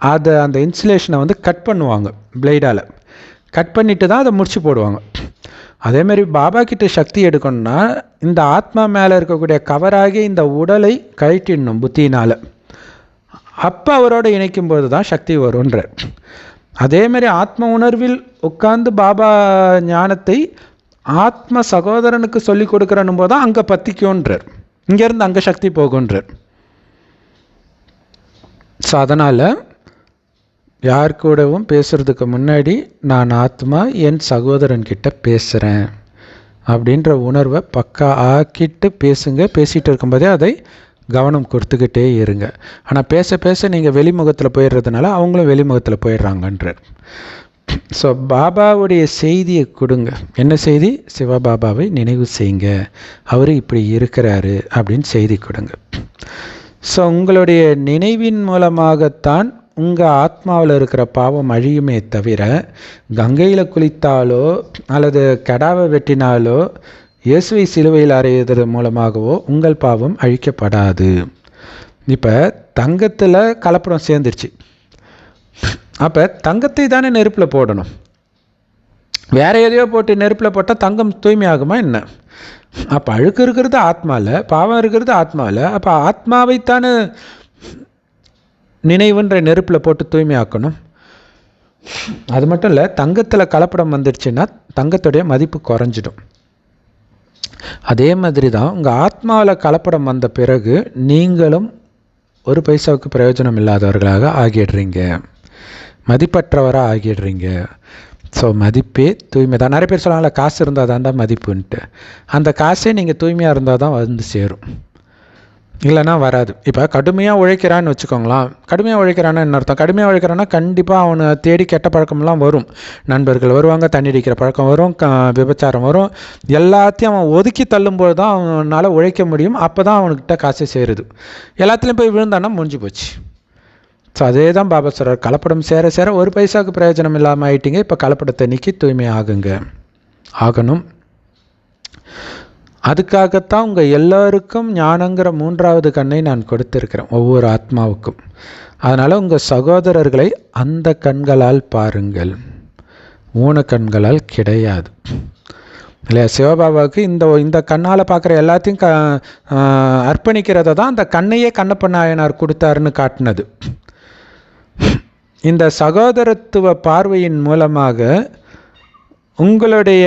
அதை அந்த இன்சுலேஷனை கட் பண்ணுவாங்க பிளேடால். கட் பண்ணிவிட்டு தான் அதை முடிச்சு போடுவாங்க. அதேமாரி பாபா கிட்ட சக்தி எடுக்கணும்னா இந்த ஆத்மா மேலே இருக்கக்கூடிய கவராகி இந்த உடலை கழட்டிடணும் புத்தியினால். அப்போ அவரோட இணைக்கும்போது தான் சக்தி வரும்ன்றார். அதேமாரி ஆத்ம உணர்வில் உட்கார்ந்து பாபா ஞானத்தை ஆத்ம சகோதரனுக்கு சொல்லி கொடுக்குறனும் போது தான் அங்கே பற்றிக்கும்ன்றார், இங்கேருந்து அங்கே சக்தி போகுன்றார். ஸோ அதனால் யார் கூடவும் பேசுகிறதுக்கு முன்னாடி நான் ஆத்மா என் சகோதரன்கிட்ட பேசுகிறேன் அப்படின்ற உணர்வை பக்கா ஆக்கிட்டு பேசுங்க. பேசிகிட்டு இருக்கும்போதே அதை கவனம் கொடுத்துக்கிட்டே இருங்க. ஆனால் பேச பேச நீங்கள் வெளிமுகத்தில் போயிடுறதுனால அவங்களும் வெளிமுகத்தில் போயிடுறாங்கன்றார். ஸோ பாபாவுடைய செய்தியை கொடுங்க. என்ன செய்தி? சிவபாபாவை நினைவு செய்யுங்க, அவர் இப்படி இருக்கிறாரு அப்படின்னு செய்தி கொடுங்க. ஸோ உங்களுடைய நினைவின் மூலமாகத்தான் உங்கள் ஆத்மாவில் இருக்கிற பாவம் அழியுமே தவிர, கங்கையில் குளித்தாலோ அல்லது கடாவை வெட்டினாலோ இயேசுவை சிலுவையில் அறையுறது மூலமாகவோ உங்கள் பாவம் அழிக்கப்படாது. இப்போ தங்கத்தில் கலப்படம் சேர்ந்துருச்சு, அப்போ தங்கத்தை தானே நெருப்பில் போடணும். வேற எதையோ போட்டு நெருப்பில் போட்டால் தங்கம் தூய்மையாகுமா என்ன? அப்போ அழுக்கு இருக்கிறது ஆத்மாவில், பாவம் இருக்கிறது ஆத்மாவில். அப்போ ஆத்மாவைத்தானே நினைவுன்ற நெருப்பில் போட்டு தூய்மையாக்கணும். அது மட்டும் இல்லை, தங்கத்தில் கலப்படம் வந்துடுச்சுன்னா தங்கத்துடைய மதிப்பு குறைஞ்சிடும். அதே மாதிரி தான் உங்கள் ஆத்மாவில் கலப்படம் வந்த பிறகு நீங்களும் ஒரு பைசாவுக்கு பிரயோஜனம் இல்லாதவர்களாக ஆகிடுறீங்க, மதிப்பற்றவராக ஆகிடுறீங்க. ஸோ மதிப்பே தூய்மை தான். நிறைய பேர் சொல்லுவாங்கள்ல, காசு இருந்தால் தான்டா மதிப்புன்ட்டு. அந்த காசே நீங்கள் தூய்மையாக இருந்தால் தான் வந்து சேரும், இல்லைன்னா வராது. இப்போ கடுமையாக உழைக்கிறான்னு வச்சுக்கோங்களேன். கடுமையாக உழைக்கிறான்னா என்ன அர்த்தம்? கடுமையாக உழைக்கிறான்னா கண்டிப்பாக அவனை தேடி கெட்ட பழக்கம்லாம் வரும். நண்பர்கள் வருவாங்க, தண்ணி அடிக்கிற பழக்கம் வரும், விபச்சாரம் வரும். எல்லாத்தையும் அவன் ஒதுக்கி தள்ளும்போது தான் அவனால் உழைக்க முடியும். அப்போ தான் அவனுக்கிட்ட காசே சேருது. எல்லாத்துலேயும் போய் விழுந்தான்னா முடிஞ்சு போச்சு. ஸோ அதே தான் பாபா சொல்கிறார், கலப்படம் சேர சேர ஒரு பைசாவுக்கு பிரயோஜனம் இல்லாமல் ஆயிட்டீங்க. இப்போ கலப்படத்தை நீக்கி தூய்மை ஆகணும். அதுக்காகத்தான் உங்கள் எல்லோருக்கும் ஞானங்கிற 3வது கண்ணை நான் கொடுத்துருக்கிறேன், ஒவ்வொரு ஆத்மாவுக்கும். அதனால் உங்கள் சகோதரர்களை அந்த கண்களால் பாருங்கள், ஊன கண்களால் கிடையாது. இல்லையா? சிவபாபாவுக்கு இந்த கண்ணால் பார்க்குற எல்லாத்தையும் அர்ப்பணிக்கிறத தான் அந்த கண்ணையே கண்ணப்ப நாயனார் கொடுத்தாருன்னு காட்டினது. இந்த சகோதரத்துவ பார்வையின் மூலமாக உங்களுடைய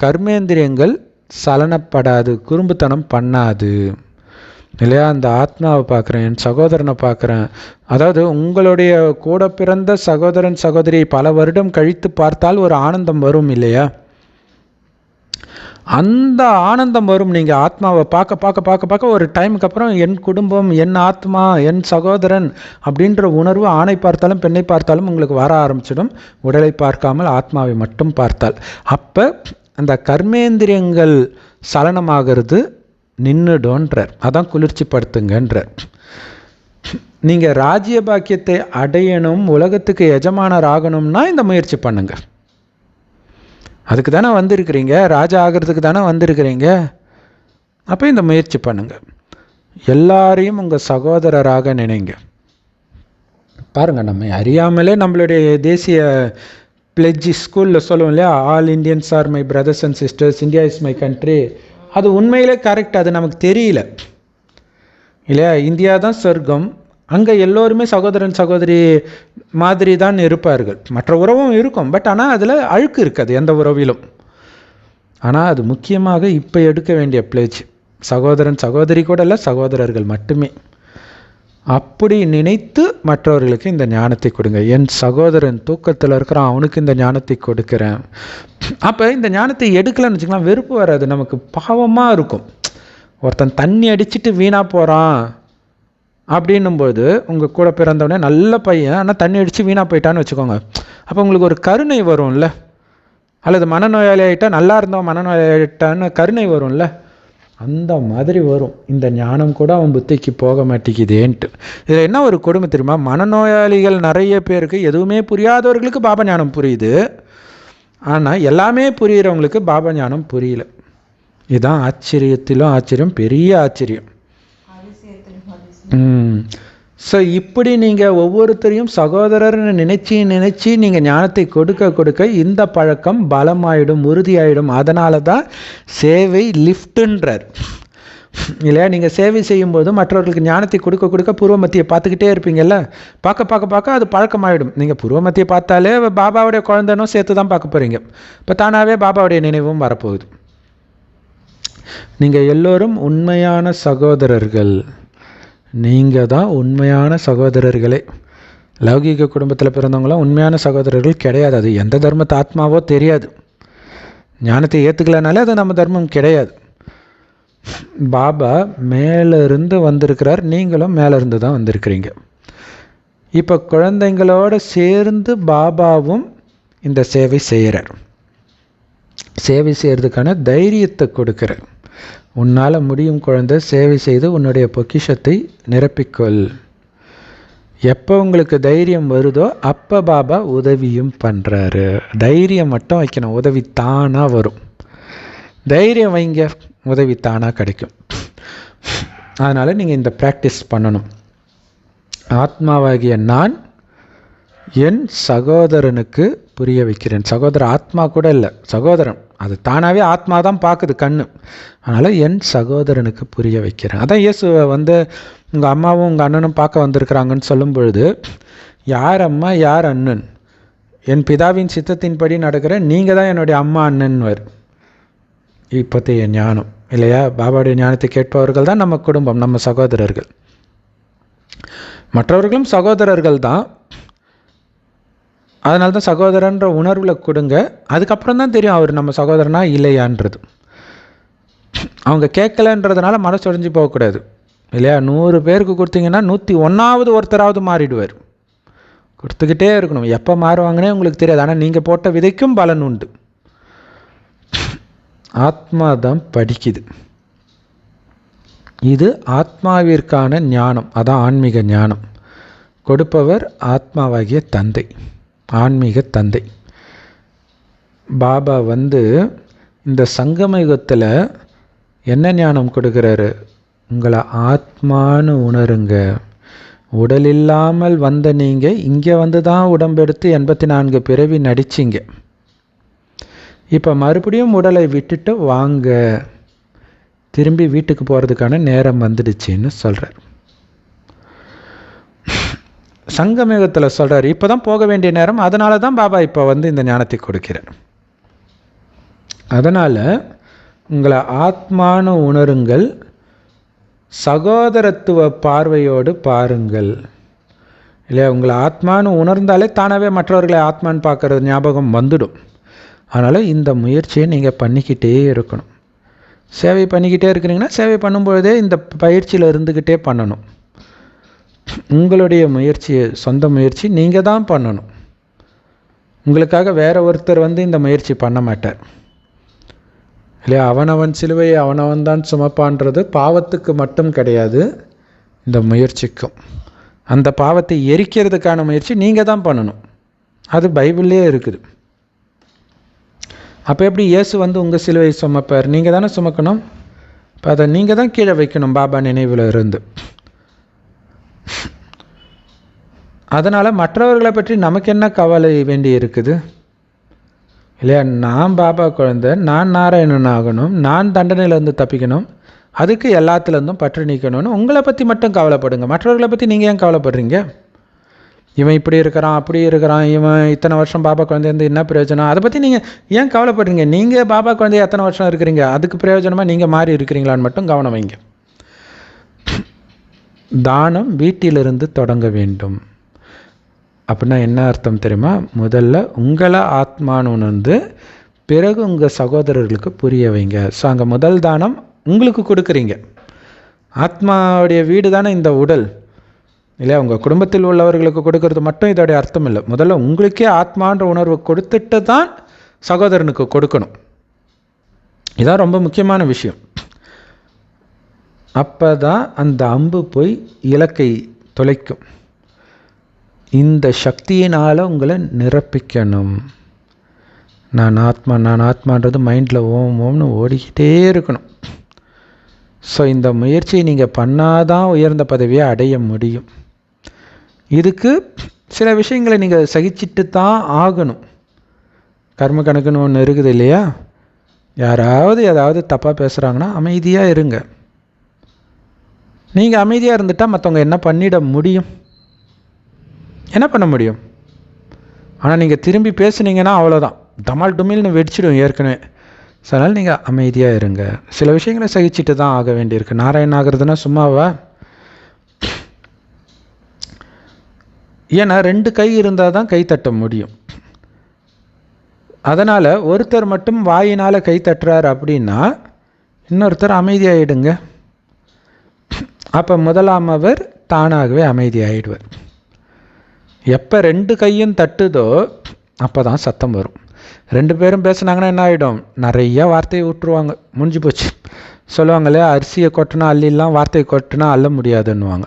கர்மேந்திரியங்கள் சலனப்படாது, குறும்புத்தனம் பண்ணாது. இல்லையா? அந்த ஆத்மாவை பார்க்குறேன், என் சகோதரனை பார்க்குறேன். அதாவது உங்களுடைய கூட பிறந்த சகோதரன் சகோதரியை பல வருடம் கழித்து பார்த்தால் ஒரு ஆனந்தம் வரும் இல்லையா? அந்த ஆனந்தம் வரும். நீங்கள் ஆத்மாவை பார்க்க பார்க்க பார்க்க பார்க்க ஒரு டைமுக்கு அப்புறம் என் குடும்பம், என் ஆத்மா, என் சகோதரன் அப்படின்ற உணர்வு ஆணை பார்த்தாலும் பெண்ணை பார்த்தாலும் உங்களுக்கு வர ஆரம்பிச்சிடும். உடலை பார்க்காமல் ஆத்மாவை மட்டும் பார்த்தால் அப்போ அந்த கர்மேந்திரியங்கள் சலனமாகிறது நின்றுடோன்றார். அதான் குளிர்ச்சி படுத்துங்கன்றார். நீங்கள் ராஜ்ய பாக்கியத்தை அடையணும், உலகத்துக்கு எஜமானர் ஆகணும்னா இந்த முயற்சி பண்ணுங்க. அதுக்கு தானே வந்திருக்கிறீங்க, ராஜா ஆகிறதுக்கு தானே வந்திருக்கிறீங்க. அப்போ இந்த முயற்சி பண்ணுங்க. எல்லாரையும் உங்கள் சகோதரராக நினைங்க. பாருங்கள், நம்ம அறியாமலே நம்மளுடைய தேசிய பிளெட்ஜ் ஸ்கூலில் சொல்லுவோம் இல்லையா, all Indians are my brothers and sisters, India is my country. அது உண்மையிலே கரெக்ட், அது நமக்கு தெரியல இல்லையா? இந்தியா தான் சொர்க்கம், அங்கே எல்லோருமே சகோதரன் சகோதரி மாதிரி தான் இருப்பார்கள். மற்ற உறவும் இருக்கும், பட் ஆனால் அதில் அழுக்கு இருக்காது எந்த உறவிலும். ஆனால் அது முக்கியமாக இப்போ எடுக்க வேண்டிய பிளேஜ் சகோதரன் சகோதரி கூட இல்லை, சகோதரர்கள் மட்டுமே. அப்படி நினைத்து மற்றவர்களுக்கு இந்த ஞானத்தை கொடுங்க. என் சகோதரன் தூக்கத்தில் இருக்கிறான், அவனுக்கு இந்த ஞானத்தை கொடுக்குறேன். அப்போ இந்த ஞானத்தை எடுக்கலன்னு வச்சுக்கலாம், வெறுப்பு வராது, நமக்கு பாவமாக இருக்கும். ஒருத்தன் தண்ணி அடிச்சுட்டு வீணாக போகிறான் அப்படின்னும்போது உங்கள் கூட பிறந்தவனே நல்ல பையன், ஆனால் தண்ணி அடித்து வீணாக போயிட்டான்னு வச்சுக்கோங்க. அப்போ உங்களுக்கு ஒரு கருணை வரும்ல, அல்லது மனநோயாளி ஆகிட்டா நல்லா இருந்தவன் மனநோயாளி ஆகிட்டான்னு கருணை வரும்ல, அந்த மாதிரி வரும். இந்த ஞானம் கூட அவன் புத்திக்கு போக மாட்டேங்குதேன்ட்டு. இதில் என்ன ஒரு கொடுமை தெரியுமா? மனநோயாளிகள் நிறைய பேருக்கு, எதுவுமே புரியாதவர்களுக்கு பாபா ஞானம் புரியுது, ஆனால் எல்லாமே புரிகிறவங்களுக்கு பாபா ஞானம் புரியல. இதுதான் ஆச்சரியத்திலும் ஆச்சரியம், பெரிய ஆச்சரியம். ஸோ இப்படி நீங்கள் ஒவ்வொருத்தரையும் சகோதரர்னு நினச்சி நீங்கள் ஞானத்தை கொடுக்க கொடுக்க இந்த பழக்கம் பலமாயிடும், உறுதியாயிடும். அதனால தான் சேவை லிஃப்ட்டுன்றார் இல்லையா? நீங்கள் சேவை செய்யும்போது மற்றவர்களுக்கு ஞானத்தை கொடுக்க கொடுக்க பூர்வமத்தியை பார்த்துக்கிட்டே இருப்பீங்கல்ல, பார்க்க பார்க்க பார்க்க அது பழக்கமாயிடும். நீங்கள் பூர்வமத்தியை பார்த்தாலே பாபாவுடைய குழந்தைனும் சேர்த்து தான் பார்க்க போகிறீங்க. இப்போ தானாகவே பாபாவுடைய நினைவும் வரப்போகுது. நீங்கள் எல்லோரும் உண்மையான சகோதரர்கள், நீங்கள் தான் உண்மையான சகோதரர்களே. லௌகீக குடும்பத்தில் பிறந்தவங்களாம் உண்மையான சகோதரர்கள் கிடையாது. அது எந்த தர்மத்தை ஆத்மாவோ தெரியாது. ஞானத்தை ஏற்றுக்கலனாலே அது நம்ம தர்மம் கிடையாது. பாபா மேலிருந்து வந்திருக்கிறார், நீங்களும் மேலிருந்து தான் வந்திருக்கிறீங்க. இப்போ குழந்தைங்களோடு சேர்ந்து பாபாவும் இந்த சேவை செய்கிறார். சேவை செய்கிறதுக்கான தைரியத்தை கொடுக்கிறார். உன்னால் முடியும் குழந்தை, சேவை செய்து உன்னுடைய பொக்கிஷத்தை நிரப்பிக்கொள். எப்போ உங்களுக்கு தைரியம் வருதோ அப்போ பாபா உதவியும் பண்ணுறாரு. தைரியம் மட்டும் வைக்கணும், உதவி தானாக வரும். தைரியம் வைங்க, உதவி தானாக கிடைக்கும். அதனால் நீங்கள் இந்த ப்ராக்டிஸ் பண்ணணும். ஆத்மாவாகிய நான் என் சகோதரனுக்கு புரிய வைக்கிறேன். சகோதரன் ஆத்மா கூட இல்லை, சகோதரன் அது தானாகவே ஆத்மா தான் பார்க்குது கண்ணு. அதனால் என் சகோதரனுக்கு புரிய வைக்கிறேன். அதான் இயேசுவை உங்கள் அம்மாவும் உங்கள் அண்ணனும் பார்க்க வந்திருக்கிறாங்கன்னு சொல்லும் பொழுது, யார் அம்மா யார் அண்ணன், என் பிதாவின் சித்தத்தின்படி நடக்கிற நீங்கள் தான் என்னுடைய அம்மா அண்ணன்வர். இப்போத்தைய ஞானம் இல்லையா? பாபாவுடைய ஞானத்தை கேட்பவர்கள் தான் நம்ம குடும்பம், நம்ம சகோதரர்கள். மற்றவர்களும் சகோதரர்கள் தான். அதனால தான் சகோதரன்ற உணர்வில் கொடுங்க. அதுக்கப்புறம் தான் தெரியும் அவர் நம்ம சகோதரனா இல்லையான்றது. அவங்க கேட்கலன்றதுனால மனசு உடைஞ்சு போகக்கூடாது இல்லையா? 100 பேருக்கு கொடுத்தீங்கன்னா 101வது ஒருத்தராவது மாறிடுவார். கொடுத்துக்கிட்டே இருக்கணும். எப்போ மாறுவாங்கன்னே உங்களுக்கு தெரியாது. ஆனால் நீங்கள் போட்ட விதைக்கும் பலன் உண்டு. ஆத்மா தான் படிக்குது. இது ஆத்மாவிற்கான ஞானம், அதான் ஆன்மீக ஞானம். கொடுப்பவர் ஆத்மாவாகிய தந்தை, ஆன்மீக தந்தை. பாபா இந்த சங்கம யுகத்தில் என்ன ஞானம் கொடுக்குறாரு? உங்களை ஆத்மானு உணருங்க. உடல் இல்லாமல் வந்த நீங்கள் இங்கே தான் உடம்பெடுத்து 84 பிறவி நடிச்சிங்க. இப்போ மறுபடியும் உடலை விட்டுட்டு வாங்க, திரும்பி வீட்டுக்கு போகிறதுக்கான நேரம் வந்துடுச்சின்னு சொல்கிறார். சங்கமேகத்தில் சொல்கிறார், இப்போ தான் போக வேண்டிய நேரம். அதனால தான் பாபா இப்போ இந்த ஞானத்தை கொடுக்கிறார். அதனால் உங்களை ஆத்மானு உணருங்கள், சகோதரத்துவ பார்வையோடு பாருங்கள் இல்லையா? உங்களை ஆத்மானு உணர்ந்தாலே தானாகவே மற்றவர்களை ஆத்மான்னு பார்க்குறது ஞாபகம் வந்துடும். அதனால் இந்த முயற்சியை நீங்கள் பண்ணிக்கிட்டே இருக்கணும். சேவை பண்ணிக்கிட்டே இருக்கிறீங்கன்னா சேவை பண்ணும்பொழுதே இந்த பயிற்சியில் இருந்துக்கிட்டே பண்ணணும். உங்களுடைய முயற்சியை, சொந்த முயற்சி நீங்கள் தான் பண்ணணும். உங்களுக்காக வேற ஒருத்தர் இந்த முயற்சி பண்ண மாட்டார் இல்லையா? அவனவன் சிலுவையை அவனவன் தான் சுமப்பான்றது பாவத்துக்கு மட்டும் கிடையாது, இந்த முயற்சிக்கும். அந்த பாவத்தை எரிக்கிறதுக்கான முயற்சி நீங்கள் தான் பண்ணணும். அது பைபிள்லேயே இருக்குது. அப்போ எப்படி இயேசு உங்கள் சிலுவையை சுமப்பார்? நீங்கள் தானே சுமக்கணும். இப்போ அதை நீங்கள் தான் கீழே வைக்கணும் பாபா நினைவில் இருந்து. அதனால் மற்றவர்களை பற்றி நமக்கு என்ன கவலை வேண்டி இருக்குது இல்லையா? நான் பாபா குழந்தை, நான் நாராயணன் ஆகணும், நான் தண்டனையிலேருந்து தப்பிக்கணும், அதுக்கு எல்லாத்துலேருந்தும் பற்று நீக்கணும்னு உங்களை பற்றி மட்டும் கவலைப்படுங்க. மற்றவர்களை பற்றி நீங்கள் ஏன் கவலைப்படுறீங்க? இவன் இப்படி இருக்கிறான், அப்படி இருக்கிறான், இவன் இத்தனை வருஷம் பாபா குழந்தை என்ன பிரயோஜனம், அதை பற்றி நீங்கள் ஏன் கவலைப்படுறீங்க? நீங்கள் பாபா குழந்தைய எத்தனை வருஷம் இருக்கிறீங்க, அதுக்கு பிரயோஜனமாக நீங்கள் மாறி இருக்கிறீங்களான்னு மட்டும் கவனம் வைங்க. தானம் வீட்டிலிருந்து தொடங்க வேண்டும். அப்படின்னா என்ன அர்த்தம் தெரியுமா? முதல்ல உங்களை ஆத்மான்னு உணர்ந்து பிறகு உங்கள் சகோதரர்களுக்கு புரிய வைங்க. ஸோ அங்கே முதல் தானம் உங்களுக்கு கொடுக்குறீங்க. ஆத்மாவுடைய வீடு தானே இந்த உடல் இல்லையா? உங்கள் குடும்பத்தில் உள்ளவர்களுக்கு கொடுக்கறது மட்டும் இதோடைய அர்த்தம் இல்லை. முதல்ல உங்களுக்கே ஆத்மான்ற உணர்வு கொடுத்துட்டு தான் சகோதரனுக்கு கொடுக்கணும். இதான் ரொம்ப முக்கியமான விஷயம். அப்போ தான் அந்த அம்பு போய் இலக்கை தொலைக்கும். இந்த சக்தியினால் உங்களை நிரப்பிக்கணும். நான் ஆத்மா, நான் ஆத்மான்றது மைண்டில் ஓம் ஓம்னு ஓடிக்கிட்டே இருக்கணும். ஸோ இந்த முயற்சியை நீங்கள் பண்ணாதான் உயர்ந்த பதவியை அடைய முடியும். இதுக்கு சில விஷயங்களை நீங்கள் சகிச்சிட்டு தான் ஆகணும். கர்ம கணக்குன்னு ஒன்று இருக்குது இல்லையா? யாராவது ஏதாவது தப்பாக பேசுகிறாங்கன்னா அமைதியாக இருங்க. நீங்கள் அமைதியாக இருந்துட்டால் மற்றவங்க என்ன பண்ணிட முடியும்? என்ன பண்ண முடியும்? ஆனால் நீங்கள் திரும்பி பேசுனீங்கன்னா அவ்வளோதான், டமால் டுமில்னு வெடிச்சிடும் ஏற்கனவே. ஸோ அதனால் நீங்கள் அமைதியாக இருங்க. சில விஷயங்களை சகிச்சுட்டு தான் ஆக வேண்டியிருக்கு. நாராயணன் ஆகிறதுனா சும்மாவா? ஏன்னா 2 கை இருந்தால் தான் கை தட்ட முடியும். அதனால் ஒருத்தர் மட்டும் வாயினால் கை தட்டுறார் அப்படின்னா இன்னொருத்தர் அமைதியாகிடுங்க. அப்போ முதலாமவர் தானாகவே அமைதியாகிடுவார். எப்போ 2 கையும் தட்டுதோ அப்போ தான் சத்தம் வரும். 2 பேரும் பேசுனாங்கன்னா என்ன ஆகிடும், நிறைய வார்த்தையை விட்டுருவாங்க, முடிஞ்சு போச்சு. சொல்லுவாங்களே, அரிசியை கொட்டினா அள்ளிடலாம், வார்த்தையை கொட்டினா அள்ள முடியாதுன்னுவாங்க.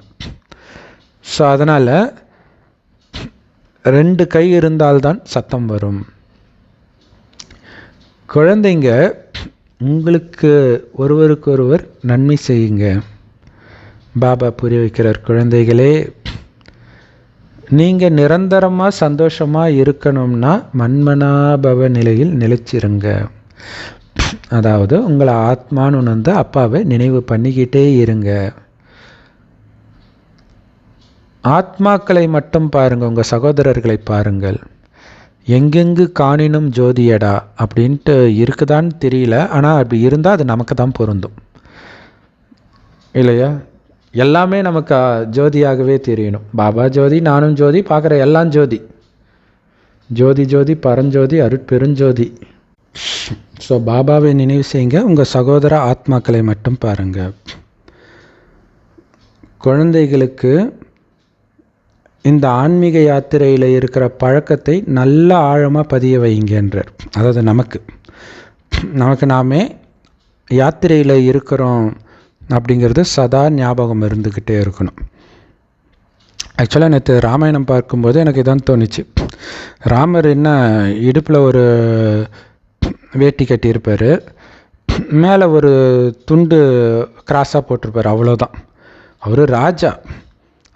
ஸோ அதனால் 2 கை இருந்தால்தான் சத்தம் வரும். குழந்தைங்க, உங்களுக்கு ஒருவருக்கொருவர் நன்மை செய்யுங்க. பாபா புரிய வைக்கிறார், குழந்தைகளே, நீங்கள் நிரந்தரமாக சந்தோஷமாக இருக்கணும்னா மன்மனாபவ நிலையில் நிலைச்சிருங்க. அதாவது உங்களை ஆத்மான்னு உணர்ந்து அப்பாவை நினைவு பண்ணிக்கிட்டே இருங்க. ஆத்மாக்களை மட்டும் பாருங்கள், உங்கள் சகோதரர்களை பாருங்கள். எங்கெங்கு காணினும் ஜோதியடா அப்படின்ட்டு இருக்குதான்னு தெரியல, ஆனால் அப்படி இருந்தால் அது நமக்கு தான் பொருந்தும் இல்லையா? எல்லாமே நமக்கு ஜோதியாகவே தெரியணும். பாபா ஜோதி, நானும் ஜோதி, பார்க்குற எல்லாம் ஜோதி. ஜோதி ஜோதி பரஞ்சோதி அருட்பெருஞ்சோதி. ஸோ பாபாவை நினைவு செய்யுங்க, உங்கள் சகோதர ஆத்மாக்களை மட்டும் பாருங்கள். குழந்தைகளுக்கு இந்த ஆன்மீக யாத்திரையில் இருக்கிற பழக்கத்தை நல்ல ஆழமாக பதிய வைங்கன்றார். அதாவது நமக்கு நாமே யாத்திரையில் இருக்கிறோம் அப்படிங்கிறது சதா ஞாபகம் இருந்துக்கிட்டே இருக்கணும். ஆக்சுவலாக நேற்று ராமாயணம் பார்க்கும்போது எனக்கு இதான் தோணுச்சு. ராமர் என்ன இடுப்பில் ஒரு வேட்டி கட்டியிருப்பார், மேலே ஒரு துண்டு கிராஸாக போட்டிருப்பார், அவ்வளோதான். அவர் ராஜா,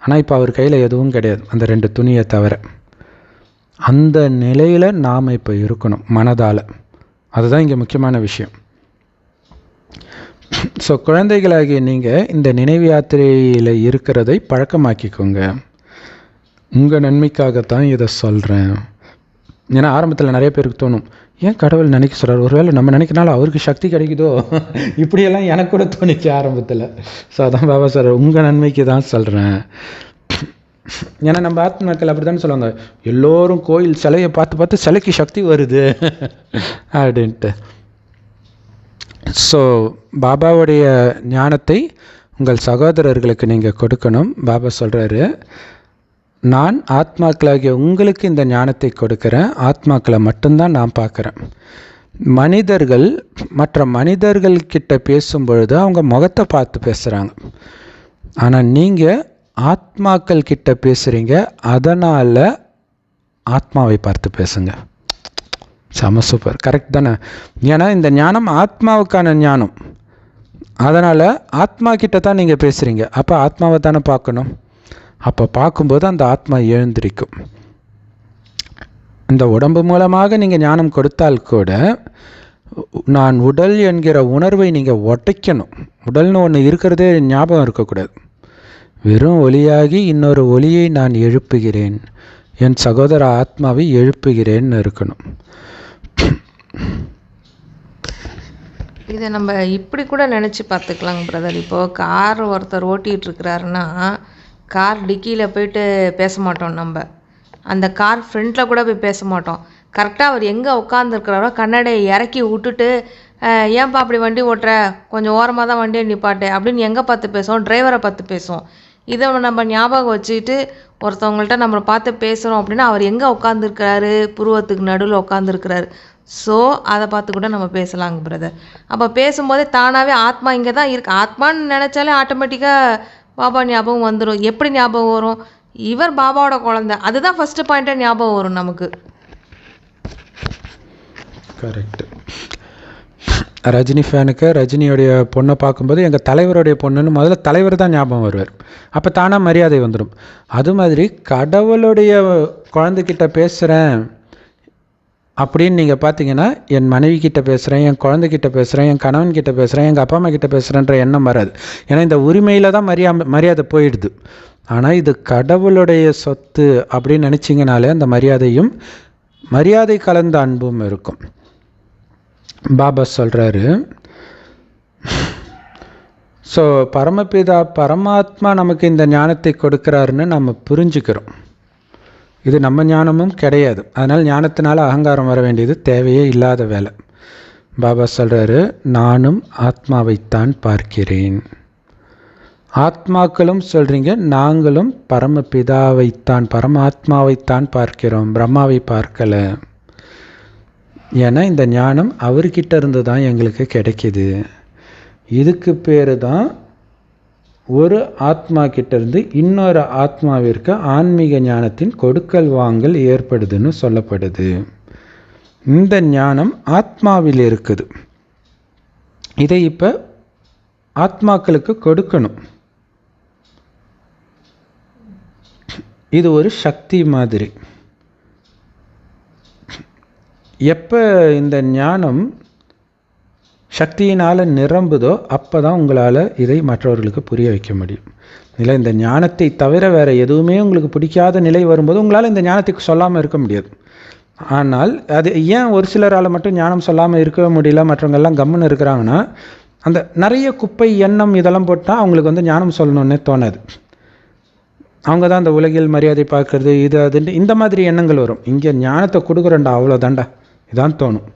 ஆனால் இப்போ அவர் கையில் எதுவும் கிடையாது, அந்த 2 துணியை தவிர. அந்த நிலையில் நாம் இப்போ இருக்கணும் மனதால். அதுதான் இங்கே முக்கியமான விஷயம். ஸோ குழந்தைகளாகிய நீங்கள் இந்த நினைவு யாத்திரையில் இருக்கிறதை பழக்கமாக்கிக்கோங்க. உங்கள் நன்மைக்காகத்தான் இதை சொல்கிறேன். ஏன்னா ஆரம்பத்தில் நிறைய பேருக்கு தோணும், ஏன் கடவுள் நினைக்க சொல்கிறார், ஒருவேளை நம்ம நினைக்கிறனால அவருக்கு சக்தி கிடைக்குதோ, இப்படியெல்லாம் எனக்கு கூட தோணிச்சு ஆரம்பத்தில். ஸோ அதான் பாபா சார் உங்கள் நன்மைக்கு தான் சொல்கிறேன். ஏன்னா நம்ம ஆத்மாக்கள் அப்படி தானே சொல்லுவாங்க, எல்லோரும் கோயில் சிலையை பார்த்து சிலைக்கு சக்தி வருது அப்படின்ட்டு. ஸோ பாபாவுடைய ஞானத்தை உங்கள் சகோதரர்களுக்கு நீங்கள் கொடுக்கணும். பாபா சொல்கிறாரு, நான் ஆத்மாக்களாகிய உங்களுக்கு இந்த ஞானத்தை கொடுக்குறேன், ஆத்மாக்களை மட்டும்தான் நான் பார்க்குறேன். மனிதர்கள் மற்ற மனிதர்கள்கிட்ட பேசும்பொழுது அவங்க முகத்தை பார்த்து பேசுகிறாங்க, ஆனால் நீங்கள் ஆத்மாக்கள் கிட்ட பேசுகிறீங்க, அதனால் ஆத்மாவை பார்த்து பேசுங்க. செம சூப்பர், கரெக்ட் தானே? ஏன்னா இந்த ஞானம் ஆத்மாவுக்கான ஞானம், அதனால் ஆத்மா கிட்ட தான் நீங்கள் பேசுகிறீங்க. அப்போ ஆத்மாவை தானே பார்க்கணும். அப்போ பார்க்கும்போது அந்த ஆத்மா எழுந்திருக்கும். இந்த உடம்பு மூலமாக நீங்கள் ஞானம் கொடுத்தால் கூட நான் உடல் என்கிற உணர்வை நீங்கள் உடைக்கணும். உடல்னு ஒன்று இருக்கிறதே ஞாபகம் இருக்கக்கூடாது. வெறும் ஒளியாகி இன்னொரு ஒளியை நான் எழுப்புகிறேன், என் சகோதர ஆத்மாவை எழுப்புகிறேன்னு இருக்கணும்.
இதை நம்ம இப்படி கூட நினச்சி பார்த்துக்கலாங்க பிரதர். இப்போது கார் ஒருத்தர் ஓட்டிகிட்டு இருக்கிறாருன்னா கார் டிக்கியில் போயிட்டு பேச மாட்டோம், நம்ம அந்த கார் ஃப்ரண்ட்டில் கூட போய் பேச மாட்டோம். கரெக்டாக அவர் எங்கே உட்காந்துருக்கிறாரோ கண்ணாடியை இறக்கி விட்டுட்டு, ஏன்பா அப்படி வண்டி ஓட்டுற, கொஞ்சம் ஓரமாக தான் வண்டியை நிப்பாட்டு அப்படின்னு எங்கே பார்த்து பேசுவோம், டிரைவரை பார்த்து பேசுவோம். இதை நம்ம ஞாபகம் வச்சுக்கிட்டு ஒருத்தவங்கள்ட்ட நம்மளை பார்த்து பேசுகிறோம் அப்படின்னா அவர் எங்கே உட்காந்துருக்கிறாரு, புருவத்துக்கு நடுவில் உட்காந்துருக்கிறாரு. ஸோ அதை பார்த்து கூட நம்ம பேசலாங்க பிரதர். அப்போ பேசும்போதே தானாகவே ஆத்மா இங்கே தான் இருக்குது, ஆத்மான்னு நினச்சாலே ஆட்டோமேட்டிக்காக பாபா ஞாபகம் வந்துடும். எப்படி ஞாபகம் வரும், இவர் பாபாவோட குழந்தை, அதுதான் ஃபஸ்ட்டு பாயிண்ட்டாக ஞாபகம் வரும் நமக்கு.
கரெக்டு. ரஜினி ஃபேனுக்கு ரஜினியோடைய பொண்ணை பார்க்கும்போது எங்கள் தலைவருடைய பொண்ணுன்னு முதல்ல தலைவர் தான் ஞாபகம் வருவார். அப்போ தானாக மரியாதை வந்துடும். அது மாதிரி கடவுளுடைய குழந்தைகிட்ட பேசுகிறேன் அப்படின்னு நீங்கள் பார்த்தீங்கன்னா, என் மனைவி கிட்ட பேசுகிறேன், என் குழந்தைகிட்ட பேசுகிறேன், என் கணவன் கிட்ட பேசுகிறேன், எங்கள் அப்பா அம்மா கிட்ட பேசுகிறேன்ற எண்ணம் வராது. ஏன்னா இந்த உரிமையில் தான் மரியாதை போயிடுது. ஆனால் இது கடவுளுடைய சொத்து அப்படின்னு நினச்சிங்கனாலே அந்த மரியாதை கலந்த அன்பும் இருக்கும். பாபா சொல்கிறாரு, ஸோ பரமபிதா பரமாத்மா நமக்கு இந்த ஞானத்தை கொடுக்குறாருன்னு நம்ம புரிஞ்சுக்கிறோம். இது நம்ம ஞானமும் கிடையாது. அதனால் ஞானத்தினால அகங்காரம் வர வேண்டியது தேவையே இல்லாத வேலை. பாபா சொல்கிறாரு, நானும் ஆத்மாவைத்தான் பார்க்கிறேன், ஆத்மாக்களும் சொல்கிறீங்க, நாங்களும் பரமபிதாவைத்தான் பரமாத்மாவைத்தான் பார்க்கிறோம், பிரம்மாவை பார்க்கலை. ஏன்னா இந்த ஞானம் அவர்கிட்ட இருந்து தான் எங்களுக்கு கிடைக்கிது. இதுக்கு பேர் தான் ஒரு ஆத்மா கிட்டேருந்து இன்னொரு ஆத்மாவிற்கு ஆன்மீக ஞானத்தின் கொடுக்கல் வாங்கல் ஏற்படுதுன்னு சொல்லப்படுது. இந்த ஞானம் ஆத்மாவில் இருக்குது. இதை இப்போ ஆத்மாக்களுக்கு கொடுக்கணும். இது ஒரு சக்தி மாதிரி. எப்போ இந்த ஞானம் சக்தியினால் நிரம்புதோ அப்போ தான் உங்களால் இதை மற்றவர்களுக்கு புரிய வைக்க முடியும். இல்லை, இந்த ஞானத்தை தவிர வேறு எதுவுமே உங்களுக்கு பிடிக்காத நிலை வரும்போது உங்களால் இந்த ஞானத்துக்கு சொல்லாமல் இருக்க முடியாது. ஆனால் அது ஏன் ஒரு சிலரால் மட்டும் ஞானம் சொல்லாமல் இருக்க முடியல, மற்றவங்கெல்லாம் கம்முன்னு இருக்கிறாங்கன்னா, அந்த நிறைய குப்பை எண்ணம் இதெல்லாம் போட்டால் அவங்களுக்கு வந்து ஞானம் சொல்லணுன்னே தோணாது. அவங்க தான் அந்த உலகில் மரியாதை பார்க்கறது இது அதுன்ட்டு இந்த மாதிரி எண்ணங்கள் வரும். இங்கே ஞானத்தை கொடுக்குறேன்டா அவ்வளோதாண்டா இதான் தோணும்.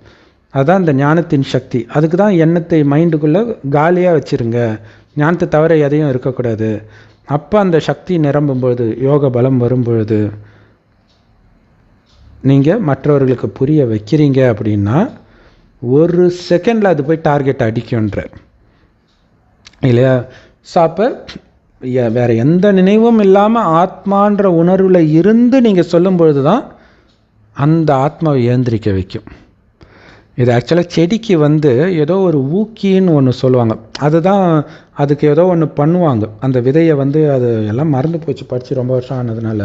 அதுதான் இந்த ஞானத்தின் சக்தி. அதுக்கு தான் எண்ணத்தை மைண்டுக்குள்ளே காலியாக வச்சுருங்க, ஞானத்தை தவிர எதையும் இருக்கக்கூடாது. அப்போ அந்த சக்தி நிரம்பும்பொழுது, யோக பலம் வரும்பொழுது நீங்கள் மற்றவர்களுக்கு புரிய வைக்கிறீங்க அப்படின்னா ஒரு செகண்டில் அது போய் டார்கெட் அடிக்குன்ற இல்லையா. ஸோ அப்போ வேறு எந்த நினைவும் இல்லாமல் ஆத்மான்ற உணர்வில் இருந்து நீங்கள் சொல்லும் பொழுது தான் அந்த ஆத்மாவை ஏந்திரிக்க வைக்கும். இது ஆக்சுவலாக செடிக்கு வந்து ஏதோ ஒரு ஊக்கின்னு ஒன்று சொல்லுவாங்க. அதுதான் அதுக்கு ஏதோ ஒன்று பண்ணுவாங்க. அந்த விதையை வந்து அது எல்லாம் மறந்து போச்சு, படித்து ரொம்ப வருஷம் ஆனதுனால.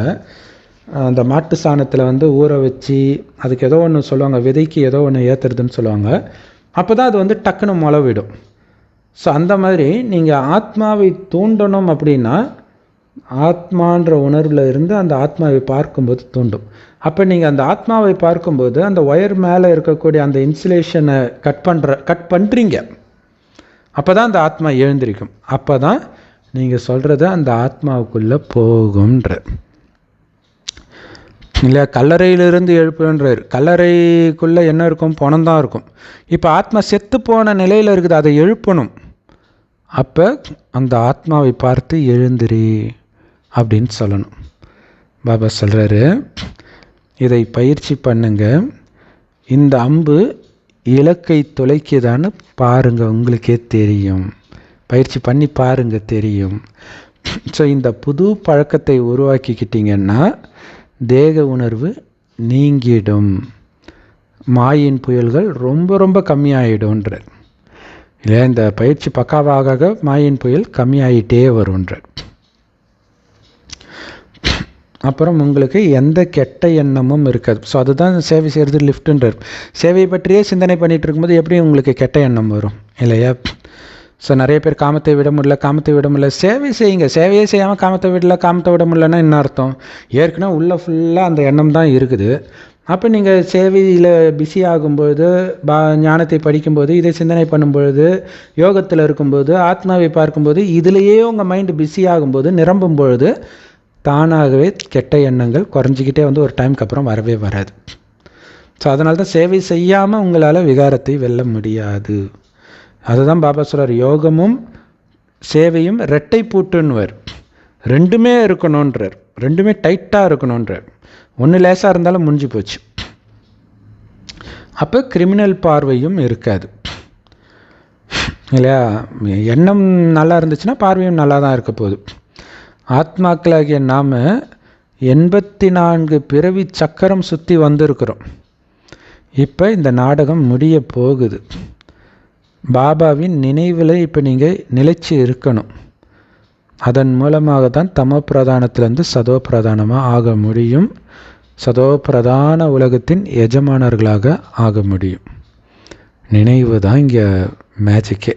அந்த மாட்டு சாணத்தில் வந்து ஊற வச்சு அதுக்கு ஏதோ ஒன்று சொல்லுவாங்க, விதைக்கு ஏதோ ஒன்று ஏற்றுறதுன்னு சொல்லுவாங்க. அப்போ தான் அது வந்து டக்குன்னு முளைவிடும். ஸோ அந்த மாதிரி நீங்கள் ஆத்மாவை தூண்டணும் அப்படின்னா ஆத்மான்ற உணர்வில் இருந்து அந்த ஆத்மாவை பார்க்கும்போது தூண்டும். அப்போ நீங்கள் அந்த ஆத்மாவை பார்க்கும்போது அந்த ஒயர் மேலே இருக்கக்கூடிய அந்த இன்சுலேஷனை கட் பண்ணுறீங்க. அப்போ தான் அந்த ஆத்மா எழுந்திருக்கும். அப்போ தான் நீங்கள் சொல்கிறது அந்த ஆத்மாவுக்குள்ளே போகும்ன்ற. இல்லை, கல்லறையிலிருந்து எழுப்புன்றார். கல்லறைக்குள்ளே என்ன இருக்கும்? பணம் தான் இருக்கும். இப்போ ஆத்மா செத்து போன நிலையில் இருக்குது, அதை எழுப்பணும். அப்போ அந்த ஆத்மாவை பார்த்து எழுந்திரி அப்படின்னு சொல்லணும். பாபா சொல்கிறாரு, இதை பயிற்சி பண்ணுங்க. இந்த அம்பு இலக்கை துளைக்குதான்னு பாருங்கள், உங்களுக்கே தெரியும். பயிற்சி பண்ணி பாருங்கள், தெரியும். ஸோ இந்த புது பழக்கத்தை உருவாக்கிக்கிட்டிங்கன்னா தேக உணர்வு நீங்கிடும், மாயின் புயல்கள் ரொம்ப ரொம்ப கம்மியாயிடும்ன்ற. இல்லை, இந்த பயிற்சி பக்காவாக மாயின் புயல் கம்மியாயிட்டே வரும்ன்ற. அப்புறம் உங்களுக்கு எந்த கெட்ட எண்ணமும் இருக்காது. ஸோ அதுதான் சேவை செய்கிறது லிஃப்ட்டுன்றார். சேவையை பற்றியே சிந்தனை பண்ணிகிட்டு இருக்கும்போது எப்படி உங்களுக்கு கெட்ட எண்ணம் வரும் இல்லையா? ஸோ நிறைய பேர் காமத்தை விட முடியல. சேவை செய்யுங்க, சேவையே செய்யாமல் காமத்தை விட முடியலன்னா என்ன அர்த்தம்? ஏற்கனவே உள்ளே ஃபுல்லாக அந்த எண்ணம் தான் இருக்குது. அப்போ நீங்கள் சேவையில் பிஸி ஆகும்பொழுது, ஞானத்தை படிக்கும்போது, இதை சிந்தனை பண்ணும்பொழுது, யோகத்தில் இருக்கும்போது, ஆத்மாவை பார்க்கும்போது, இதிலேயே உங்கள் மைண்டு பிஸி ஆகும்போது, நிரம்பும் பொழுது தானாகவே கெட்ட எண்ணங்கள் குறைஞ்சிக்கிட்டே வந்து ஒரு டைமுக்கு அப்புறம் வரவே வராது. ஸோ அதனால தான் சேவை செய்யாமல் உங்களால் விகாரத்தை வெல்ல முடியாது. அதுதான் பாபா சொல்கிறார், யோகமும் சேவையும் ரெட்டை பூட்டுன்னுவார். ரெண்டுமே இருக்கணுன்றார், ரெண்டுமே டைட்டாக இருக்கணுன்றார். ஒன்று லேசாக இருந்தாலும் முடிஞ்சு போச்சு. அப்போ கிரிமினல் பார்வையும் இருக்காது இல்லையா? எண்ணம் நல்லா இருந்துச்சுன்னா பார்வையும் நல்லா தான் இருக்க போகுது. ஆத்மாக்களாகிய நாம் 84 பிறவி சக்கரம் சுற்றி வந்திருக்கிறோம். இப்போ இந்த நாடகம் முடிய போகுது. பாபாவின் நினைவில் இப்போ நீங்கள் நிலைச்சி இருக்கணும். அதன் மூலமாக தான் தமோ பிரதானத்திலேருந்து சதோ பிரதானமாக ஆக முடியும். சதோ பிரதான உலகத்தின் எஜமானர்களாக ஆக முடியும். நினைவு தான் இங்கே மேஜிக்கே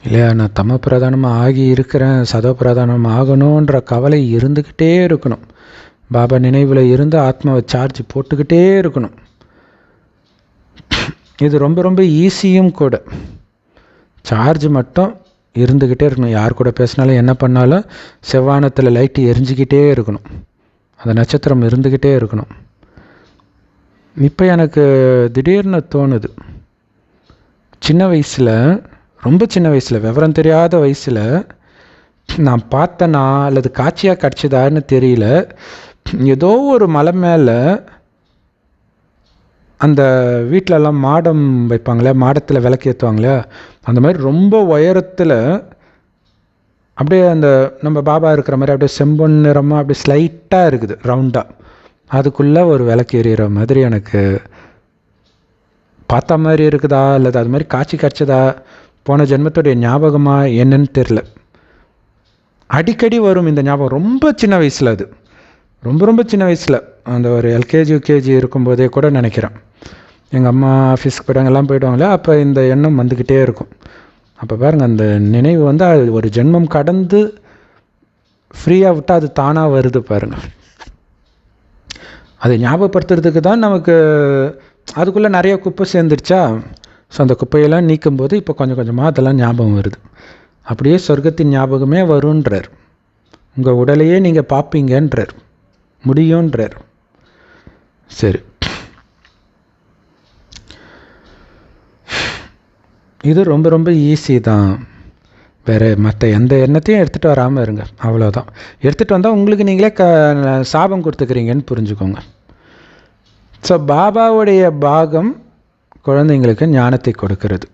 இல்லையா? நான் தம பிரதானமாக ஆகி இருக்கிறேன், சதோ பிரதானம் ஆகணுன்ற கவலை இருந்துக்கிட்டே இருக்கணும். பாபா நினைவில் இருந்து ஆத்மாவை சார்ஜ் போட்டுக்கிட்டே இருக்கணும். இது ரொம்ப ரொம்ப ஈஸியும் கூட. சார்ஜ் மட்டும் இருந்துக்கிட்டே இருக்கணும். யார் கூட பேசினாலும் என்ன பண்ணாலும் செவ்வானத்தில் லைட்டு எரிஞ்சிக்கிட்டே இருக்கணும், அந்த நட்சத்திரம் இருந்துக்கிட்டே இருக்கணும். இப்போ எனக்கு திடீர்னு தோணுது, சின்ன வயசில் ரொம்ப சின்ன வயசில், விவரம் தெரியாத வயசில் நான் பார்த்தனா அல்லது காட்சியாக கிடச்சிதான்னு தெரியல, ஏதோ ஒரு மலை மேலே அந்த வீட்டிலலாம் மாடம் வைப்பாங்களே, மாடத்தில் விளக்கு ஏற்றுவாங்களே, அந்த மாதிரி ரொம்ப உயரத்தில் அப்படியே அந்த நம்ம பாபா இருக்கிற மாதிரி அப்படியே செம்பொன் நிறமாக அப்படியே ஸ்லைட்டாக இருக்குது, ரவுண்டாக. அதுக்குள்ளே ஒரு விளக்கு எறிகிற மாதிரி எனக்கு பார்த்த மாதிரி இருக்குதா அல்லது அது மாதிரி காட்சி கிடச்சதா, போன ஜென்மத்துடைய ஞாபகமா என்னன்னு தெரில. அடிக்கடி வரும் இந்த ஞாபகம், ரொம்ப சின்ன வயசில், அது ரொம்ப ரொம்ப சின்ன வயசில், அந்த ஒரு எல்கேஜி யூகேஜி இருக்கும்போதே கூட நினைக்கிறேன். எங்கள் அம்மா ஆஃபீஸ்க்கு போய்ட்டாங்க, எல்லாம் போய்டுவாங்களே, அப்போ இந்த எண்ணம் வந்துக்கிட்டே இருக்கும். அப்போ பாருங்கள், அந்த நினைவு வந்து அது ஒரு ஜென்மம் கடந்து ஃப்ரீயாக விட்டால் அது தானாக வருது பாருங்கள். அதை ஞாபகப்படுத்துறதுக்கு தான் நமக்கு அதுக்குள்ளே நிறைய குப்பை சேர்ந்துருச்சா, ஸோ அந்த குப்பையெல்லாம் நீக்கும்போது இப்போ கொஞ்சம் கொஞ்சமாக அதெல்லாம் ஞாபகம் வருது. அப்படியே சொர்க்கத்தின் ஞாபகமே வருன்றார். உங்கள் உடலையே நீங்கள் பார்ப்பீங்கன்றார், முடியுன்றார். சரி, இது ரொம்ப ரொம்ப ஈஸி தான். வேறு மற்ற எந்த எண்ணத்தையும் எடுத்துகிட்டு வராமல் இருங்க, அவ்வளோதான். எடுத்துகிட்டு வந்தால் உங்களுக்கு நீங்களே சாபம் கொடுத்துக்கிறீங்கன்னு புரிஞ்சுக்கோங்க. ஸோ பாபாவுடைய பாகம் குழந்தைங்களுக்கு ஞானத்தை கொடுக்கறது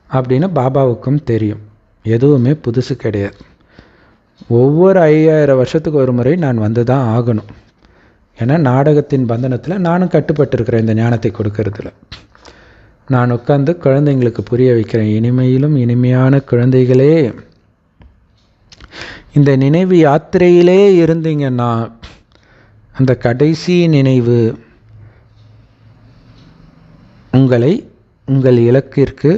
அப்படின்னு பாபாவுக்கும் தெரியும். எதுவுமே புதுசு கிடையாது. ஒவ்வொரு 5000 வருஷத்துக்கு ஒரு முறை நான் வந்து தான் ஆகணும். ஏன்னா நாடகத்தின் பந்தனத்தில் நானும் கட்டுப்பட்டுருக்கிறேன். இந்த ஞானத்தை கொடுக்கறதுல நான் உட்காந்து குழந்தைங்களுக்கு புரிய வைக்கிறேன். இனிமையிலும் இனிமையான குழந்தைகளே, இந்த நினைவு யாத்திரையிலே இருந்தீங்கன்னா அந்த கடைசி நினைவு உங்களை உங்கள் இலக்கிற்கு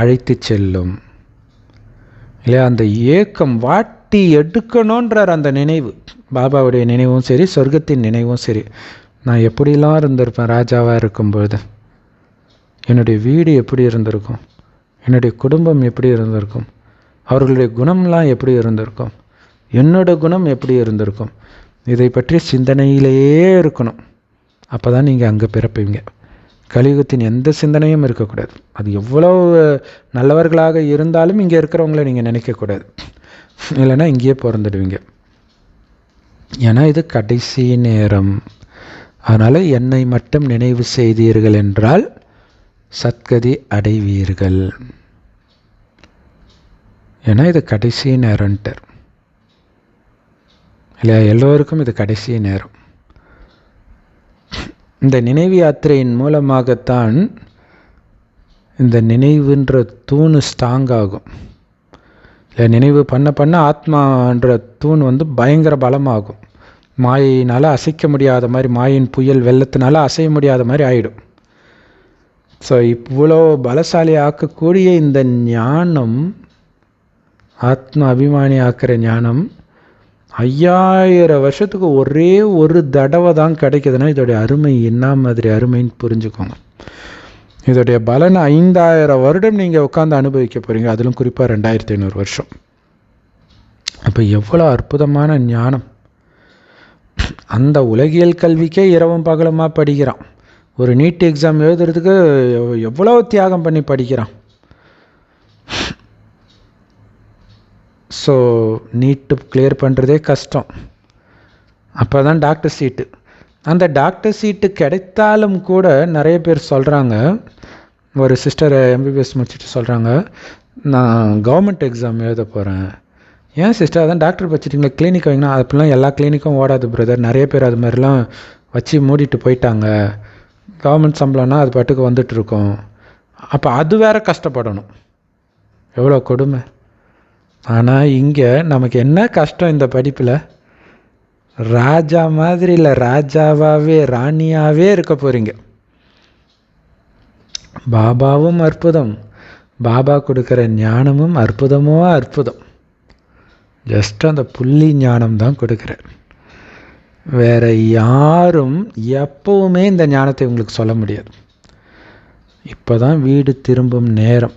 அழைத்து செல்லும் இல்லையா? அந்த ஏக்கம் வாட்டி எடுக்கணுன்றார் அந்த நினைவு. பாபாவுடைய நினைவும் சரி, சொர்க்கத்தின் நினைவும் சரி. நான் எப்படிலாம் இருந்திருப்பேன் ராஜாவாக இருக்கும்பொழுது, என்னுடைய வீடு எப்படி இருந்திருக்கும், என்னுடைய குடும்பம் எப்படி இருந்திருக்கும், அவர்களுடைய குணம்லாம் எப்படி இருந்திருக்கும், என்னோட குணம் எப்படி இருந்திருக்கும், இதை பற்றி சிந்தனையிலேயே இருக்கணும். அப்போ தான் நீங்கள் அங்கே பிறப்பீங்க. கலியுகத்தின் எந்த சிந்தனையும் இருக்கக்கூடாது. அது எவ்வளோ நல்லவர்களாக இருந்தாலும் இங்கே இருக்கிறவங்கள நீங்கள் நினைக்கக்கூடாது, இல்லைன்னா இங்கேயே பிறந்துடுவீங்க. ஏன்னா இது கடைசி நேரம். அதனால் என்னை மட்டும் நினைவு செய்தீர்கள் என்றால் சத்கதி அடைவீர்கள். ஏன்னா இது கடைசி நேரம்ட்டார் இல்லையா? எல்லோருக்கும் இது கடைசி நேரம். இந்த நினைவு யாத்திரையின் மூலமாகத்தான் இந்த நினைவுன்ற தூண் ஸ்ட்ராங் ஆகும். இல்லை, நினைவு பண்ண பண்ண ஆத்மான்ற தூண் வந்து பயங்கர பலமாகும். மாயினால் அசைக்க முடியாத மாதிரி, மாயின் புயல் வெள்ளத்தினால அசைய முடியாத மாதிரி ஆகிடும். ஸோ இவ்வளோ பலசாலி ஆக்கக்கூடிய இந்த ஞானம், ஆத்ம அபிமானி ஆக்கிற ஞானம் 5000 வருஷத்துக்கு ஒரே ஒரு தடவை தான் கிடைக்குதுன்னா இதோடைய அருமை என்ன மாதிரி அருமைன்னு புரிஞ்சுக்கோங்க. இதோடைய பலனை 5000 வருடம் நீங்கள் உட்காந்து அனுபவிக்க போகிறீங்க, அதிலும் குறிப்பாக 2500 வருஷம். அப்போ எவ்வளோ அற்புதமான ஞானம்! அந்த உலகியல் கல்விக்கே இரவும் பகலுமாக படிக்கிறான். ஒரு நீட் எக்ஸாம் எழுதுறதுக்கு எவ்வளோ தியாகம் பண்ணி படிக்கிறான். ஸோ நீட்டு கிளியர் பண்ணுறதே கஷ்டம். அப்போ தான் டாக்டர் சீட்டு. அந்த டாக்டர் சீட்டு கிடைத்தாலும் கூட நிறைய பேர் சொல்கிறாங்க, ஒரு சிஸ்டர் எம்பிபிஎஸ் முடிச்சுட்டு சொல்கிறாங்க, நான் கவர்மெண்ட் எக்ஸாம் எழுத போகிறேன். ஏன் சிஸ்டர், அதான் டாக்டர் படிச்சிட்டிங்களா, கிளினிக் வைங்கன்னா? அப்படிலாம் எல்லா கிளினிக்கும் ஓடாது பிரதர். நிறைய பேர் அது மாதிரிலாம் வச்சு மூடிட்டு போயிட்டாங்க. கவர்மெண்ட் சம்பளம்னா அது பாட்டுக்கு வந்துட்டுருக்கோம். அப்போ அது வேற கஷ்டப்படணும். எவ்வளோ கொடுமை! ஆனால் இங்கே நமக்கு என்ன கஷ்டம் இந்த படிப்பில்? ராஜா மாதிரி இல்லை, ராஜாவாகவே ராணியாகவே இருக்க போகிறீங்க. பாபாவும் அற்புதம், பாபா கொடுக்குற ஞானமும் அற்புதமோ அற்புதம். ஜஸ்ட் அந்த புள்ளி ஞானம் தான் கொடுக்குறார். வேறு யாரும் எப்பவுமே இந்த ஞானத்தை உங்களுக்கு சொல்ல முடியாது. இப்போ தான் வீடு திரும்பும் நேரம்.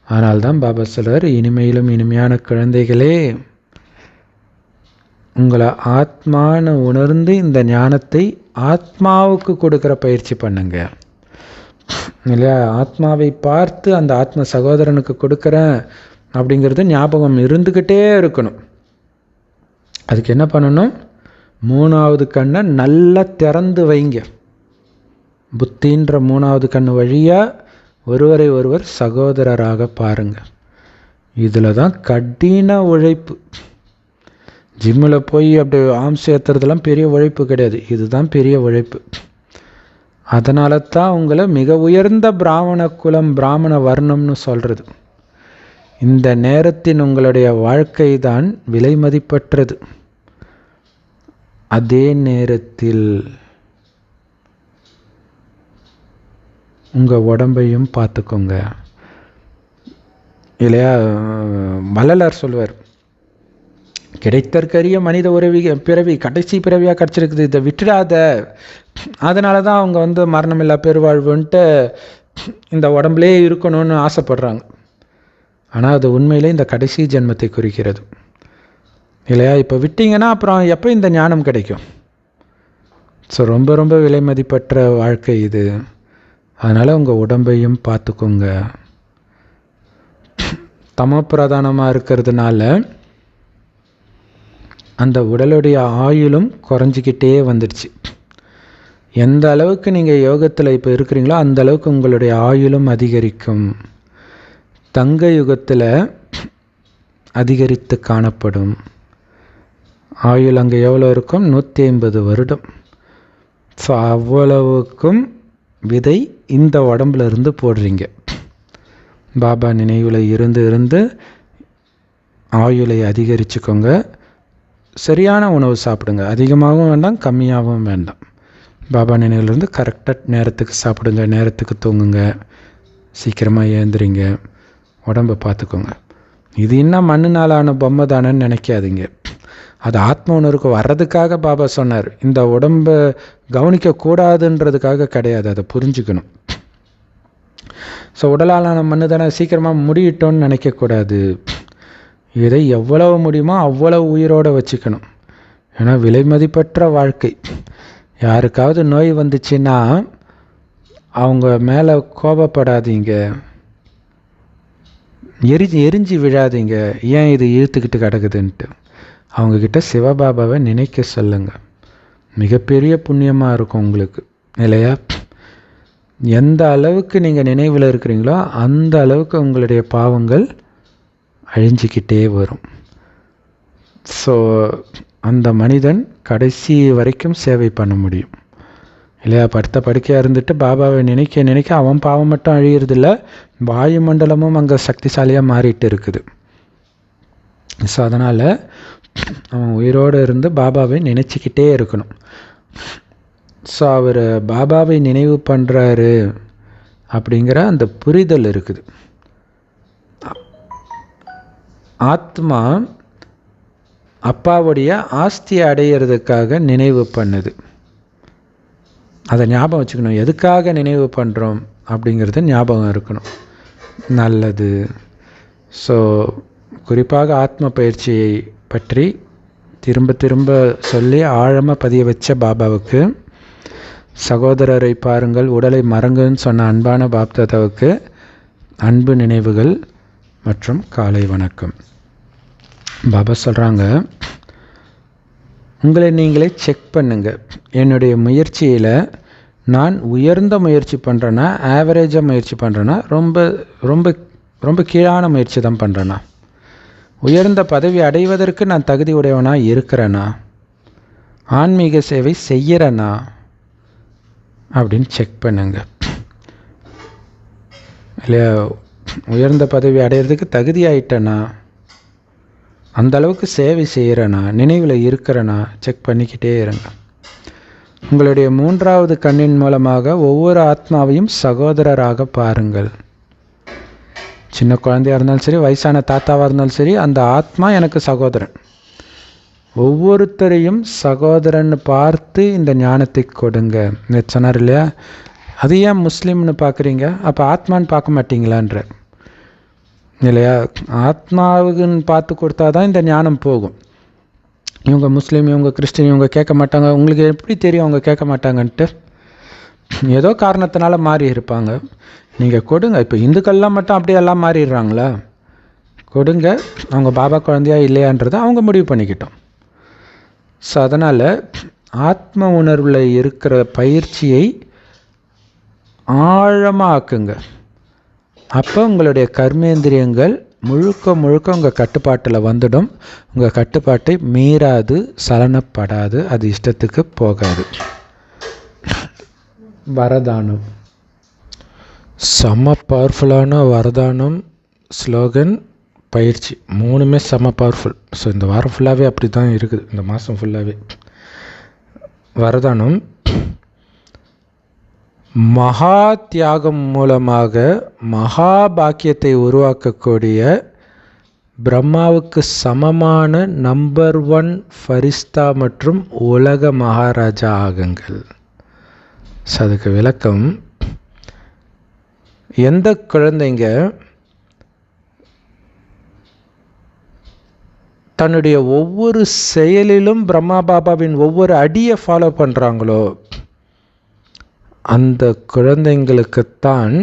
அதனால்தான் பாபா சொல்றார், இனிமையிலும் இனிமையான குழந்தைகளே, உங்களை ஆத்மான்னு உணர்ந்து இந்த ஞானத்தை ஆத்மாவுக்கு கொடுக்குற பயிற்சி பண்ணுங்க. இல்லையா? ஆத்மாவை பார்த்து அந்த ஆத்ம சகோதரனுக்கு கொடுக்குறேன் அப்படிங்கிறது ஞாபகம் இருந்துக்கிட்டே இருக்கணும். அதுக்கு என்ன பண்ணணும்? 3வது கண்ணை நல்லா திறந்து வைங்க. புத்தின்ற 3வது கண்ணு வழியாக ஒருவரை ஒருவர் சகோதரராக பாருங்கள். இதில் தான் கடின உழைப்பு. ஜிம்மில் போய் அப்படி ஆம்ஸ் ஏற்றுறதுலாம் பெரிய உழைப்பு கிடையாது, இதுதான் பெரிய உழைப்பு. அதனால தான் உங்களை மிக உயர்ந்த பிராமண குலம், பிராமண வர்ணம்னு சொல்கிறது. இந்த நேரத்தின் உங்களுடைய வாழ்க்கை தான் விலை மதிப்பற்றது. அதே நேரத்தில் உங்கள் உடம்பையும் பார்த்துக்கோங்க. இல்லையா? வள்ளலார் சொல்லுவார், கிடைத்தற்கரிய மனித பிறவி கடைசி பிறவியாக கிடச்சிருக்குது, இதை விட்டுடாத. அதனால தான் அவங்க மரணமில்லா பெருவாழ்வுன்ட்டு இந்த உடம்புலே இருக்கணும்னு ஆசைப்படுறாங்க. ஆனால் அது உண்மையிலே இந்த கடைசி ஜென்மத்தை குறிக்கிறது. இல்லையா? இப்போ விட்டீங்கன்னா அப்புறம் எப்போ இந்த ஞானம் கிடைக்கும்? ஸோ ரொம்ப ரொம்ப விலை மதிப்பற்ற வாழ்க்கை இது. அதனால் உங்கள் உடம்பையும் பார்த்துக்கோங்க. தமப்பிரதானமாக இருக்கிறதுனால அந்த உடலுடைய ஆயுளும் குறைஞ்சிக்கிட்டே வந்துடுச்சு. எந்த அளவுக்கு நீங்கள் யோகத்தில் இப்போ இருக்கிறீங்களோ அந்த அளவுக்கு உங்களுடைய ஆயுளும் அதிகரிக்கும். தங்க யுகத்தில் அதிகரித்து காணப்படும். ஆயுள் அங்கே எவ்வளோ இருக்கும்? 150 வருடம். ஸோ அவ்வளவுக்கும் விதை இந்த உடம்புல இருந்து போடுறீங்க. பாபா நினைவில் இருந்து ஆயுளை அதிகரிச்சுக்கோங்க. சரியான உணவு சாப்பிடுங்க. அதிகமாகவும் வேண்டாம், கம்மியாகவும் வேண்டாம். பாபா நினைவிலிருந்து கரெக்டாக நேரத்துக்கு சாப்பிடுங்க, நேரத்துக்கு தூங்குங்க, சீக்கிரமாக ஏந்திரிங்க, உடம்பை பார்த்துக்கோங்க. இது இன்னும் மண்ணுனாலான பொம்மை தானேன்னு நினைக்காதீங்க. அது ஆத்ம உணர்வுக்கு வர்றதுக்காக பாபா சொன்னார். இந்த உடம்பை கவனிக்கக்கூடாதுன்றதுக்காக கிடையாது, அதை புரிஞ்சுக்கணும். ஸோ உடலாலான மண்ணு தானே, சீக்கிரமாக முடியிட்டோன்னு நினைக்கக்கூடாது. இதை எவ்வளவு முடியுமோ அவ்வளவு உயிரோடு வச்சுக்கணும். ஏன்னா விலை மதிப்பற்ற வாழ்க்கை. யாருக்காவது நோய் வந்துச்சுன்னா அவங்க மேலே கோபப்படாதீங்க, எரிஞ்சு விழாதீங்க, ஏன் இது இழுத்துக்கிட்டு கிடக்குதுன்ட்டு. அவங்கக்கிட்ட சிவபாபாவை நினைக்க சொல்லுங்கள். மிகப்பெரிய புண்ணியமாக இருக்கும் உங்களுக்கு. இல்லையா? எந்த அளவுக்கு நீங்கள் நினைவில் இருக்கிறீங்களோ அந்த அளவுக்கு உங்களுடைய பாவங்கள் அழிஞ்சிக்கிட்டே வரும். ஸோ அந்த மனிதன் கடைசி வரைக்கும் சேவை பண்ண முடியும். இல்லையா? படுத்த படுக்கையாக இருந்துட்டு பாபாவை நினைக்க அவன் பாவம் மட்டும் அழியறதில்ல, வாயுமண்டலமும் அங்கே சக்திசாலியாக மாறிட்டு இருக்குது. ஸோ அதனால் அவன் உயிரோடு இருந்து பாபாவை நினச்சிக்கிட்டே இருக்கணும். ஸோ அவர் பாபாவை நினைவு பண்ணுறாரு அப்படிங்கிற அந்த புரிதல் இருக்குது. ஆத்மா அப்பாவுடைய ஆஸ்தியை அடையிறதுக்காக நினைவு பண்ணுது. அதை ஞாபகம் வச்சுக்கணும். எதுக்காக நினைவு பண்ணுறோம் அப்படிங்கிறது ஞாபகம் இருக்கணும். நல்லது. ஸோ குறிப்பாக ஆத்ம பயிற்சியை பற்றி திரும்ப திரும்ப சொல்லி ஆழமாக பதிய வச்ச பாபாவுக்கு, சகோதரரை பாருங்கள் உடலை மறங்குன்னு சொன்ன அன்பான பாப்தாதாவுக்கு அன்பு நினைவுகள் மற்றும் காலை வணக்கம். பாபா சொல்கிறாங்க, உங்களை நீங்களே செக் பண்ணுங்கள். என்னுடைய முயற்சியில் நான் உயர்ந்த முயற்சி பண்ணுறேன்னா, ஆவரேஜாக முயற்சி பண்ணுறேன்னா, ரொம்ப ரொம்ப ரொம்ப கீழான முயற்சி தான் பண்ணுறேன்னா, உயர்ந்த பதவி அடைவதற்கு நான் தகுதி உடையவனாக இருக்கிறேனா, ஆன்மீக சேவை செய்கிறேனா அப்படின்னு செக் பண்ணுங்க. இல்லையா? உயர்ந்த பதவி அடையிறதுக்கு தகுதி ஆயிட்டேனா, அந்த அளவுக்கு சேவை செய்கிறேனா, நினைவில் இருக்கிறேனா செக் பண்ணிக்கிட்டே இருங்க. உங்களுடைய 3வது கண்ணின் மூலமாக ஒவ்வொரு ஆத்மாவையும் சகோதரராக பாருங்கள். சின்ன குழந்தையாக இருந்தாலும் சரி, வயசான தாத்தாவாக இருந்தாலும் சரி, அந்த ஆத்மா எனக்கு சகோதரன். ஒவ்வொருத்தரையும் சகோதரன் பார்த்து இந்த ஞானத்தை கொடுங்க. நேற்று சொன்னார் இல்லையா? அது ஏன் முஸ்லீம்னு பார்க்குறீங்க, அப்போ ஆத்மான்னு பார்க்க மாட்டீங்களான்ற. இல்லையா? ஆத்மாவுக்குன்னு பார்த்து கொடுத்தா தான் இந்த ஞானம் போகும். இவங்க முஸ்லீம், இவங்க கிறிஸ்டின், இவங்க கேட்க மாட்டாங்க. உங்களுக்கு எப்படி தெரியும் அவங்க கேட்க மாட்டாங்கன்ட்டு? ஏதோ காரணத்தினால மாறி இருப்பாங்க. நீங்கள் கொடுங்க. இப்போ இந்துக்கள்லாம் மட்டும் அப்படியே எல்லாம் மாறிடுறாங்களா? கொடுங்க, அவங்க பாபா குழந்தையா இல்லையான்றதை அவங்க முடிவு பண்ணிக்கிட்டோம். ஸோ அதனால் ஆத்ம உணர்வில் இருக்கிற பயிற்சியை ஆழமாக ஆக்குங்க. அப்போ உங்களுடைய கர்மேந்திரியங்கள் முழுக்க முழுக்க உங்கள் கட்டுப்பாட்டில் வந்துடும். உங்கள் கட்டுப்பாட்டை மீறாது, சலனப்படாது, அது இஷ்டத்துக்கு போகாது. வரதானம் செம்ம பவர்ஃபுல்லான வரதானம், ஸ்லோகன், பயிற்சி மூணுமே செம்ம பவர்ஃபுல். ஸோ இந்த வாரம் ஃபுல்லாகவே அப்படி தான் இருக்குது, இந்த மாதம் ஃபுல்லாகவே. வரதானம் மகா தியாகம் மூலமாக மகா பாக்கியத்தை உருவாக்கக்கூடிய பிரம்மாவுக்கு சமமான நம்பர் 1 ஃபரிஸ்தா மற்றும் உலக மகாராஜா ஆகுங்கள். ஸோ அதுக்கு விளக்கம், எந்த குழந்தைங்க தன்னுடைய ஒவ்வொரு செயலிலும் பிரம்மா பாபாவின் ஒவ்வொரு அடியை ஃபாலோ பண்ணுறாங்களோ அந்த குழந்தைங்களுக்குத்தான்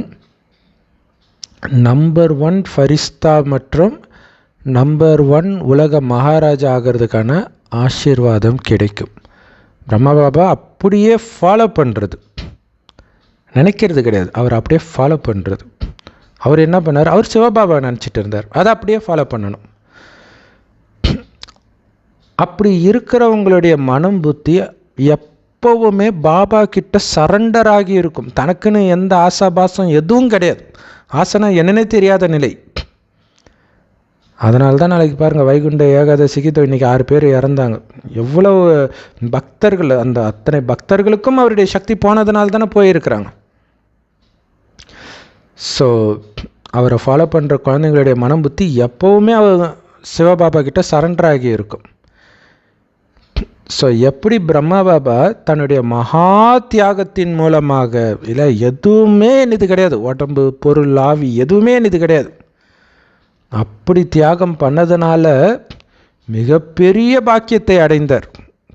நம்பர் 1 ஃபரிஸ்தா மற்றும் நம்பர் 1 உலக மகாராஜா ஆகிறதுக்கான ஆசீர்வாதம் கிடைக்கும். பிரம்மா பாபா அப்படியே ஃபாலோ பண்ணுறது, நினைக்கிறது கிடையாது, அவர் அப்படியே ஃபாலோ பண்ணுறது. அவர் என்ன பண்ணார்? அவர் சிவபாபா நினச்சிட்டு இருந்தார், அதை அப்படியே ஃபாலோ பண்ணணும். அப்படி இருக்கிறவங்களுடைய மனம் புத்தி எப்போவுமே பாபா கிட்ட சரண்டர் ஆகி இருக்கும். தனக்குன்னு எந்த ஆசாபாசம் எதுவும் கிடையாது. ஆசனா என்னன்னே தெரியாத நிலை. அதனால தான் நாளைக்கு பாருங்கள், வைகுண்ட ஏகாதசிக்கு இன்றைக்கி 6 பேர் இறந்தாங்க. எவ்வளவு பக்தர்கள், அந்த அத்தனை பக்தர்களுக்கும் அவருடைய சக்தி போனதுனால தானே போயிருக்கிறாங்க. ஸோ அவரை ஃபாலோ பண்ணுற குழந்தைங்களுடைய மனம் புத்தி எப்போவுமே அவர் சிவபாபா கிட்ட சரண்டர் ஆகி இருக்கும். ஸோ எப்படி பிரம்மா பாபா தன்னுடைய மகா தியாகத்தின் மூலமாக, இல்லை எதுவுமே என்னது கிடையாது, உடம்பு பொருள் ஆவி எதுவுமே என்னது கிடையாது, அப்படி தியாகம் பண்ணதுனால மிகப்பெரிய பாக்கியத்தை அடைந்தார்,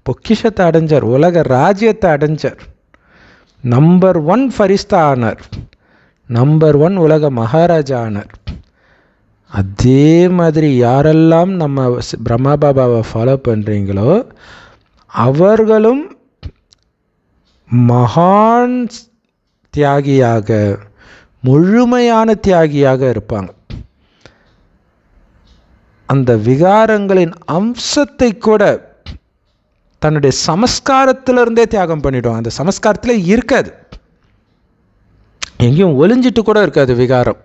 பொக்கிஷத்தை அடைஞ்சார், உலக ராஜ்யத்தை அடைஞ்சார், நம்பர் 1 ஃபரிஸ்தா ஆனார், நம்பர் 1 உலக மகாராஜா ஆனார். அதே மாதிரி யாரெல்லாம் நம்ம பிரம்மா பாபாவை ஃபாலோ பண்ணுறீங்களோ அவர்களும் மகான் தியாகியாக, முழுமையான தியாகியாக இருப்பாங்க. அந்த விகாரங்களின் அம்சத்தை கூட தன்னுடைய சமஸ்காரத்திலிருந்தே தியாகம் பண்ணிவிடுவாங்க. அந்த சமஸ்காரத்தில் இருக்காது, எங்கேயும் ஒளிஞ்சிட்டு கூட இருக்காது விகாரம்.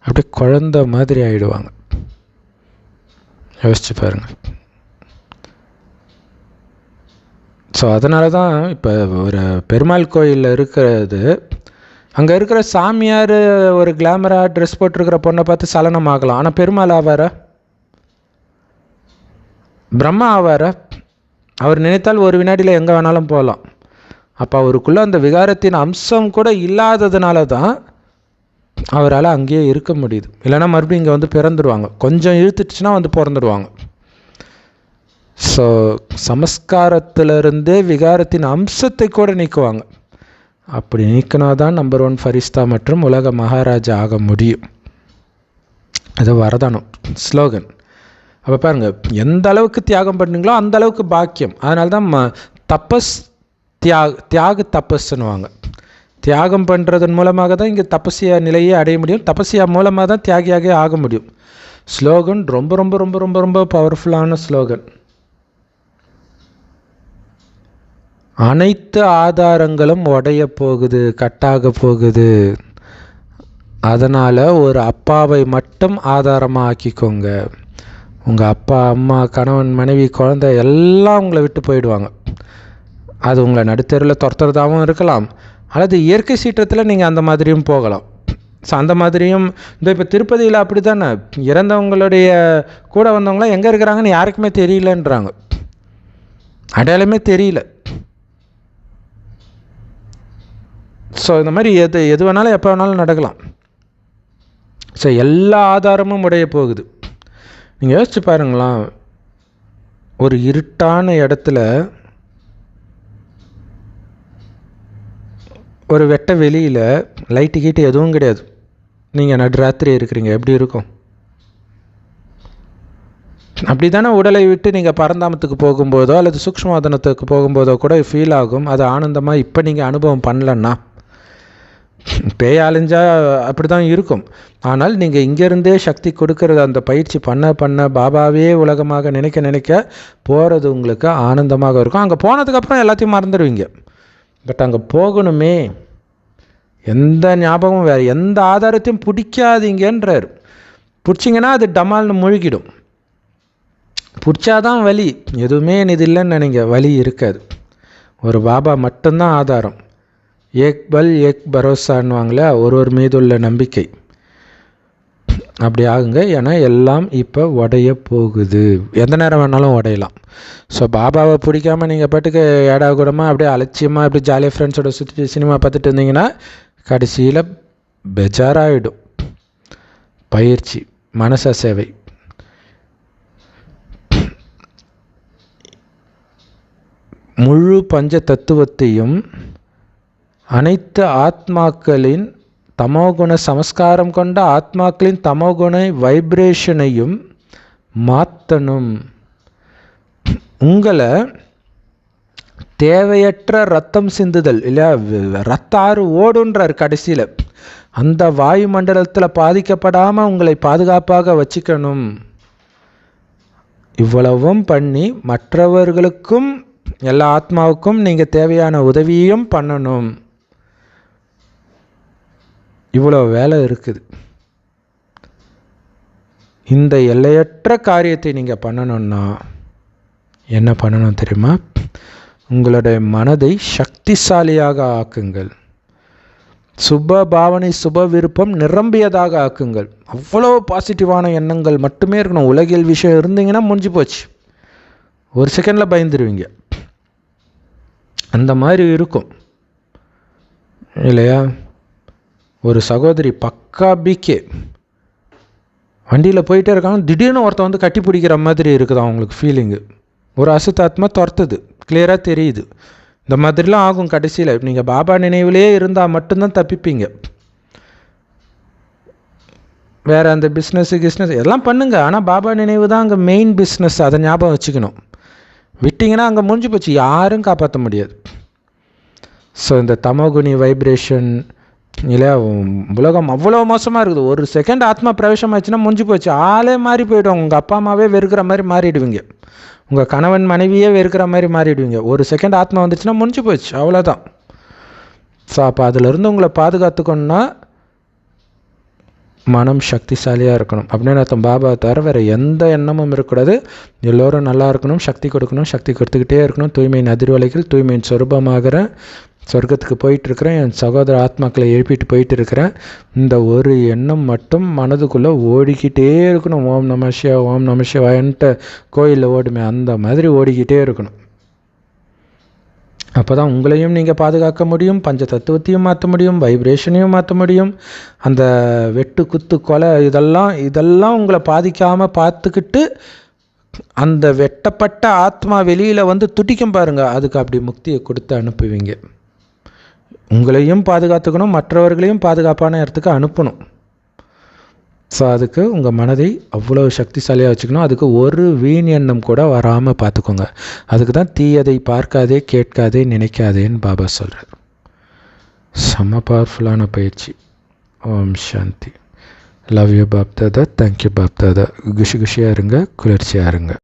அப்படியே குழந்தை மாதிரி ஆகிடுவாங்க. யோசிச்சு பாருங்கள். ஸோ அதனால தான் இப்போ ஒரு பெருமாள் கோயிலில் இருக்கிறது, அங்கே இருக்கிற சாமியார் ஒரு கிளாமராக ட்ரெஸ் போட்டிருக்கிற பொண்ணை பார்த்து சலனம் ஆகலாம். ஆனால் பெருமாள் ஆவாரா? பிரம்மா ஆவாரா? அவர் நினைத்தால் ஒரு வினாடியில் எங்கே வேணாலும் போகலாம். அப்போ அவருக்குள்ளே அந்த விகாரத்தின் அம்சம் கூட இல்லாததுனால தான் அவரால் அங்கேயே இருக்க முடியுது. இல்லைன்னா மறுபடியும் இங்கே வந்து பிறந்துடுவாங்க, கொஞ்சம் இழுத்துட்டுச்சுன்னா வந்து பிறந்துடுவாங்க. ஸோ சமஸ்காரத்திலிருந்தே விகாரத்தின் அம்சத்தை கூட நீக்குவாங்க. அப்படி நீக்கினா தான் நம்பர் 1 ஃபரிஸ்தா மற்றும் உலக மகாராஜா ஆக முடியும். அது வரதானம், ஸ்லோகன். அப்போ பாருங்கள், எந்த அளவுக்கு தியாகம் பண்ணுறீங்களோ அந்த அளவுக்கு பாக்கியம். அதனால தான் தபஸ் தியாக தபஸ்ன்னுவாங்க. தியாகம் பண்ணுறதன் மூலமாக தான் இங்கே தபஸ்யா நிலையை அடைய முடியும். தபஸ்யா மூலமாக தான் தியாகியாக ஆக முடியும். ஸ்லோகன் ரொம்ப ரொம்ப ரொம்ப ரொம்ப ரொம்ப பவர்ஃபுல்லான ஸ்லோகன். அனைத்து ஆதாரங்களும் உடைய போகுது, கட்டாக போகுது. அதனால் ஒரு அப்பாவை மட்டும் ஆதாரமாக ஆக்கிக்கோங்க. உங்கள் அப்பா, அம்மா, கணவன், மனைவி, குழந்தை எல்லாம் உங்களை விட்டு போயிடுவாங்க. அது உங்களை நடுத்தெருவில் துரத்துறதாகவும் இருக்கலாம், அல்லது இயற்கை சீற்றத்தில் நீங்கள் அந்த மாதிரியும் போகலாம். ஸோ அந்த மாதிரியும் இப்போ திருப்பதியில் அப்படி தானே, இறந்தவங்களுடைய கூட வந்தவங்களாம் எங்கே இருக்கிறாங்கன்னு யாருக்குமே தெரியலன்றாங்க, அடையாளமே தெரியல. ஸோ இந்த மாதிரி எது வேணாலும் எப்போ வேணாலும் நடக்கலாம். ஸோ எல்லா ஆதாரமும் உடைய போகுது. நீங்கள் யோசிச்சு பாருங்களாம், ஒரு இருட்டான இடத்துல ஒரு வெட்ட வெளியில் லைட்டு கீட்டு எதுவும் கிடையாது, நீங்கள் நடுராத்திரி இருக்கிறீங்க, எப்படி இருக்கும்? அப்படி தானே உடலை விட்டு நீங்கள் பரந்தாமத்துக்கு போகும்போதோ அல்லது சூக்ஷ்மவாதனத்துக்கு போகும்போதோ கூட ஃபீல் ஆகும். அது ஆனந்தமாக இப்போ நீங்கள் அனுபவம் பண்ணலன்னா, பேய் அலைஞ்சா அப்படி தான் இருக்கும். ஆனால் நீங்கள் இங்கேருந்தே சக்தி கொடுக்கறது அந்த பயிற்சி பண்ண பண்ண பாபாவே உலகமாக நினைக்க நினைக்க போகிறது உங்களுக்கு ஆனந்தமாக இருக்கும். அங்கே போனதுக்கப்புறம் எல்லாத்தையும் மறந்துடுவீங்க. பட் அங்கே போகணுமே, எந்த ஞாபகமும் வேறு எந்த ஆதாரத்தையும் பிடிக்காதீங்கன்றார். பிடிச்சிங்கன்னா அது டமால்னு முழுகிடும். பிடிச்சாதான் வலி, எதுவுமே இது இல்லைன்னு நினைங்க, வலி இருக்காது. ஒரு பாபா மட்டும்தான் ஆதாரம். ஏக் பல் ஏக் பரோசான்னுவாங்களே, ஒரு மீது உள்ள நம்பிக்கை. அப்படி ஆகுங்க. ஏன்னா எல்லாம் இப்போ உடைய போகுது, எந்த நேரம் வேணாலும் உடையலாம். ஸோ பாபாவை பிடிக்காமல் நீங்கள் பாட்டுக்கு ஏடா கூடமாக அப்படியே அலட்சியமாக அப்படி ஜாலியாக ஃப்ரெண்ட்ஸோட சுற்றிட்டு சினிமா பார்த்துட்டு இருந்தீங்கன்னா கடைசியில் பெஜாராகிடும். பயிற்சி, மனச சேவை. முழு பஞ்ச தத்துவத்தையும் அனைத்து ஆத்மாக்களின் தமோகுண சமஸ்காரம் கொண்ட ஆத்மாக்களின் தமோகுண வைப்ரேஷனையும் மாற்றணும். உங்களை தேவையற்ற ரத்தம் சிந்துதல் இல்லையா, ரத்த ஆறு ஓடுன்றார் கடைசியில், அந்த வாயுமண்டலத்தில் பாதிக்கப்படாமல் உங்களை பாதுகாப்பாக வச்சுக்கணும். இவ்வளவும் பண்ணி மற்றவர்களுக்கும் எல்லா ஆத்மாவுக்கும் நீங்கள் தேவையான உதவியும் பண்ணணும். இவ்வளோ வேலை இருக்குது. இந்த எல்லையற்ற காரியத்தை நீங்கள் பண்ணணும்னா என்ன பண்ணணும் தெரியுமா? உங்களுடைய மனதை சக்திசாலியாக ஆக்குங்கள். சுப பாவனை சுப விருப்பம் நிரம்பியதாக ஆக்குங்கள். அவ்வளோ பாசிட்டிவான எண்ணங்கள் மட்டுமே இருக்கணும். உலகியல் விஷயம் இருந்தீங்கன்னா முடிஞ்சு போச்சு, ஒரு செகண்டில் பயந்துருவீங்க. அந்த மாதிரி இருக்கும் இல்லையா? ஒரு சகோதரி பக்கா பிகே வண்டியில் போயிட்டே இருக்காங்க, திடீர்னு ஒருத்தன் வந்து கட்டி பிடிக்கிற மாதிரி இருக்குது அவங்களுக்கு ஃபீலிங்கு. ஒரு அசுத்தாத்மா துரத்துது, கிளியராக தெரியுது. இந்த மாதிரிலாம் ஆகும் கடைசியில். நீங்கள் பாபா நினைவிலே இருந்தால் மட்டும்தான் தப்பிப்பீங்க. வேறு அந்த கிஸ்னஸ் எல்லாம் பண்ணுங்கள், ஆனால் பாபா நினைவு தான் அங்கே மெயின் பிஸ்னஸ். அதை ஞாபகம் வச்சுக்கணும். விட்டிங்கன்னா அங்கே முடிஞ்சு போச்சு, யாரும் காப்பாற்ற முடியாது. ஸோ இந்த தமோகுணி வைப்ரேஷன் இல்லை, உலகம் அவ்வளோ மோசமாக இருக்குது. ஒரு செகண்ட் ஆத்மா பிரவேசம் ஆச்சுன்னா முடிஞ்சு போச்சு, ஆளே மாறி போய்டும். உங்கள் அப்பா அம்மாவே வெறுக்கிற மாதிரி மாறிடுவீங்க, உங்கள் கணவன் மனைவியே வெறுக்கிற மாதிரி மாறிடுவீங்க. ஒரு செகண்ட் ஆத்மா வந்துச்சுன்னா முடிஞ்சு போச்சு, அவ்வளோதான். ஸோ அப்போ அதிலிருந்து உங்களை பாதுகாத்துக்கணுன்னா மனம் சக்திசாலியாக இருக்கணும். அப்படின்னு அர்த்தம். பாபா தவிர வேறு எந்த எண்ணமும் இருக்கக்கூடாது. எல்லோரும் நல்லா இருக்கணும், சக்தி கொடுக்கணும், சக்தி கொடுத்துக்கிட்டே இருக்கணும். தூய்மையின் அதிர்வலைகள், தூய்மையின் சொரூபமாகிற சொர்க்கத்துக்கு போயிட்டுருக்கிறேன், என் சகோதர ஆத்மாக்களை எழுப்பிட்டு போயிட்டு இருக்கிறேன். இந்த ஒரு எண்ணம் மட்டும் மனதுக்குள்ளே ஓடிக்கிட்டே இருக்கணும். ஓம் நம சிவாய, ஓம் நம சிவாயன்ட்டு கோயிலில் ஓடுமே அந்த மாதிரி ஓடிக்கிட்டே இருக்கணும். அப்போ தான் உங்களையும் நீங்கள் பாதுகாக்க முடியும், பஞ்ச தத்துவத்தையும் மாற்ற முடியும், வைப்ரேஷனையும் மாற்ற முடியும். அந்த வெட்டு குத்து கொலை இதெல்லாம் உங்களை பாதிக்காமல் பார்த்துக்கிட்டு அந்த வெட்டப்பட்ட ஆத்மா வெளியில் வந்து துடிக்கும் பாருங்கள், அதுக்கு அப்படி முக்தியை கொடுத்து அனுப்புவீங்க. உங்களையும் பாதுகாத்துக்கணும், மற்றவர்களையும் பாதுகாப்பான இடத்துக்கு அனுப்பணும். ஸோ அதுக்கு உங்கள் மனதை அவ்வளோ சக்திசாலியாக வச்சுக்கணும். அதுக்கு ஒரு வீண் எண்ணம் கூட வராமல் பார்த்துக்கோங்க. அதுக்கு தான் தீயதை பார்க்காதே, கேட்காதே, நினைக்காதேன்னு பாபா சொல்கிறார். செம்ம பவர்ஃபுல்லான பயிற்சி. Om Shanti. Love you Bap Dada. Thank you Bap Dada. குஷியாக இருங்க, குளிர்ச்சியாக இருங்க.